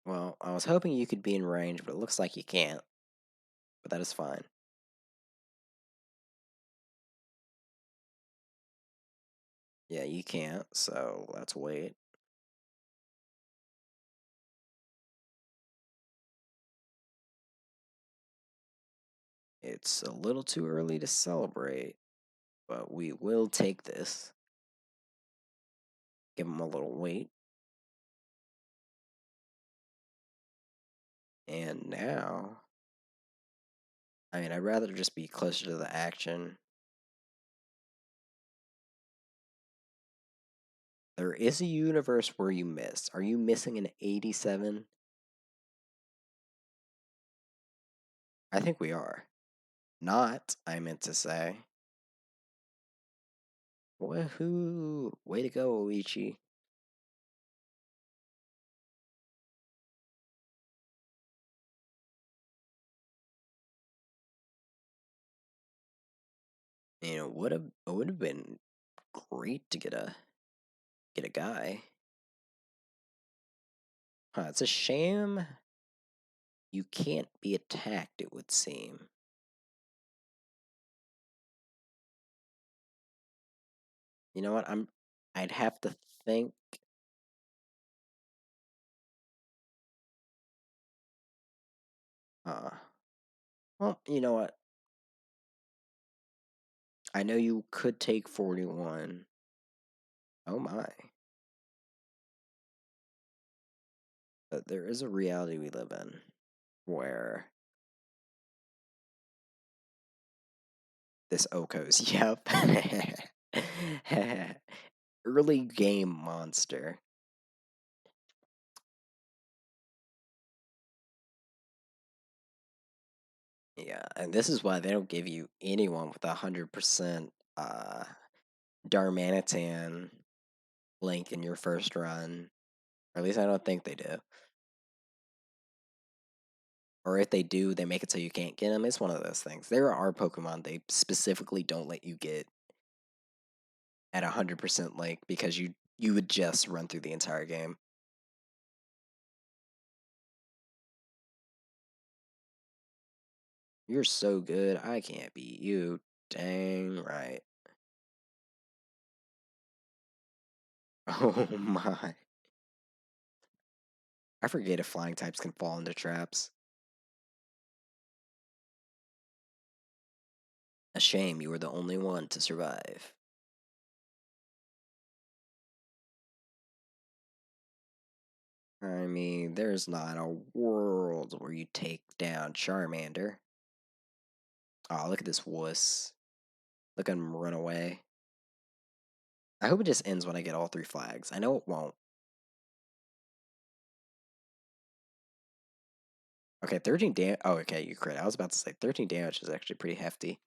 Well, I was hoping you could be in range, but it looks like you can't. But that is fine. Yeah, you can't, so let's wait. It's a little too early to celebrate, but we will take this. Give him a little wait. And now, I mean, I'd rather just be closer to the action. There is a universe where you miss. Are you missing an 87? I think we are. Not, I meant to say. Woohoo! Way to go, Oichi. Would have been great to get a guy. Huh, it's a shame you can't be attacked, it would seem. You know what? I'd have to think. Uh, well, you know what? I know you could take 41. Oh my. But there is a reality we live in where this Oko's, yep. Early game monster. Yeah, and this is why they don't give you anyone with 100% Darmanitan link in your first run. Or at least I don't think they do. Or if they do, they make it so you can't get them. It's one of those things. There are Pokemon they specifically don't let you get at 100% link because you would just run through the entire game. You're so good, I can't beat you. Dang right. Oh my. I forget if flying types can fall into traps. A shame you were the only one to survive. I mean, there's not a world where you take down Charmander. Oh, look at this wuss. Look at him run away. I hope it just ends when I get all three flags. I know it won't. Okay, 13 damage. Oh, okay, you crit. I was about to say 13 damage is actually pretty hefty.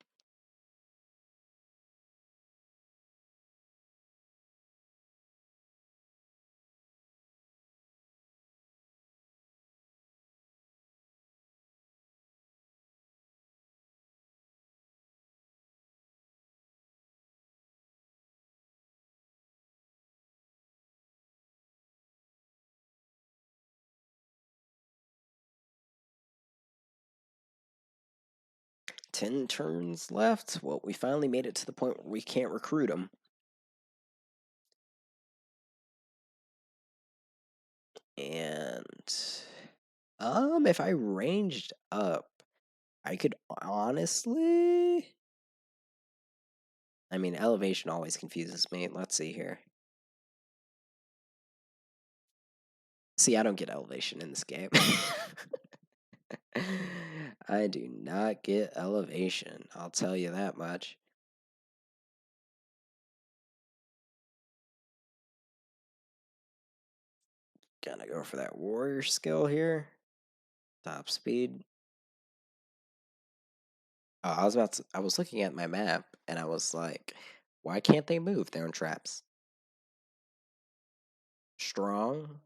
Ten turns left. Well, we finally made it to the point where we can't recruit them. And if I ranged up, I could honestly. I mean, elevation always confuses me. Let's see here. See, I don't get elevation in this game. I do not get elevation. I'll tell you that much. Gonna go for that warrior skill here. Top speed. Oh, I was looking at my map and I was like, why can't they move? They're in traps. Strong?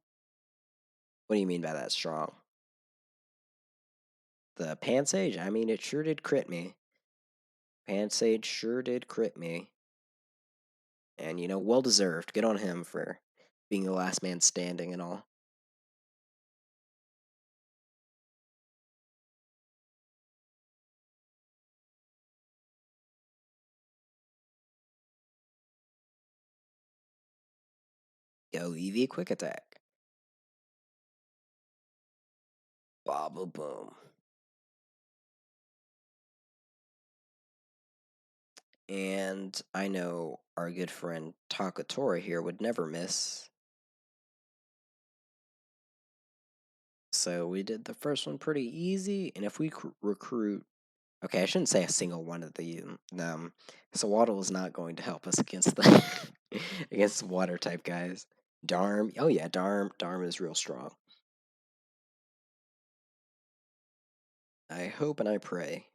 What do you mean by that strong? The Pansage? I mean, it sure did crit me. Pansage sure did crit me. And, well deserved. Good on him for being the last man standing and all. Go EV quick attack. Baba boom. And I know our good friend Takatora here would never miss. So we did the first one pretty easy. And if we recruit, okay, I shouldn't say a single one of the Sawaddle is not going to help us against the against water type guys. Darm, oh yeah, Darm is real strong. I hope and I pray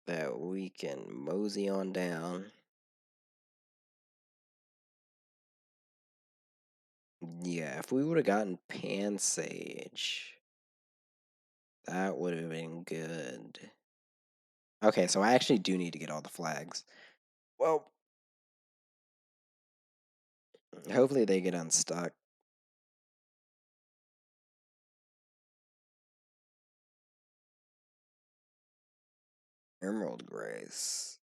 that we can mosey on down. Yeah, if we would have gotten Pansage, that would have been good. Okay, so I actually do need to get all the flags. Well, hopefully they get unstuck. Emerald Grace.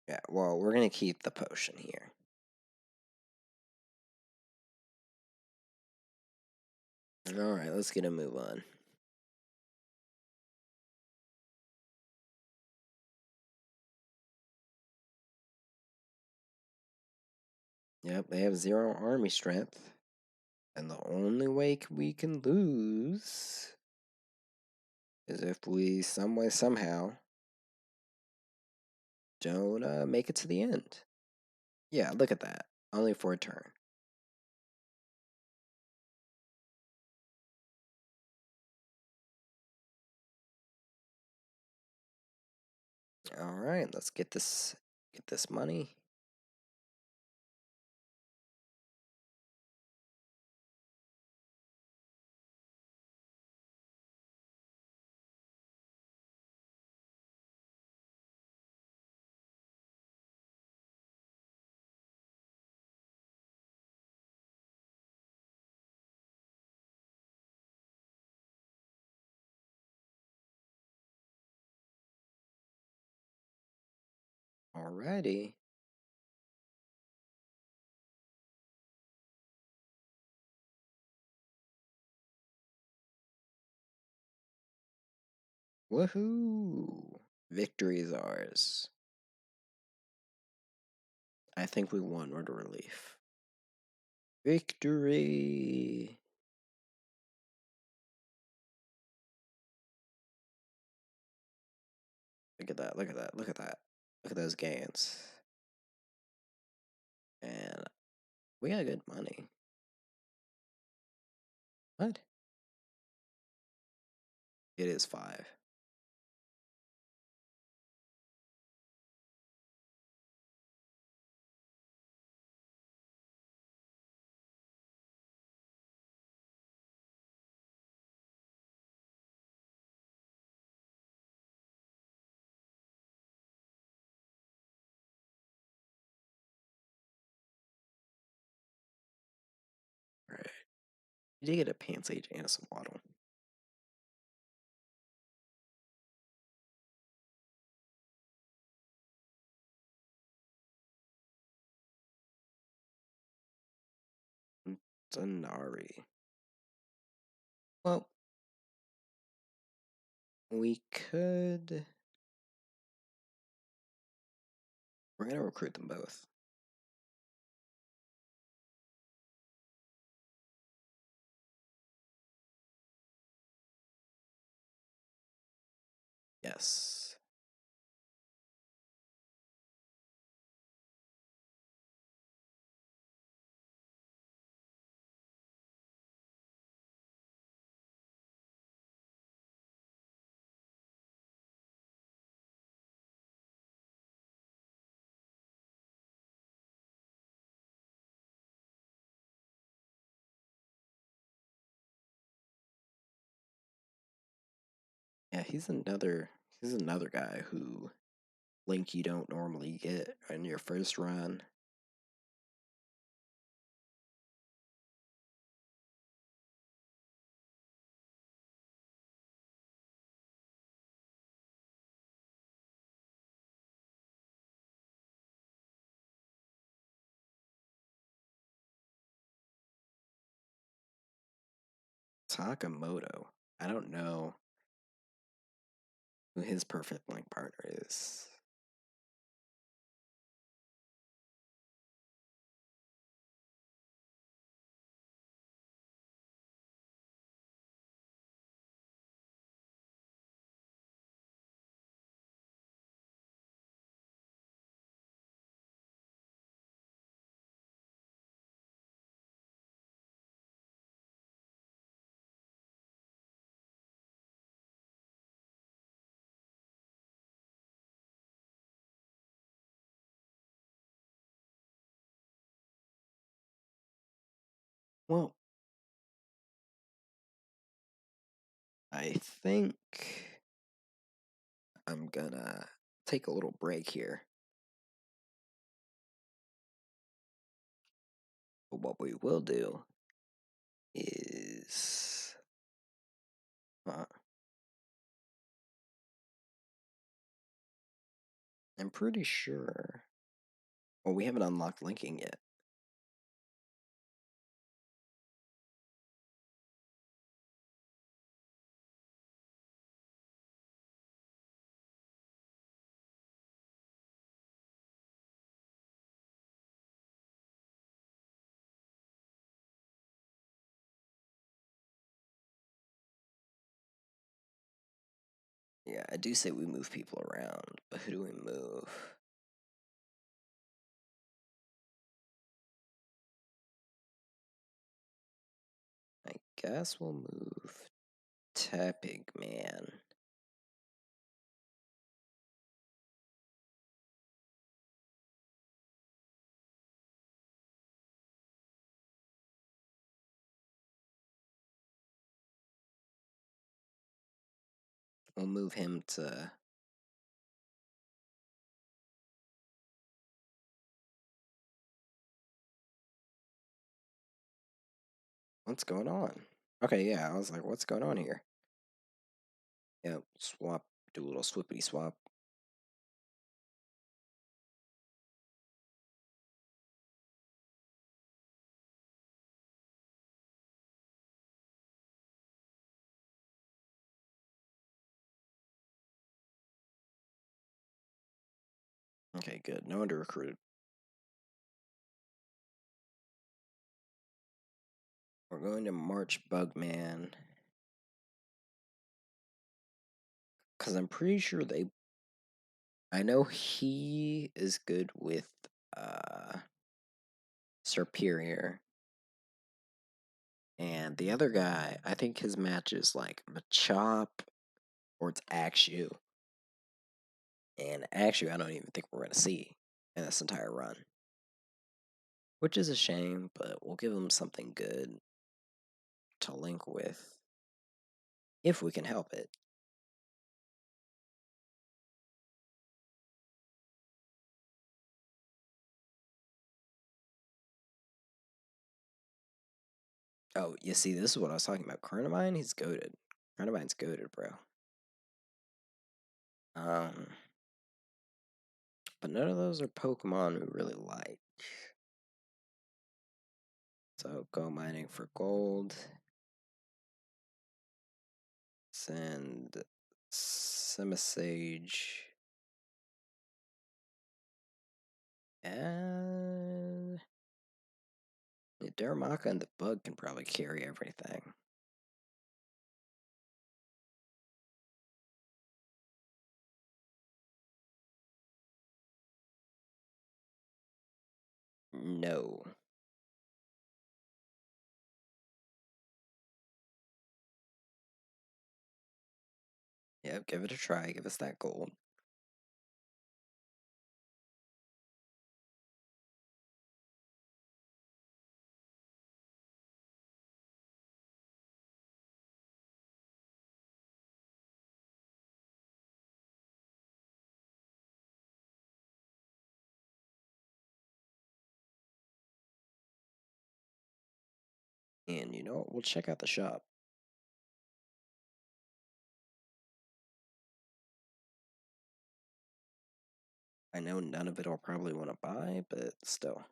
Yeah, well, we're gonna keep the potion here. Alright, let's get a move on. Yep, they have 0 army strength. And the only way we can lose is if we, some way, somehow, don't make it to the end. Yeah, look at that. Only for a turn. Alright, let's get this money. Alrighty. Woohoo! Victory is ours. I think we won Order Relief. Victory! Look at that, look at that, look at that. Look at those gains. And We got good money. What? It is 5. Right. You did get a pants age and a swaddle. Denari. Well, we could. We're gonna recruit them both. Yes. Yeah, he's another guy who Link you don't normally get in your first run. Takamoto. I don't know who his perfect Link partner is. Well, I think I'm gonna take a little break here. But what we will do is. Uh, I'm pretty sure. Well, we haven't unlocked linking yet. Yeah, I do say we move people around, but who do we move? I guess we'll move Tepig Man. We'll move him to. What's going on? Okay, yeah, I was like, what's going on here? Yep, swap, do a little swippity swap. Okay, good. No one to recruit. We're going to March Bugman. Because I'm pretty sure they. I know he is good with Superior. And the other guy, I think his match is like Machop or it's Axew. And Axew, I don't even think we're going to see in this entire run. Which is a shame, but we'll give him something good to link with if we can help it. Oh, you see, this is what I was talking about. Carnivine, he's goated. Carnivine's goated, bro. Um, but none of those are Pokemon we really like. So go mining for gold. Send Simisage. And the Darumaka and the bug can probably carry everything. No. Yep, give it a try. Give us that gold. And you know what? We'll check out the shop. I know none of it I'll probably want to buy, but still.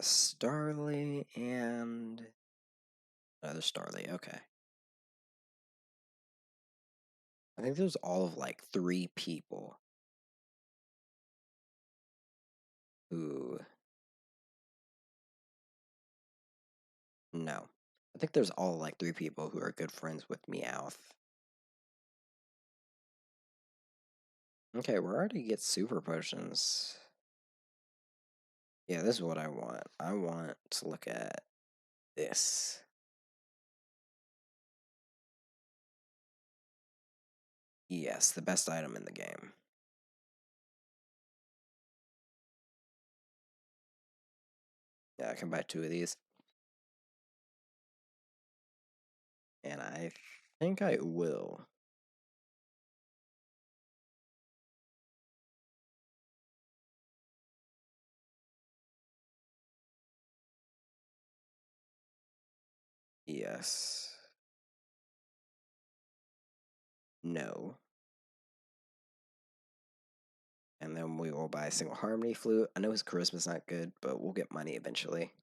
Starly and another Starly. Okay. I think there's all of like 3 people who. No. I think there's all like 3 people who are good friends with Meowth. Okay, we're already get super potions. Yeah, this is what I want. I want to look at this. Yes, the best item in the game. Yeah, I can buy 2 of these. And I think I will. Yes. No. And then we will buy a single harmony flute. I know his charisma's not good, but we'll get money eventually.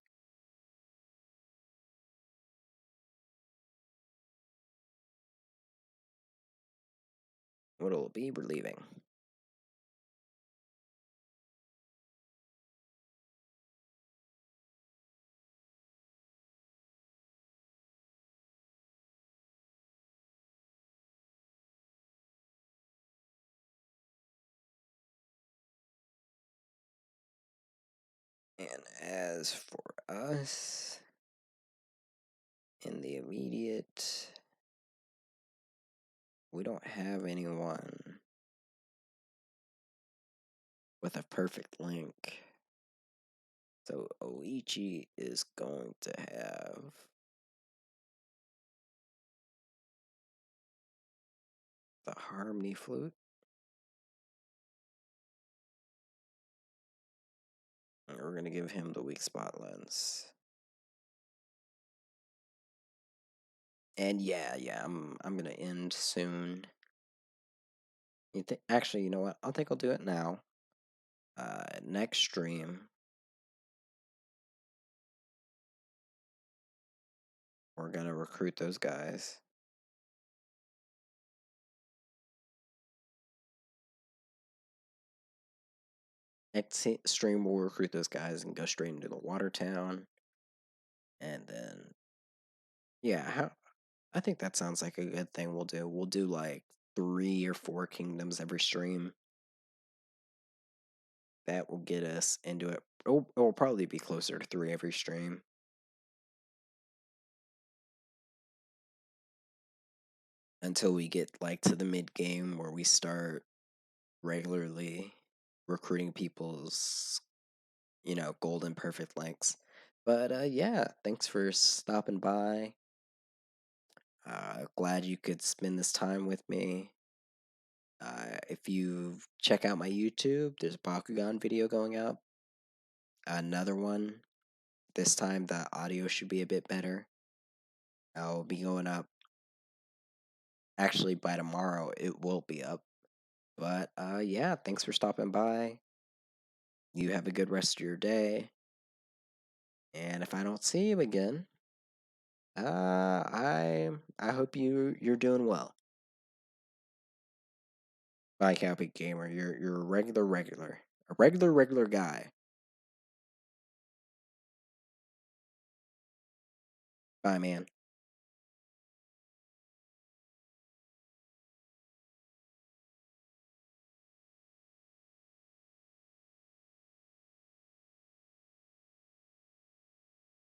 What'll it be? We're leaving. And as for us, in the immediate, we don't have anyone with a perfect link. So Oichi is going to have the harmony flute. And we're going to give him the weak spot lens. And yeah, I'm gonna end soon. Actually, you know what? I think I'll do it now. Next stream, we're gonna recruit those guys. Next stream, we'll recruit those guys and go straight into the water town. And then, yeah, I think that sounds like a good thing we'll do. We'll do like 3 or 4 kingdoms every stream. That will get us into it. It'll probably be closer to 3 every stream. Until we get like to the mid game where we start regularly recruiting people's, golden perfect lengths. But yeah, thanks for stopping by. Glad you could spend this time with me. If you check out my YouTube, there's a Bakugan video going up. Another one. This time the audio should be a bit better. I'll be going up. Actually, by tomorrow it will be up. But yeah, thanks for stopping by. You have a good rest of your day. And if I don't see you again, I hope you're doing well. Bye, Cowpig Gamer. You're a regular guy. Bye, man.